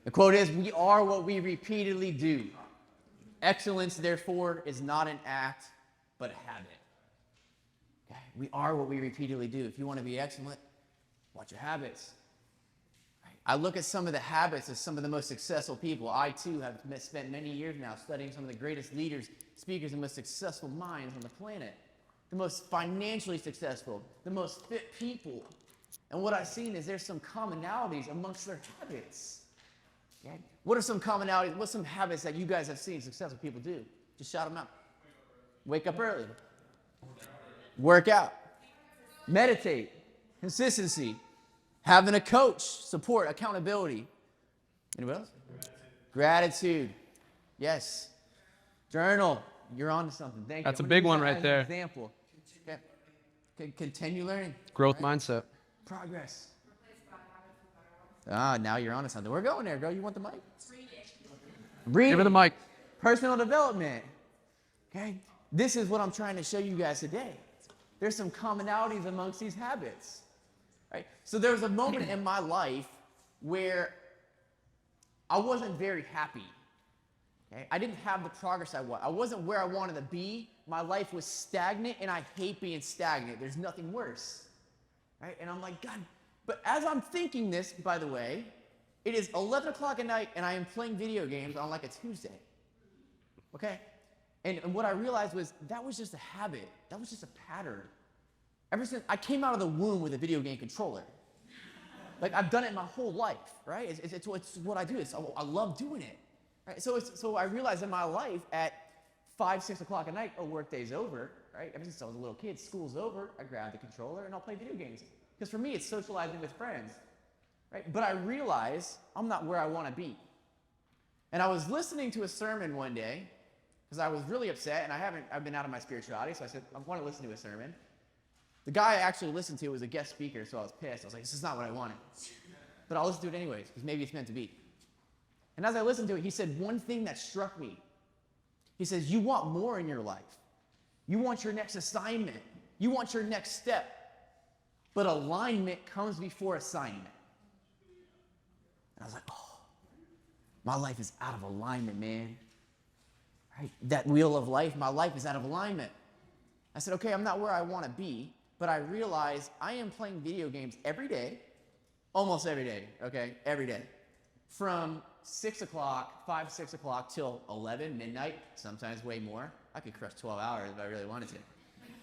The quote is, we are what we repeatedly do. Excellence, therefore, is not an act, but a habit. Okay? We are what we repeatedly do. If you want to be excellent, watch your habits. I look at some of the habits of some of the most successful people. I, too, have spent many years now studying some of the greatest leaders, speakers, and most successful minds on the planet. The most financially successful, the most fit people. And what I've seen is there's some commonalities amongst their habits. Okay? What are some commonalities? What's some habits that you guys have seen successful people do? Just shout them out. Wake up early. Work out. Meditate. Consistency. Having a coach, support, accountability. Anybody else? Gratitude. Yes. Journal. You're on to something. Thank you. That's a big one right there. Example. Okay. Continue learning. Growth mindset. Progress. Now you're on to something. We're going there, girl. You want the mic? Reading. Give her the mic. Personal development. Okay. This is what I'm trying to show you guys today. There's some commonalities amongst these habits. Right? So there was a moment in my life where I wasn't very happy. Okay? I didn't have the progress I want. I wasn't where I wanted to be. My life was stagnant, and I hate being stagnant. There's nothing worse. Right? And I'm like, God. But as I'm thinking this, by the way, it is 11 o'clock at night, and I am playing video games on like a Tuesday. Okay? And what I realized was that was just a habit. That was just a pattern. Ever since I came out of the womb with a video game controller. Like, I've done it my whole life, right? It's what I do. I love doing it. Right? So I realized in my life at 5, 6 o'clock at night, work day's over, right? Ever since I was a little kid, school's over, I grab the controller and I'll play video games. Because for me, it's socializing with friends, right? But I realized I'm not where I want to be. And I was listening to a sermon one day because I was really upset, and I've been out of my spirituality, so I said, I want to listen to a sermon. The guy I actually listened to was a guest speaker, so I was pissed. I was like, this is not what I wanted. But I'll listen to it anyways, because maybe it's meant to be. And as I listened to it, he said one thing that struck me. He says, you want more in your life. You want your next assignment. You want your next step. But alignment comes before assignment. And I was like, oh, my life is out of alignment, man. Right? That wheel of life, my life is out of alignment. I said, okay, I'm not where I want to be. But I realized I am playing video games every day, almost every day, okay? Every day. From 6 o'clock, 5, 6 o'clock till 11, midnight, sometimes way more. I could crush 12 hours if I really wanted to,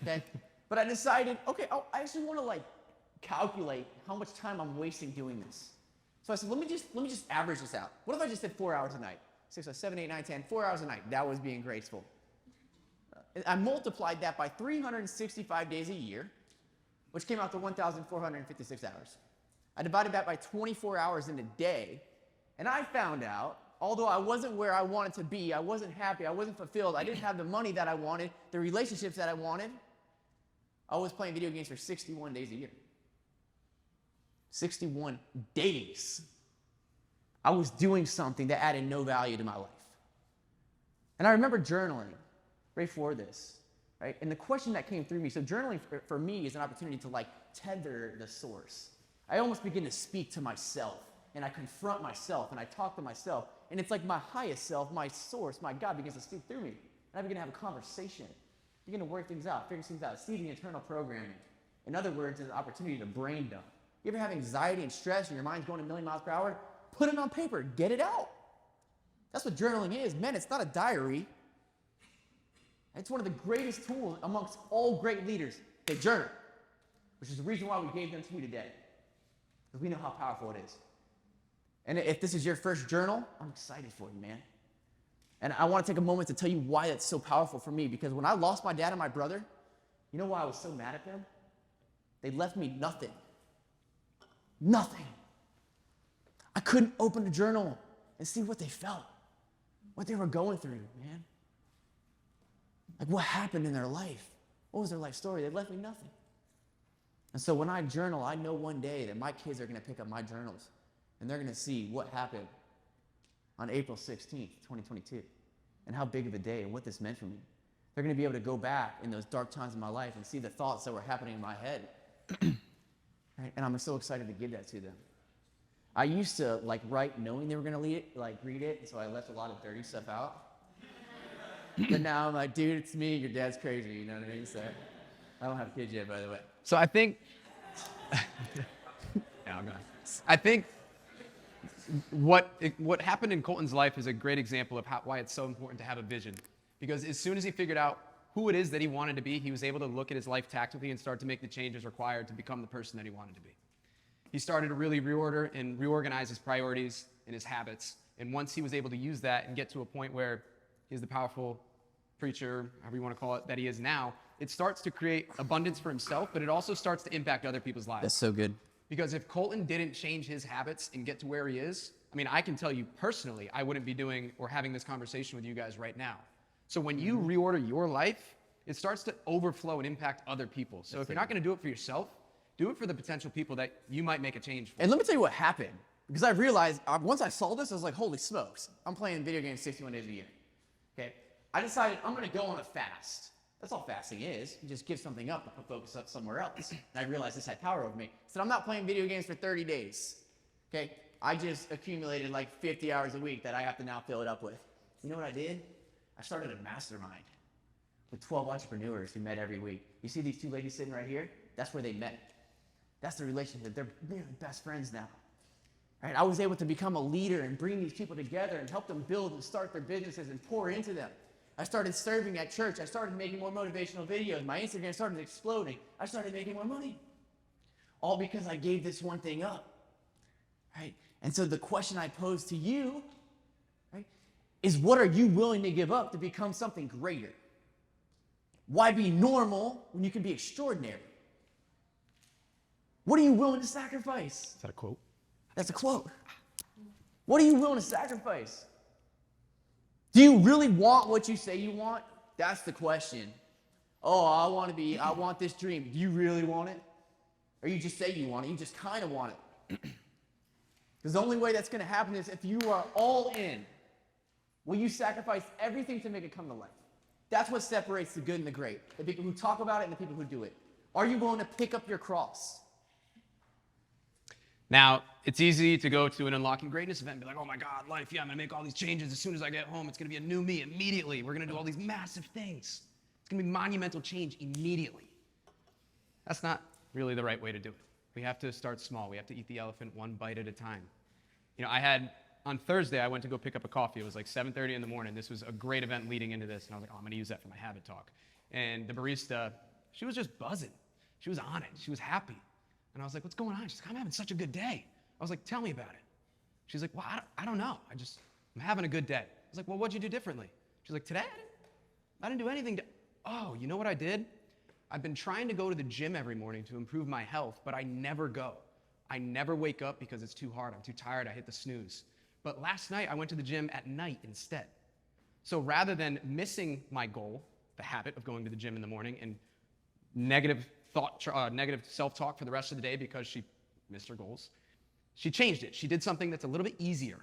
okay? But I decided, okay, I actually want to like calculate how much time I'm wasting doing this. So I said, let me just average this out. What if I just did 4 hours a night? 6, 7, 8, 9, 10, 4 hours a night. That was being graceful. I multiplied that by 365 days a year, which came out to 1,456 hours. I divided that by 24 hours in a day, and I found out, although I wasn't where I wanted to be, I wasn't happy, I wasn't fulfilled, I didn't have the money that I wanted, the relationships that I wanted, I was playing video games for 61 days a year. 61 days. I was doing something that added no value to my life. And I remember journaling right before this, right? And the question that came through me, so journaling for me is an opportunity to like tether the source. I almost begin to speak to myself, and I confront myself, and I talk to myself, and it's like my highest self, my source, my God begins to speak through me. And I begin to have a conversation, begin to work things out, figure things out, see the internal programming. In other words, it's an opportunity to brain dump. You ever have anxiety and stress and your mind's going a million miles per hour? Put it on paper, get it out. That's what journaling is. Man, it's not a diary. It's one of the greatest tools amongst all great leaders. They journal, which is the reason why we gave them to you today. Because we know how powerful it is. And if this is your first journal, I'm excited for you, man. And I want to take a moment to tell you why it's so powerful for me. Because when I lost my dad and my brother, you know why I was so mad at them? They left me nothing. Nothing. I couldn't open a journal and see what they felt, what they were going through, man. Like what happened in their life. What was their life story? They left me nothing. And so when I journal, I know one day that my kids are going to pick up my journals and they're going to see what happened on April 16th, 2022, and how big of a day and what this meant for me. They're going to be able to go back in those dark times of my life and see the thoughts that were happening in my head. Right? And I'm so excited to give that to them. I used to like write knowing they were going to read it, and so I left a lot of dirty stuff out. But now I'm like, dude, it's me, your dad's crazy, you know what I mean? So I don't have kids yet, by the way. So I think, I think what happened in Colton's life is a great example of why it's so important to have a vision. Because as soon as he figured out who it is that he wanted to be, he was able to look at his life tactically and start to make the changes required to become the person that he wanted to be. He started to really reorder and reorganize his priorities and his habits. And once he was able to use that and get to a point where he's the powerful preacher, however you want to call it, that he is now, it starts to create abundance for himself, but it also starts to impact other people's lives. That's so good. Because if Colton didn't change his habits and get to where he is, I mean, I can tell you personally, I wouldn't be doing or having this conversation with you guys right now. So when you reorder your life, it starts to overflow and impact other people. So if you're not going to do it for yourself, do it for the potential people that you might make a change for. And let me tell you what happened. Because I realized, once I saw this, I was like, holy smokes. I'm playing video games 61 days a year. Okay? I decided I'm going to go on a fast. That's all fasting is. You just give something up and put focus up somewhere else. And I realized this had power over me. So I'm not playing video games for 30 days. Okay? I just accumulated like 50 hours a week that I have to now fill it up with. You know what I did? I started a mastermind with 12 entrepreneurs who met every week. You see these two ladies sitting right here? That's where they met. That's the relationship. They're really best friends now. Right? I was able to become a leader and bring these people together and help them build and start their businesses and pour into them. I started serving at church. I started making more motivational videos. My Instagram started exploding. I started making more money. All because I gave this one thing up. Right? And so the question I pose to you, right, is what are you willing to give up to become something greater? Why be normal when you can be extraordinary? What are you willing to sacrifice? Is that a quote? That's a quote. What are you willing to sacrifice? Do you really want what you say you want? That's the question. Oh, I want this dream. Do you really want it? Or you just say you want it, you just kind of want it. Because the only way that's going to happen is if you are all in. Will you sacrifice everything to make it come to life? That's what separates the good and the great. The people who talk about it and the people who do it. Are you willing to pick up your cross? Now, it's easy to go to an Unlocking Greatness event and be like, oh my God, life, yeah, I'm going to make all these changes as soon as I get home. It's going to be a new me immediately. We're going to do all these massive things. It's going to be monumental change immediately. That's not really the right way to do it. We have to start small. We have to eat the elephant one bite at a time. You know, on Thursday, I went to go pick up a coffee. It was like 7:30 in the morning. This was a great event leading into this. And I was like, oh, I'm going to use that for my habit talk. And the barista, she was just buzzing. She was on it. She was happy. And I was like, what's going on? She's like, I'm having such a good day. I was like, tell me about it. She's like, well, I don't know. I'm having a good day. I was like, well, what'd you do differently? She's like, today I didn't do anything. Oh, you know what I did? I've been trying to go to the gym every morning to improve my health, but I never go. I never wake up because it's too hard. I'm too tired. I hit the snooze. But last night, I went to the gym at night instead. So rather than missing my goal, the habit of going to the gym in the morning, and negative self-talk for the rest of the day because she missed her goals, she changed it. She did something that's a little bit easier.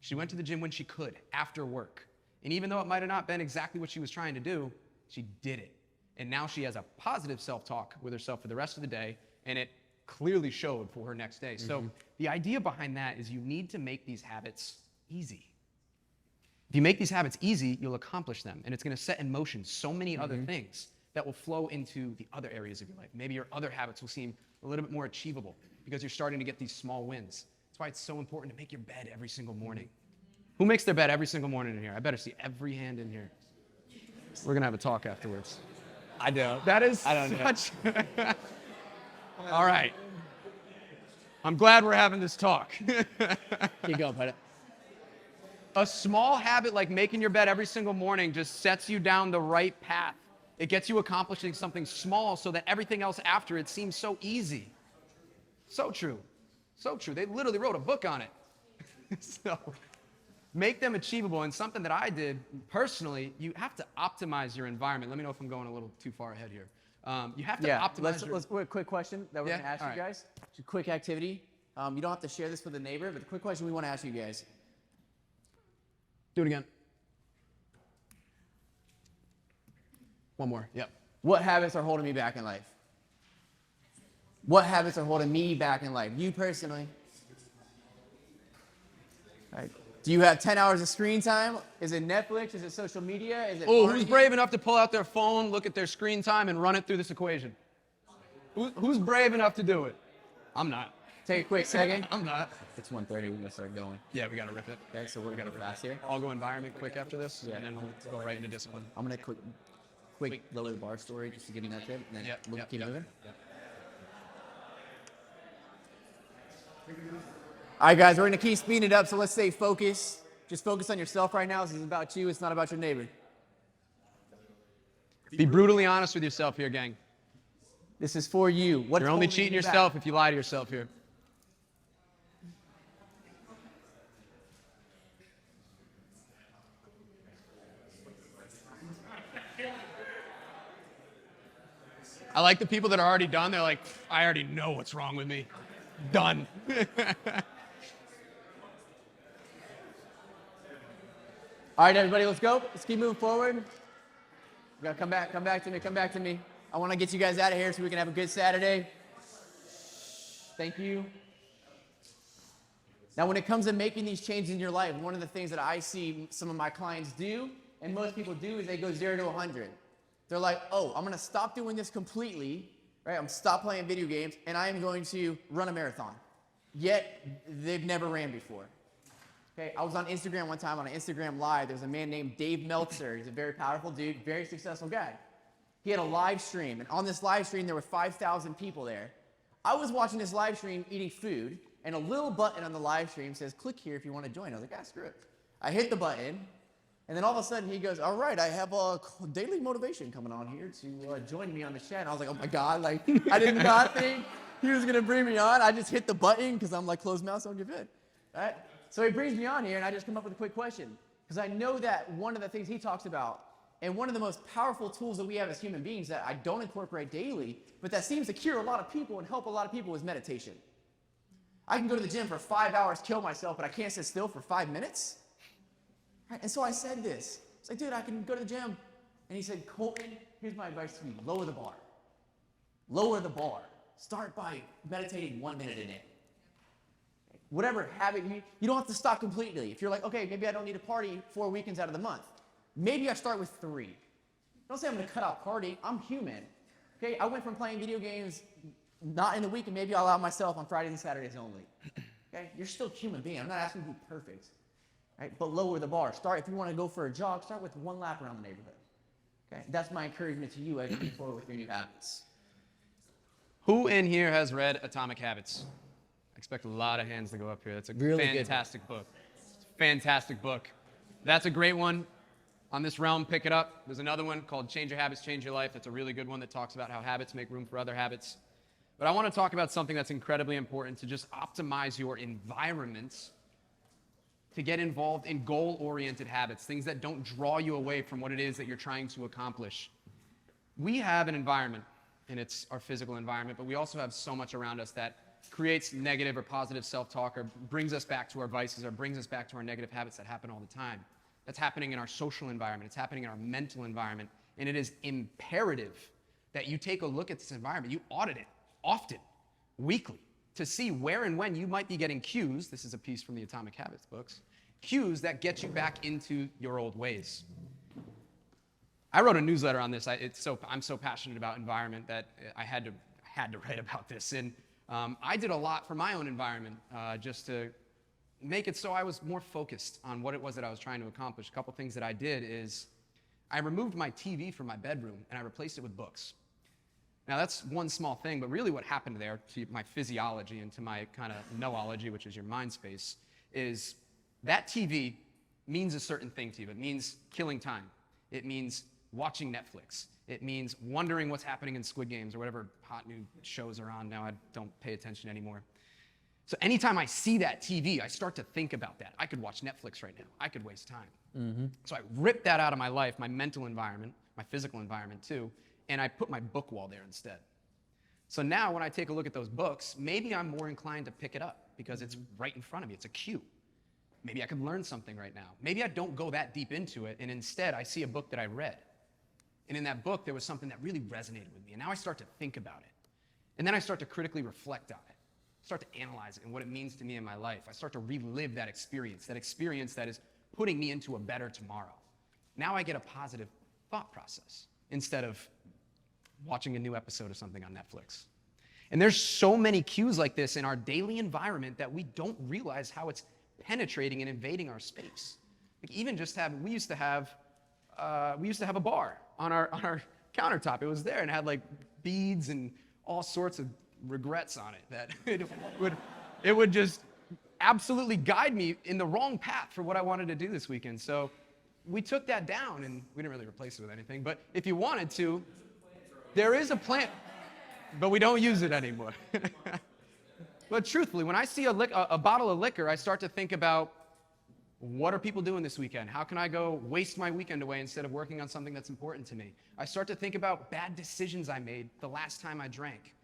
She went to the gym when she could, after work. And even though it might have not been exactly what she was trying to do, she did it. And now she has a positive self-talk with herself for the rest of the day, and it clearly showed for her next day. So the idea behind that is you need to make these habits easy. If you make these habits easy, you'll accomplish them, and it's going to set in motion so many other things that will flow into the other areas of your life. Maybe your other habits will seem a little bit more achievable because you're starting to get these small wins. That's why it's so important to make your bed every single morning. Who makes their bed every single morning in here? I better see every hand in here. We're going to have a talk afterwards. I don't. That is I don't know. such... All right. I'm glad we're having this talk. Keep going, buddy. A small habit like making your bed every single morning just sets you down the right path. It gets you accomplishing something small so that everything else after it seems so easy. So true. So true. They literally wrote a book on it. So make them achievable. And something that I did personally, you have to optimize your environment. Let me know if I'm going a little too far ahead here. You have to optimize Let's a quick question that we're going to ask all you right. guys. It's a quick activity. You don't have to share this with a neighbor, but the quick question we want to ask you guys. Do it again. One more. Yep. What habits are holding me back in life? What habits are holding me back in life? You personally. All right. Do you have 10 hours of screen time? Is it Netflix? Is it social media? Is it Oh, who's partying? brave enough to pull out their phone, look at their screen time, and run it through this equation? Who's brave enough to do it? I'm not. Take a quick second. I'm not. It's 1:30. We're going to start going. Yeah, we got to rip it. Okay, so we're going to fast here. I'll go environment quick after this, Yeah. and then we'll go right into discipline. I'm going to quick lower the bar story just to give you that tip, and then we'll keep moving. All right, guys, we're going to keep speeding it up, so let's stay focused. Just focus on yourself right now. This is about you. It's not about your neighbor. Be brutally honest with yourself here, gang. This is for you. What's You're only holding cheating you back? yourself if you lie to yourself here. I like the people that are already done. They're like, I already know what's wrong with me. Done. All right, everybody, let's go. Let's keep moving forward. We gotta come back to me. I want to get you guys out of here so we can have a good Saturday. Thank you. Now, when it comes to making these changes in your life, one of the things that I see some of my clients do, and most people do, is they go 0 to 100. They're like, oh, I'm gonna stop doing this completely, right? I'm gonna stop playing video games, and I am going to run a marathon. Yet, they've never ran before. Okay, I was on Instagram one time on an Instagram live. There's a man named Dave Meltzer. He's a very powerful dude, very successful guy. He had a live stream, and on this live stream, there were 5,000 people there. I was watching this live stream eating food, and a little button on the live stream says, click here if you want to join. I was like, ah, screw it. I hit the button, and then all of a sudden he goes, all right, I have a daily motivation coming on here to join me on the chat. And I was like, oh my God, like, I did not think he was going to bring me on. I just hit the button because I'm like, closed mouth, don't get fit. Right? So he brings me on here, and I just come up with a quick question. Because I know that one of the things he talks about, and one of the most powerful tools that we have as human beings that I don't incorporate daily, but that seems to cure a lot of people and help a lot of people is meditation. I can go to the gym for 5 hours, kill myself, but I can't sit still for 5 minutes. Right? And so I said this. It's like, dude, I can go to the gym. And he said, Colton, here's my advice to you. Lower the bar. Lower the bar. Start by meditating 1 minute a day. Whatever habit, you don't have to stop completely. If you're like, okay, maybe I don't need to party 4 weekends out of the month. Maybe I start with 3. Don't say I'm going to cut out partying. I'm human. Okay, I went from playing video games not in the week, and maybe I'll allow myself on Fridays and Saturdays only. Okay? You're still a human being. I'm not asking you to be perfect. Right? But lower the bar. Start, if you want to go for a jog, start with 1 lap around the neighborhood. Okay? That's my encouragement to you as you move forward with your new habits. Who in here has read Atomic Habits? I expect a lot of hands to go up here. That's a Really good. fantastic book. It's a fantastic book. That's a great one. On this realm, pick it up. There's another one called Change Your Habits, Change Your Life. That's a really good one that talks about how habits make room for other habits. But I want to talk about something that's incredibly important to just optimize your environment to get involved in goal-oriented habits, things that don't draw you away from what it is that you're trying to accomplish. We have an environment, and it's our physical environment, but we also have so much around us that creates negative or positive self-talk or brings us back to our vices or brings us back to our negative habits that happen all the time. That's happening in our social environment. It's happening in our mental environment. And it is imperative that you take a look at this environment. You audit it often, weekly, to see where and when you might be getting cues. This is a piece from the Atomic Habits books. Cues that get you back into your old ways. I wrote a newsletter on this. I'm so passionate about environment that I had to write about this. And I did a lot for my own environment just to make it so I was more focused on what it was that I was trying to accomplish. A couple things that I did is I removed my TV from my bedroom and I replaced it with books. Now that's one small thing, but really what happened there to my physiology and to my kind of noology, which is your mind space, is that TV means a certain thing to you. It means killing time. It means watching Netflix. It means wondering what's happening in Squid Games or whatever hot new shows are on now. I don't pay attention anymore. So anytime I see that TV, I start to think about that. I could watch Netflix right now. I could waste time. So I ripped that out of my life, my mental environment, my physical environment too, and I put my book wall there instead. So now when I take a look at those books, maybe I'm more inclined to pick it up because it's right in front of me. It's a cue. Maybe I could learn something right now. Maybe I don't go that deep into it, and instead I see a book that I read. And in that book, there was something that really resonated with me. And now I start to think about it. And then I start to critically reflect on it. Start to analyze it and what it means to me in my life. I start to relive that experience that is putting me into a better tomorrow. Now I get a positive thought process instead of watching a new episode of something on Netflix. And there's so many cues like this in our daily environment that we don't realize how it's penetrating and invading our space. Like even just we used to have a bar on our countertop. It was there and it had like beads and all sorts of regrets on it that it would just absolutely guide me in the wrong path for what I wanted to do this weekend. So we took that down and we didn't really replace it with anything. But if you wanted to, there is a plant, but we don't use it anymore. But truthfully, when I see a bottle of liquor, I start to think about what are people doing this weekend? How can I go waste my weekend away instead of working on something that's important to me? I start to think about bad decisions I made the last time I drank.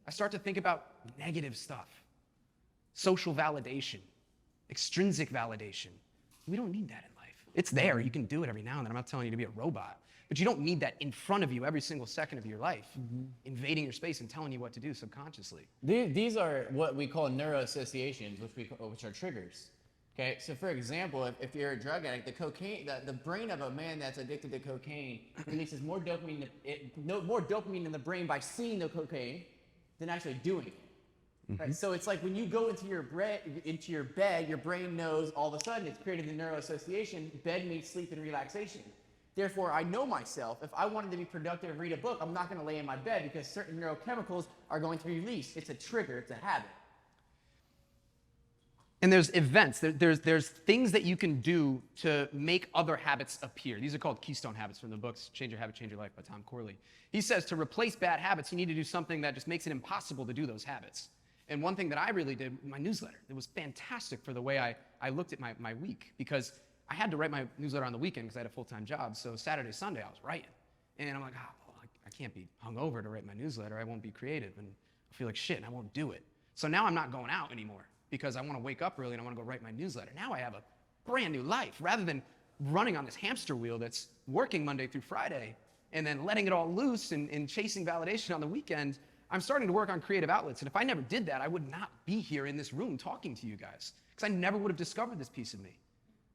I start to think about negative stuff, social validation, extrinsic validation. We don't need that in life. It's there. You can do it every now and then. I'm not telling you to be a robot, but you don't need that in front of you every single second of your life, invading your space and telling you what to do subconsciously. These are what we call neuroassociations, which are triggers. Okay, so for example, if you're a drug addict, the brain of a man that's addicted to cocaine releases more dopamine in the brain by seeing the cocaine than actually doing it. Right? So it's like when you go into your bed, your brain knows all of a sudden it's creating the neuroassociation. Bed means sleep and relaxation. Therefore, I know myself. If I wanted to be productive and read a book, I'm not going to lay in my bed because certain neurochemicals are going to be released. It's a trigger. It's a habit. And there's events, there's things that you can do to make other habits appear. These are called keystone habits from the books, Change Your Habit, Change Your Life by Tom Corley. He says to replace bad habits, you need to do something that just makes it impossible to do those habits. And one thing that I really did, my newsletter, it was fantastic for the way I looked at my week because I had to write my newsletter on the weekend because I had a full-time job. So Saturday, Sunday, I was writing. And I'm like, I can't be hungover to write my newsletter. I won't be creative and I feel like shit and I won't do it. So now I'm not going out anymore because I want to wake up early and I want to go write my newsletter. Now I have a brand new life rather than running on this hamster wheel that's working Monday through Friday and then letting it all loose and chasing validation on the weekend. I'm starting to work on creative outlets. And if I never did that, I would not be here in this room talking to you guys because I never would have discovered this piece of me.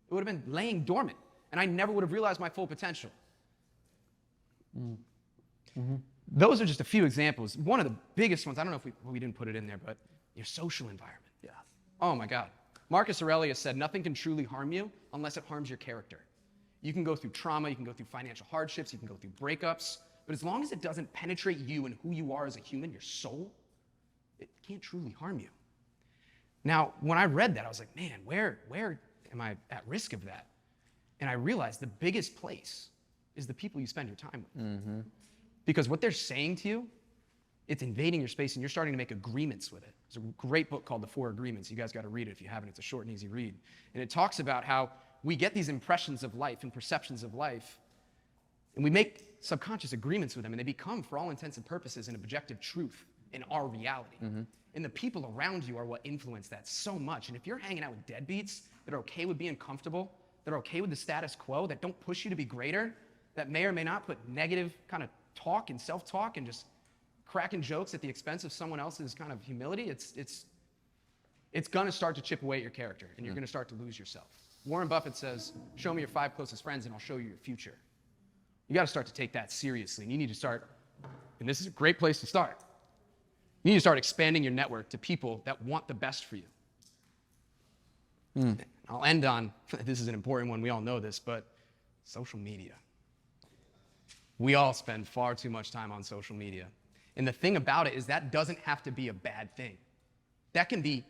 It would have been laying dormant and I never would have realized my full potential. those are just a few examples. One of the biggest ones, I don't know if we didn't put it in there, but your social environment. Yeah. Oh my God. Marcus Aurelius said, nothing can truly harm you unless it harms your character. You can go through trauma, you can go through financial hardships, you can go through breakups, but as long as it doesn't penetrate you and who you are as a human, your soul, it can't truly harm you. Now, when I read that, I was like, man, where am I at risk of that? And I realized the biggest place is the people you spend your time with. Mm-hmm. Because what they're saying to you, it's invading your space and you're starting to make agreements with it. There's a great book called The Four Agreements. You guys got to read it if you haven't. It's a short and easy read. And it talks about how we get these impressions of life and perceptions of life, and we make subconscious agreements with them, and they become, for all intents and purposes, an objective truth in our reality. Mm-hmm. And the people around you are what influence that so much. And if you're hanging out with deadbeats that are okay with being comfortable, that are okay with the status quo, that don't push you to be greater, that may or may not put negative kind of talk and self-talk and just cracking jokes at the expense of someone else's kind of humility, it's going to start to chip away at your character, and you're going to start to lose yourself. Warren Buffett says, show me your 5 closest friends and I'll show you your future. You got to start to take that seriously, and you need to start, and this is a great place to start. You need to start expanding your network to people that want the best for you. I'll end on, this is an important one, we all know this, but social media. We all spend far too much time on social media. And the thing about it is that doesn't have to be a bad thing. That can be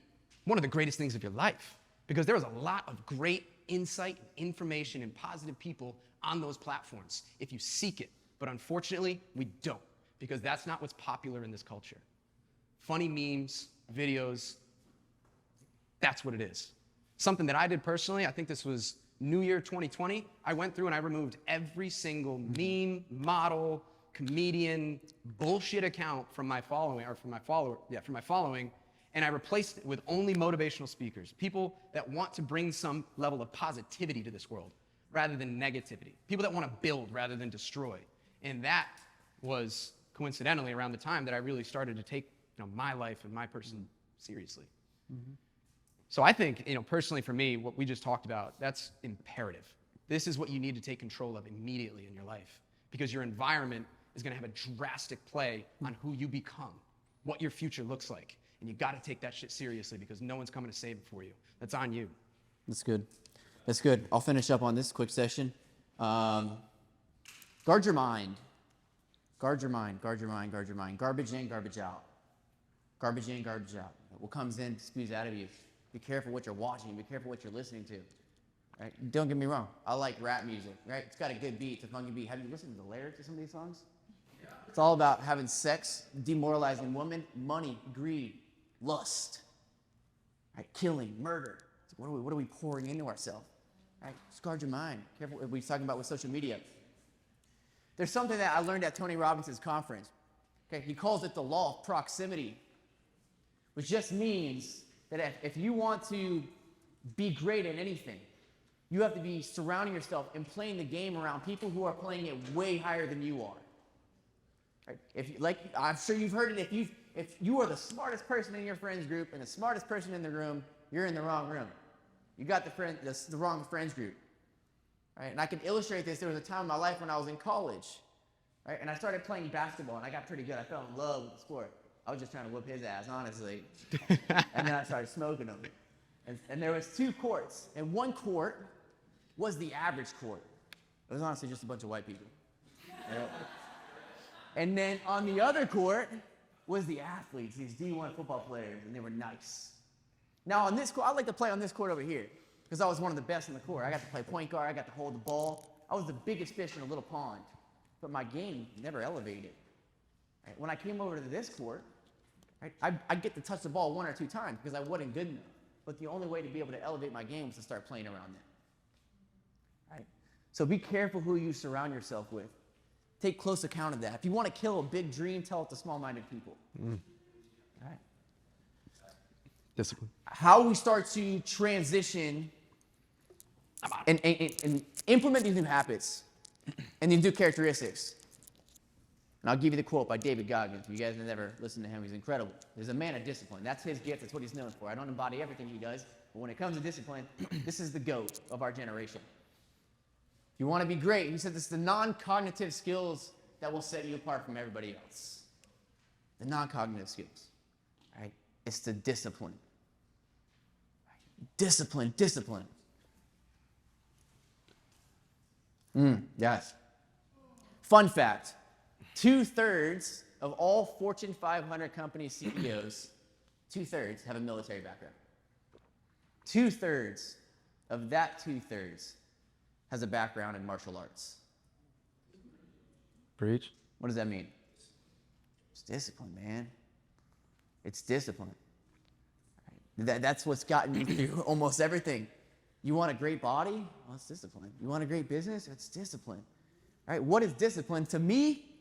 one of the greatest things of your life, because there is a lot of great insight, information, and positive people on those platforms if you seek it. But unfortunately, we don't, because that's not what's popular in this culture. Funny memes, videos, that's what it is. Something that I did personally, I think this was New Year 2020, I went through and I removed every single meme, model, comedian, bullshit account from my following, from my following, and I replaced it with only motivational speakers, people that want to bring some level of positivity to this world rather than negativity, people that want to build rather than destroy. And that was coincidentally around the time that I really started to take my life and my person seriously. Mm-hmm. So I think, personally for me, what we just talked about, that's imperative. This is what you need to take control of immediately in your life, because your environment is going to have a drastic play on who you become, what your future looks like. And you got to take that shit seriously, because no one's coming to save it for you. That's on you. That's good. That's good. I'll finish up on this quick session. Guard your mind. Guard your mind, guard your mind, guard your mind. Garbage in, garbage out. Garbage in, garbage out. What comes in spews out of you. Be careful what you're watching. Be careful what you're listening to. Right? Don't get me wrong. I like rap music. Right? It's got a good beat. It's a funky beat. Have you listened to the lyrics of some of these songs? Yeah. It's all about having sex, demoralizing women, money, greed, lust, right? Killing, murder. What are we pouring into ourselves? Right? Just guard your mind. Careful what we're talking about with social media. There's something that I learned at Tony Robbins' conference. Okay, he calls it the law of proximity, which just means that if you want to be great at anything, you have to be surrounding yourself and playing the game around people who are playing it way higher than you are. Right? I'm sure you've heard it. If you are the smartest person in your friends group and the smartest person in the room, you're in the wrong room. You got the wrong friends group. Right? And I can illustrate this. There was a time in my life when I was in college, right? And I started playing basketball, and I got pretty good. I fell in love with the sport. I was just trying to whip his ass, honestly. And then I started smoking him. And there was 2 courts, and one court was the average court. It was honestly just a bunch of white people. Right? And then on the other court was the athletes, these D1 football players, and they were nice. Now on this court, I like to play on this court over here, because I was one of the best in the court. I got to play point guard, I got to hold the ball. I was the biggest fish in a little pond, but my game never elevated. Right? When I came over to this court, right, I'd get to touch the ball 1 or 2 times because I wasn't good enough. But the only way to be able to elevate my game was to start playing around that. Right? So be careful who you surround yourself with. Take close account of that. If you want to kill a big dream, tell it to small-minded people. Right? Discipline. How we start to transition and implement these new habits and these new characteristics. And I'll give you the quote by David Goggins. If you guys have never listened to him, he's incredible. He's a man of discipline. That's his gift. That's what he's known for. I don't embody everything he does, but when it comes to discipline, this is the GOAT of our generation. If you want to be great, he said this is the non-cognitive skills that will set you apart from everybody else. The non-cognitive skills, right? It's the discipline. Discipline, discipline. Yes. Fun fact, 2/3 of all Fortune 500 company CEOs, 2/3 have a military background. 2/3 of that 2/3 has a background in martial arts. Preach. What does that mean? It's discipline, man. It's discipline. Right? That's what's gotten you through almost everything. You want a great body? Well, it's discipline. You want a great business? It's discipline. All right, what is discipline? To me,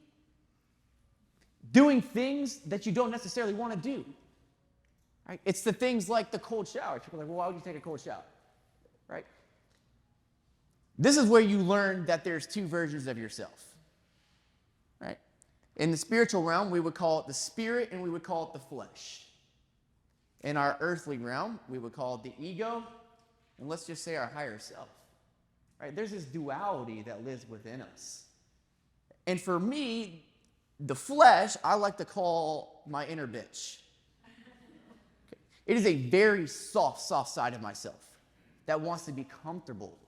doing things that you don't necessarily want to do. Right? It's the things like the cold shower. People are like, well, why would you take a cold shower? Right? This is where you learn that there's two versions of yourself. Right? In the spiritual realm, we would call it the spirit and we would call it the flesh. In our earthly realm, we would call it the ego, and let's just say our higher self. Right? There's this duality that lives within us. And for me, the flesh, I like to call my inner bitch. Okay. It is a very soft side of myself that wants to be comfortable,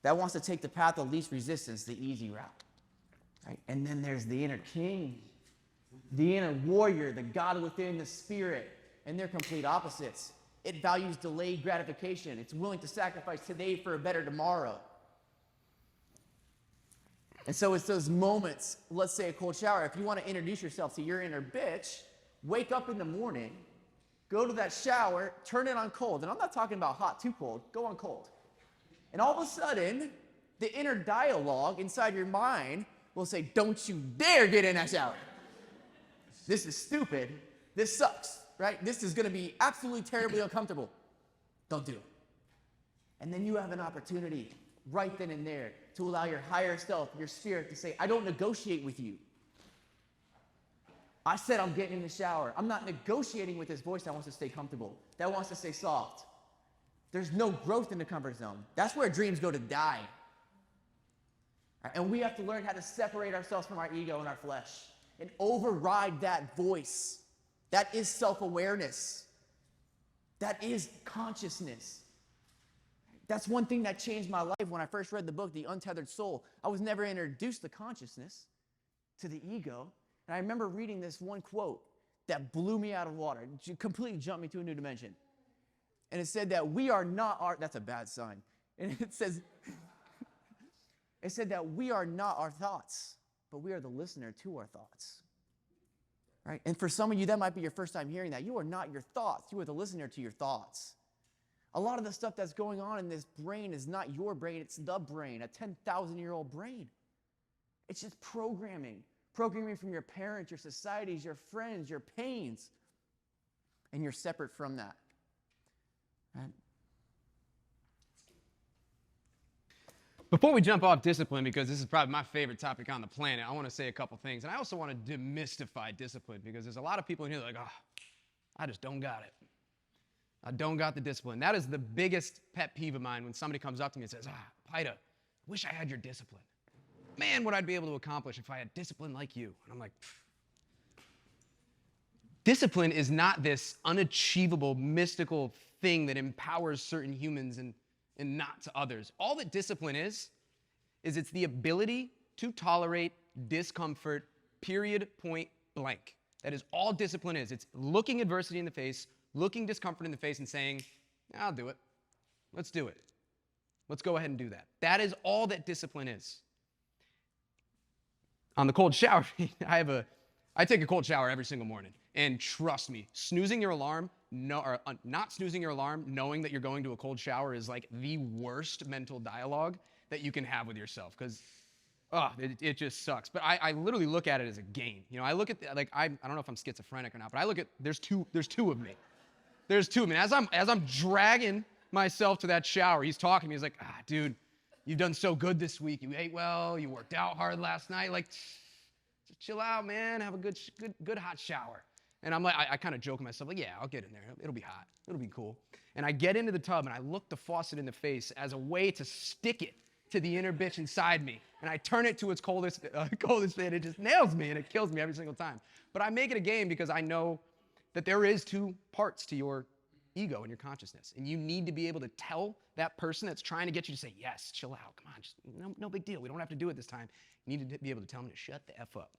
that wants to take the path of least resistance, the easy route. Right? And then there's the inner king, the inner warrior, the God within, the spirit, and they're complete opposites. It values delayed gratification. It's willing to sacrifice today for a better tomorrow. And so it's those moments, let's say a cold shower. If you want to introduce yourself to your inner bitch, wake up in the morning, go to that shower, turn it on cold. And I'm not talking about hot, too cold. Go on cold. And all of a sudden, the inner dialogue inside your mind will say, don't you dare get in that shower. This is stupid. This sucks, right? This is going to be absolutely terribly uncomfortable. Don't do it. And then you have an opportunity right then and there to allow your higher self, your spirit, to say, I don't negotiate with you. I said I'm getting in the shower. I'm not negotiating with this voice that wants to stay comfortable, that wants to stay soft. There's no growth in the comfort zone. That's where dreams go to die. And we have to learn how to separate ourselves from our ego and our flesh and override that voice. That is self-awareness. That is consciousness. That's one thing that changed my life when I first read the book, The Untethered Soul. I was never introduced to consciousness, to the ego. And I remember reading this one quote that blew me out of water. It completely jumped me to a new dimension. And it said that we are not our, that's a bad sign. And it said that we are not our thoughts, but we are the listener to our thoughts. Right? And for some of you, that might be your first time hearing that. You are not your thoughts. You are the listener to your thoughts. A lot of the stuff that's going on in this brain is not your brain. It's the brain, a 10,000-year-old brain. It's just programming. Programming from your parents, your societies, your friends, your pains. And you're separate from that. Right? Before we jump off discipline, because this is probably my favorite topic on the planet, I want to say a couple things. And I also want to demystify discipline, because there's a lot of people in here that are like, I just don't got it. I don't got the discipline. That is the biggest pet peeve of mine when somebody comes up to me and says, Pita, wish I had your discipline. Man, what I'd be able to accomplish if I had discipline like you. And I'm like, discipline is not this unachievable, mystical thing that empowers certain humans and not to others. All that discipline is it's the ability to tolerate discomfort, period, point blank. That is all discipline is. It's looking adversity in the face, looking discomfort in the face and saying, I'll do it. Let's do it. Let's go ahead and do that. That is all that discipline is. On the cold shower, I take a cold shower every single morning. And trust me, snoozing your alarm, not snoozing your alarm, knowing that you're going to a cold shower is like the worst mental dialogue that you can have with yourself, because it just sucks. But I literally look at it as a game. You know, I look at I don't know if I'm schizophrenic or not, but I look at there's two of me. There's two of me. As I'm dragging myself to that shower, he's talking to me. He's like, dude, you've done so good this week. You ate well. You worked out hard last night. Like, just chill out, man. Have a good hot shower. And I'm like, I kind of joke with myself, like, yeah, I'll get in there. It'll be hot. It'll be cool. And I get into the tub and I look the faucet in the face as a way to stick it to the inner bitch inside me, and I turn it to its coldest fit. It just nails me, and it kills me every single time. But I make it a game because I know that there is two parts to your ego and your consciousness, and you need to be able to tell that person that's trying to get you to say, yes, chill out, come on, just no big deal. We don't have to do it this time. You need to be able to tell them to shut the F up.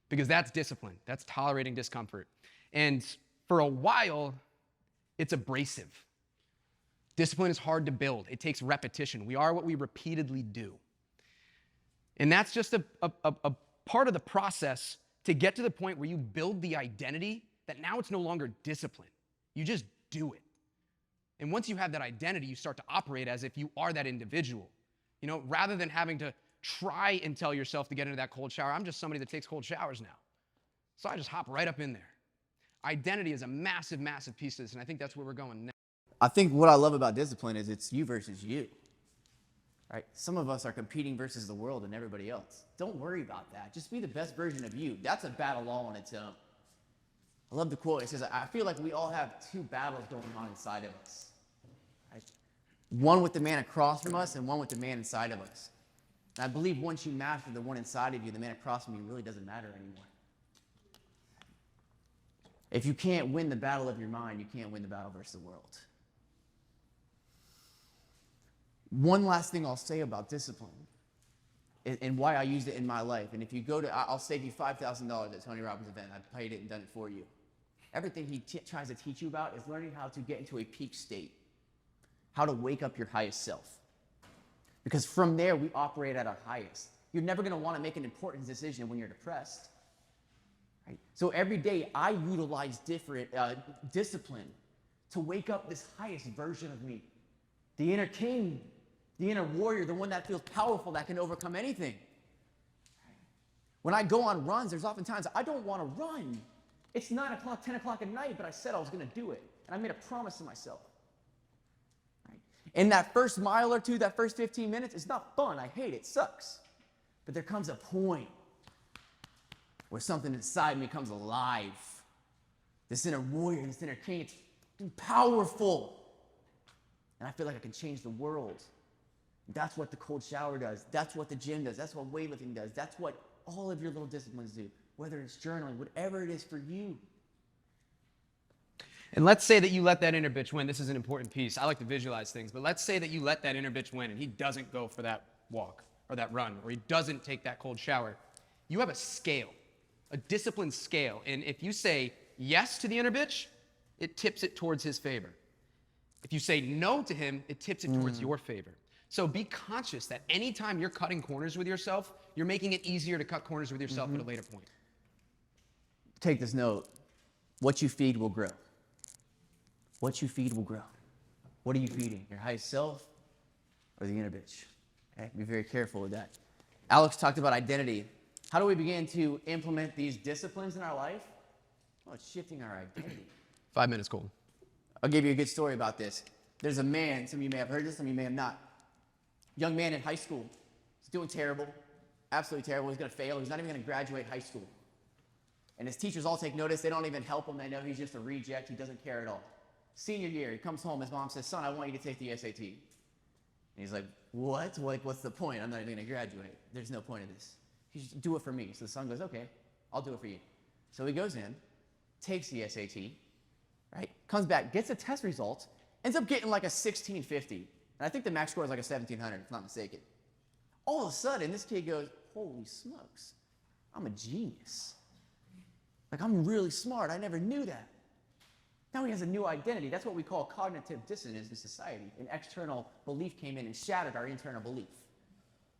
Because that's discipline. That's tolerating discomfort. And for a while, it's abrasive. Discipline is hard to build. It takes repetition. We are what we repeatedly do. And that's just a part of the process to get to the point where you build the identity that now it's no longer discipline. You just do it. And once you have that identity, you start to operate as if you are that individual. You know, rather than having to try and tell yourself to get into that cold shower, I'm just somebody that takes cold showers now. So I just hop right up in there. Identity is a massive, massive piece of this, and I think that's where we're going next. I think what I love about discipline is it's you versus you. Right? Some of us are competing versus the world and everybody else. Don't worry about that. Just be the best version of you. That's a battle all on its own. I love the quote. It says, I feel like we all have two battles going on inside of us. Right? One with the man across from us and one with the man inside of us. And I believe once you master the one inside of you, the man across from you really doesn't matter anymore. If you can't win the battle of your mind, you can't win the battle versus the world. One last thing I'll say about discipline and why I used it in my life. And if you go to, I'll save you $5,000 at Tony Robbins' event. I paid it and done it for you. Everything he tries to teach you about is learning how to get into a peak state, how to wake up your highest self. Because from there, we operate at our highest. You're never going to want to make an important decision when you're depressed. Right? So every day, I utilize different discipline to wake up this highest version of me. The inner king, the inner warrior, the one that feels powerful, that can overcome anything. When I go on runs, there's oftentimes I don't want to run. It's 9 o'clock, 10 o'clock at night, but I said I was going to do it. And I made a promise to myself. Right? And that first mile or two, that first 15 minutes, it's not fun. I hate it. It sucks. But there comes a point where something inside me comes alive. This inner warrior, this inner king, it's powerful. And I feel like I can change the world. That's what the cold shower does. That's what the gym does. That's what weightlifting does. That's what all of your little disciplines do. Whether it's journaling, whatever it is for you. And let's say that you let that inner bitch win. This is an important piece. I like to visualize things, but let's say that you let that inner bitch win and he doesn't go for that walk or that run, or he doesn't take that cold shower. You have a scale, a disciplined scale. And if you say yes to the inner bitch, it tips it towards his favor. If you say no to him, it tips it towards your favor. So be conscious that anytime you're cutting corners with yourself, you're making it easier to cut corners with yourself at a later point. Take this note. What you feed will grow. What you feed will grow. What are you feeding? Your highest self or the inner bitch? Okay? Be very careful with that. Alex talked about identity. How do we begin to implement these disciplines in our life? Well, it's shifting our identity. 5 minutes, Colton. I'll give you a good story about this. There's a man, some of you may have heard this, some of you may have not. Young man in high school. He's doing terrible, absolutely terrible. He's going to fail. He's not even going to graduate high school. And his teachers all take notice. They don't even help him. They know he's just a reject. He doesn't care at all. Senior year, he comes home. His mom says, son, I want you to take the SAT. And he's like, what? Like, what's the point? I'm not even going to graduate. There's no point in this. You just do it for me. So the son goes, okay, I'll do it for you. So he goes in, takes the SAT, right? Comes back, gets the test results, ends up getting like a 1650. And I think the max score is like a 1700, if I'm not mistaken. All of a sudden, this kid goes, holy smokes, I'm a genius. Like, I'm really smart. I never knew that. Now he has a new identity. That's what we call cognitive dissonance in society. An external belief came in and shattered our internal belief.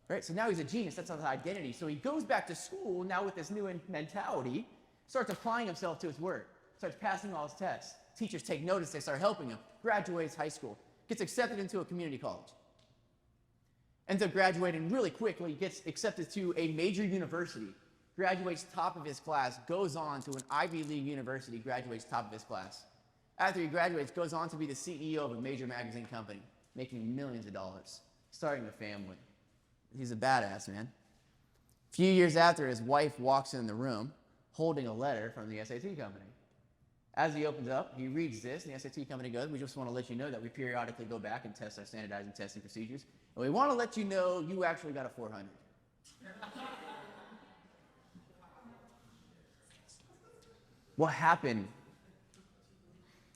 Right? So now he's a genius. That's his identity. So he goes back to school now with this new mentality, starts applying himself to his work, starts passing all his tests. Teachers take notice. They start helping him. Graduates high school. Gets accepted into a community college. Ends up graduating really quickly. Gets accepted to a major university. Graduates top of his class. Goes on to an Ivy League university. Graduates top of his class. After he graduates, goes on to be the CEO of a major magazine company, making millions of dollars, starting a family. He's a badass, man. A few years after, his wife walks in the room holding a letter from the SAT company. As he opens up, he reads this, and the SAT company goes, we just want to let you know that we periodically go back and test our standardizing testing procedures. And we want to let you know you actually got a 400. What happened?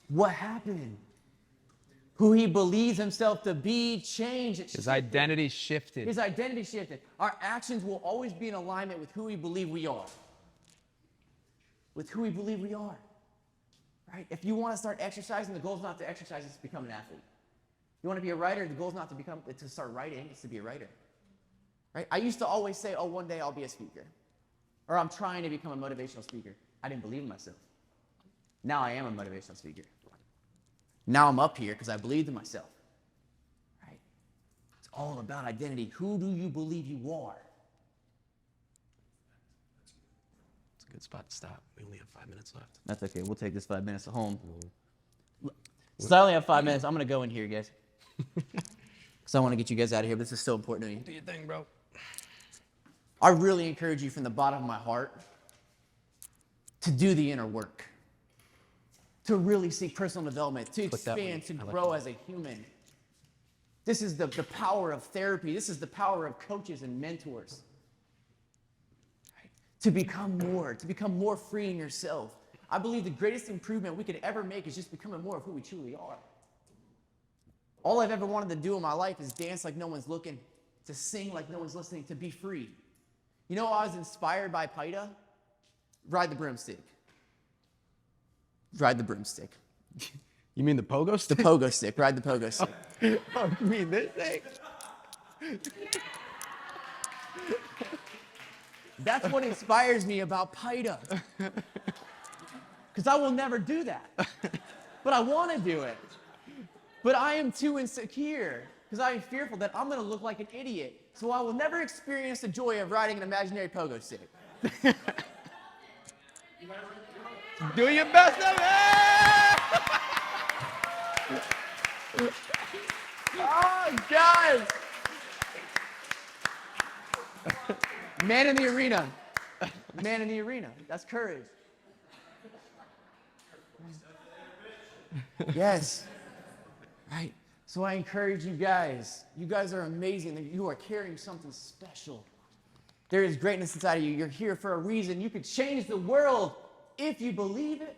What happened? Who he believes himself to be changed. His identity shifted. His identity shifted. Our actions will always be in alignment with who we believe we are. With who we believe we are. Right? If you want to start exercising, the goal is not to exercise, it's to become an athlete. You want to be a writer, the goal is not to start writing, it's to be a writer. Right? I used to always say, oh, one day I'll be a speaker. Or I'm trying to become a motivational speaker. I didn't believe in myself. Now I am a motivational speaker. Now I'm up here because I believed in myself. Right? It's all about identity. Who do you believe you are? It's a good spot to stop. We only have 5 minutes left. That's okay. We'll take this 5 minutes to home. So I only have 5 minutes. I'm going to go in here, guys. Because I want to get you guys out of here. But this is so important to me. Do your thing, bro. I really encourage you from the bottom of my heart to do the inner work. To really seek personal development, to expand, to grow as a human. This is the power of therapy. This is the power of coaches and mentors. Right? To become more free in yourself. I believe the greatest improvement we could ever make is just becoming more of who we truly are. All I've ever wanted to do in my life is dance like no one's looking, to sing like no one's listening, to be free. You know, I was inspired by Korpita. Ride the broomstick. Ride the broomstick. You mean the pogo The stick? pogo stick. Ride the pogo stick. Oh, you mean this thing? That's what inspires me about Korpita. Because I will never do that. But I want to do it. But I am too insecure because I am fearful that I'm going to look like an idiot. So I will never experience the joy of riding an imaginary pogo stick. Do your best of it! Oh, guys! Man in the arena. Man in the arena. That's courage. Yes. Right. So I encourage you guys. You guys are amazing. You are carrying something special. There is greatness inside of you. You're here for a reason. You could change the world if you believe it.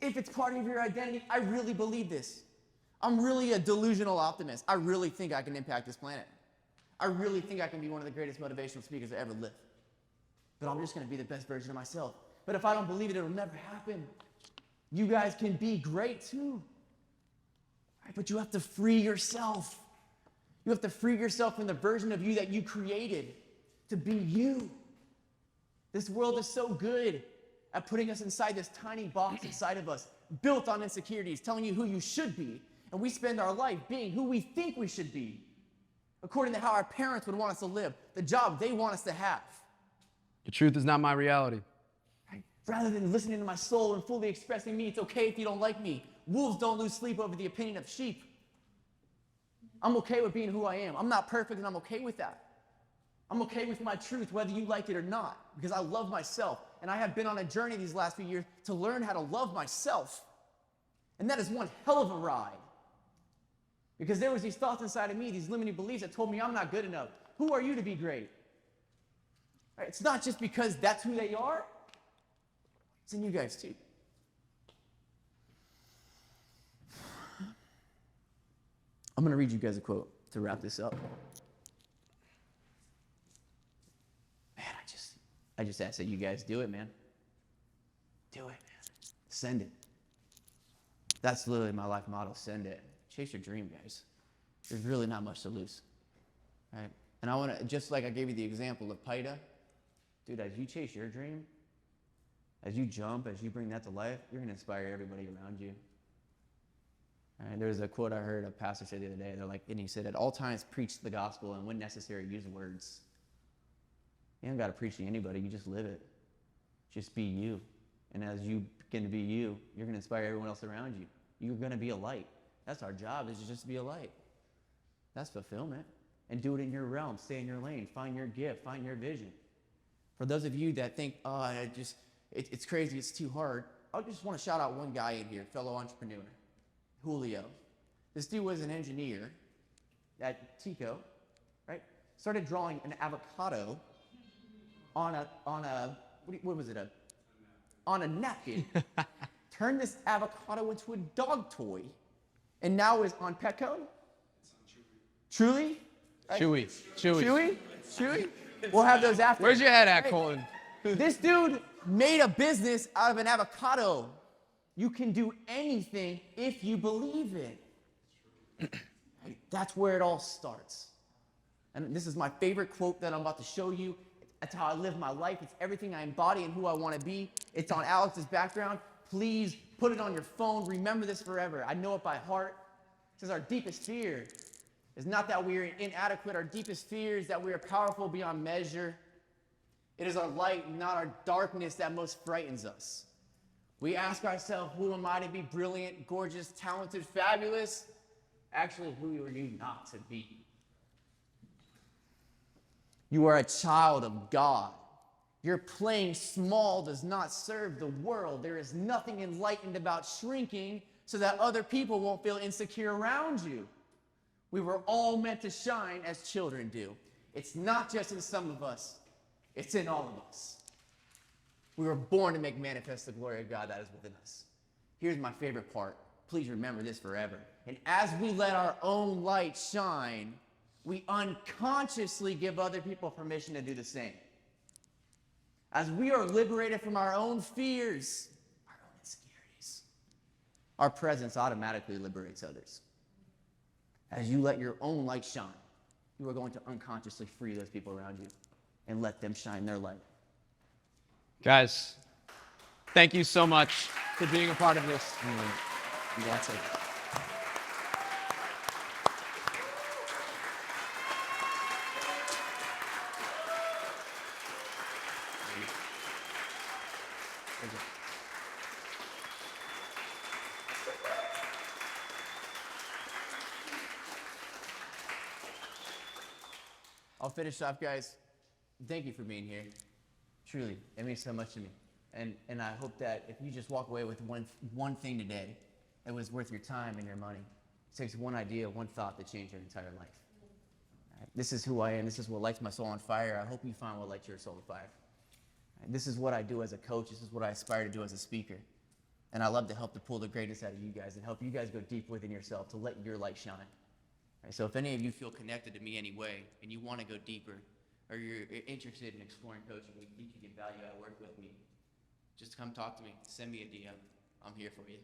If it's part of your identity. I really believe this. I'm really a delusional optimist. I really think I can impact this planet. I really think I can be one of the greatest motivational speakers that ever lived. But I'm just going to be the best version of myself. But if I don't believe it, it'll never happen. You guys can be great too. Right? But you have to free yourself. You have to free yourself from the version of you that you created to be you. This world is so good at putting us inside this tiny box inside of us, built on insecurities, telling you who you should be. And we spend our life being who we think we should be, according to how our parents would want us to live, the job they want us to have. The truth is not my reality. Right? Rather than listening to my soul and fully expressing me, it's okay if you don't like me. Wolves don't lose sleep over the opinion of sheep. I'm okay with being who I am. I'm not perfect, and I'm okay with that. I'm okay with my truth, whether you like it or not, because I love myself. And I have been on a journey these last few years to learn how to love myself. And that is one hell of a ride. Because there was these thoughts inside of me, these limiting beliefs that told me I'm not good enough. Who are you to be great? Right? It's not just because that's who they are. It's in you guys too. I'm going to read you guys a quote to wrap this up. Man, I just ask that you guys do it, man. Do it, man. Send it. That's literally my life motto. Send it. Chase your dream, guys. There's really not much to lose. Right? And I want to, just like I gave you the example of Korpita, dude, as you chase your dream, as you jump, as you bring that to life, you're going to inspire everybody around you. Right, there's a quote I heard a pastor say the other day. And he said, at all times preach the gospel, and when necessary, use words. You don't got to preach to anybody. You just live it. Just be you. And as you begin to be you, you're going to inspire everyone else around you. You're going to be a light. That's our job, is to just be a light. That's fulfillment. And do it in your realm. Stay in your lane. Find your gift. Find your vision. For those of you that think, oh, it's crazy, it's too hard, I just want to shout out one guy in here, fellow entrepreneur, Julio. This dude was an engineer at Tico, right? Started drawing an avocado on a what was it, on a napkin. Turned this avocado into a dog toy, and now is on Petco. Truly? Right? Chewy? We'll have those after. Where's your head at, Hey, Colton? This dude made a business out of an avocado. You can do anything if you believe it. That's where it all starts. And this is my favorite quote that I'm about to show you. That's how I live my life. It's everything I embody and who I want to be. It's on Alex's background. Please put it on your phone. Remember this forever. I know it by heart. It says our deepest fear is not that we are inadequate. Our deepest fear is that we are powerful beyond measure. It is our light, not our darkness, that most frightens us. We ask ourselves, who am I to be brilliant, gorgeous, talented, fabulous? Actually, who are you not to be? You are a child of God. Your playing small does not serve the world. There is nothing enlightened about shrinking so that other people won't feel insecure around you. We were all meant to shine as children do. It's not just in some of us, it's in all of us. We were born to make manifest the glory of God that is within us. Here's my favorite part. Please remember this forever. And as we let our own light shine, we unconsciously give other people permission to do the same. As we are liberated from our own fears, our own insecurities, our presence automatically liberates others. As you let your own light shine, you are going to unconsciously free those people around you and let them shine their light. Guys, thank you so much for being a part of this. That's it. I'll finish off, guys. Thank you for being here. Truly, it means so much to me. And I hope that if you just walk away with one thing today that was worth your time and your money, it takes one idea, one thought to change your entire life. All right, this is who I am. This is what lights my soul on fire. I hope you find what lights your soul on fire. All right, this is what I do as a coach. This is what I aspire to do as a speaker. And I love to help to pull the greatest out of you guys and help you guys go deep within yourself to let your light shine. All right, so if any of you feel connected to me anyway and you want to go deeper, or you're interested in exploring coaching, you can get value out of work with me, just come talk to me. Send me a DM. I'm here for you.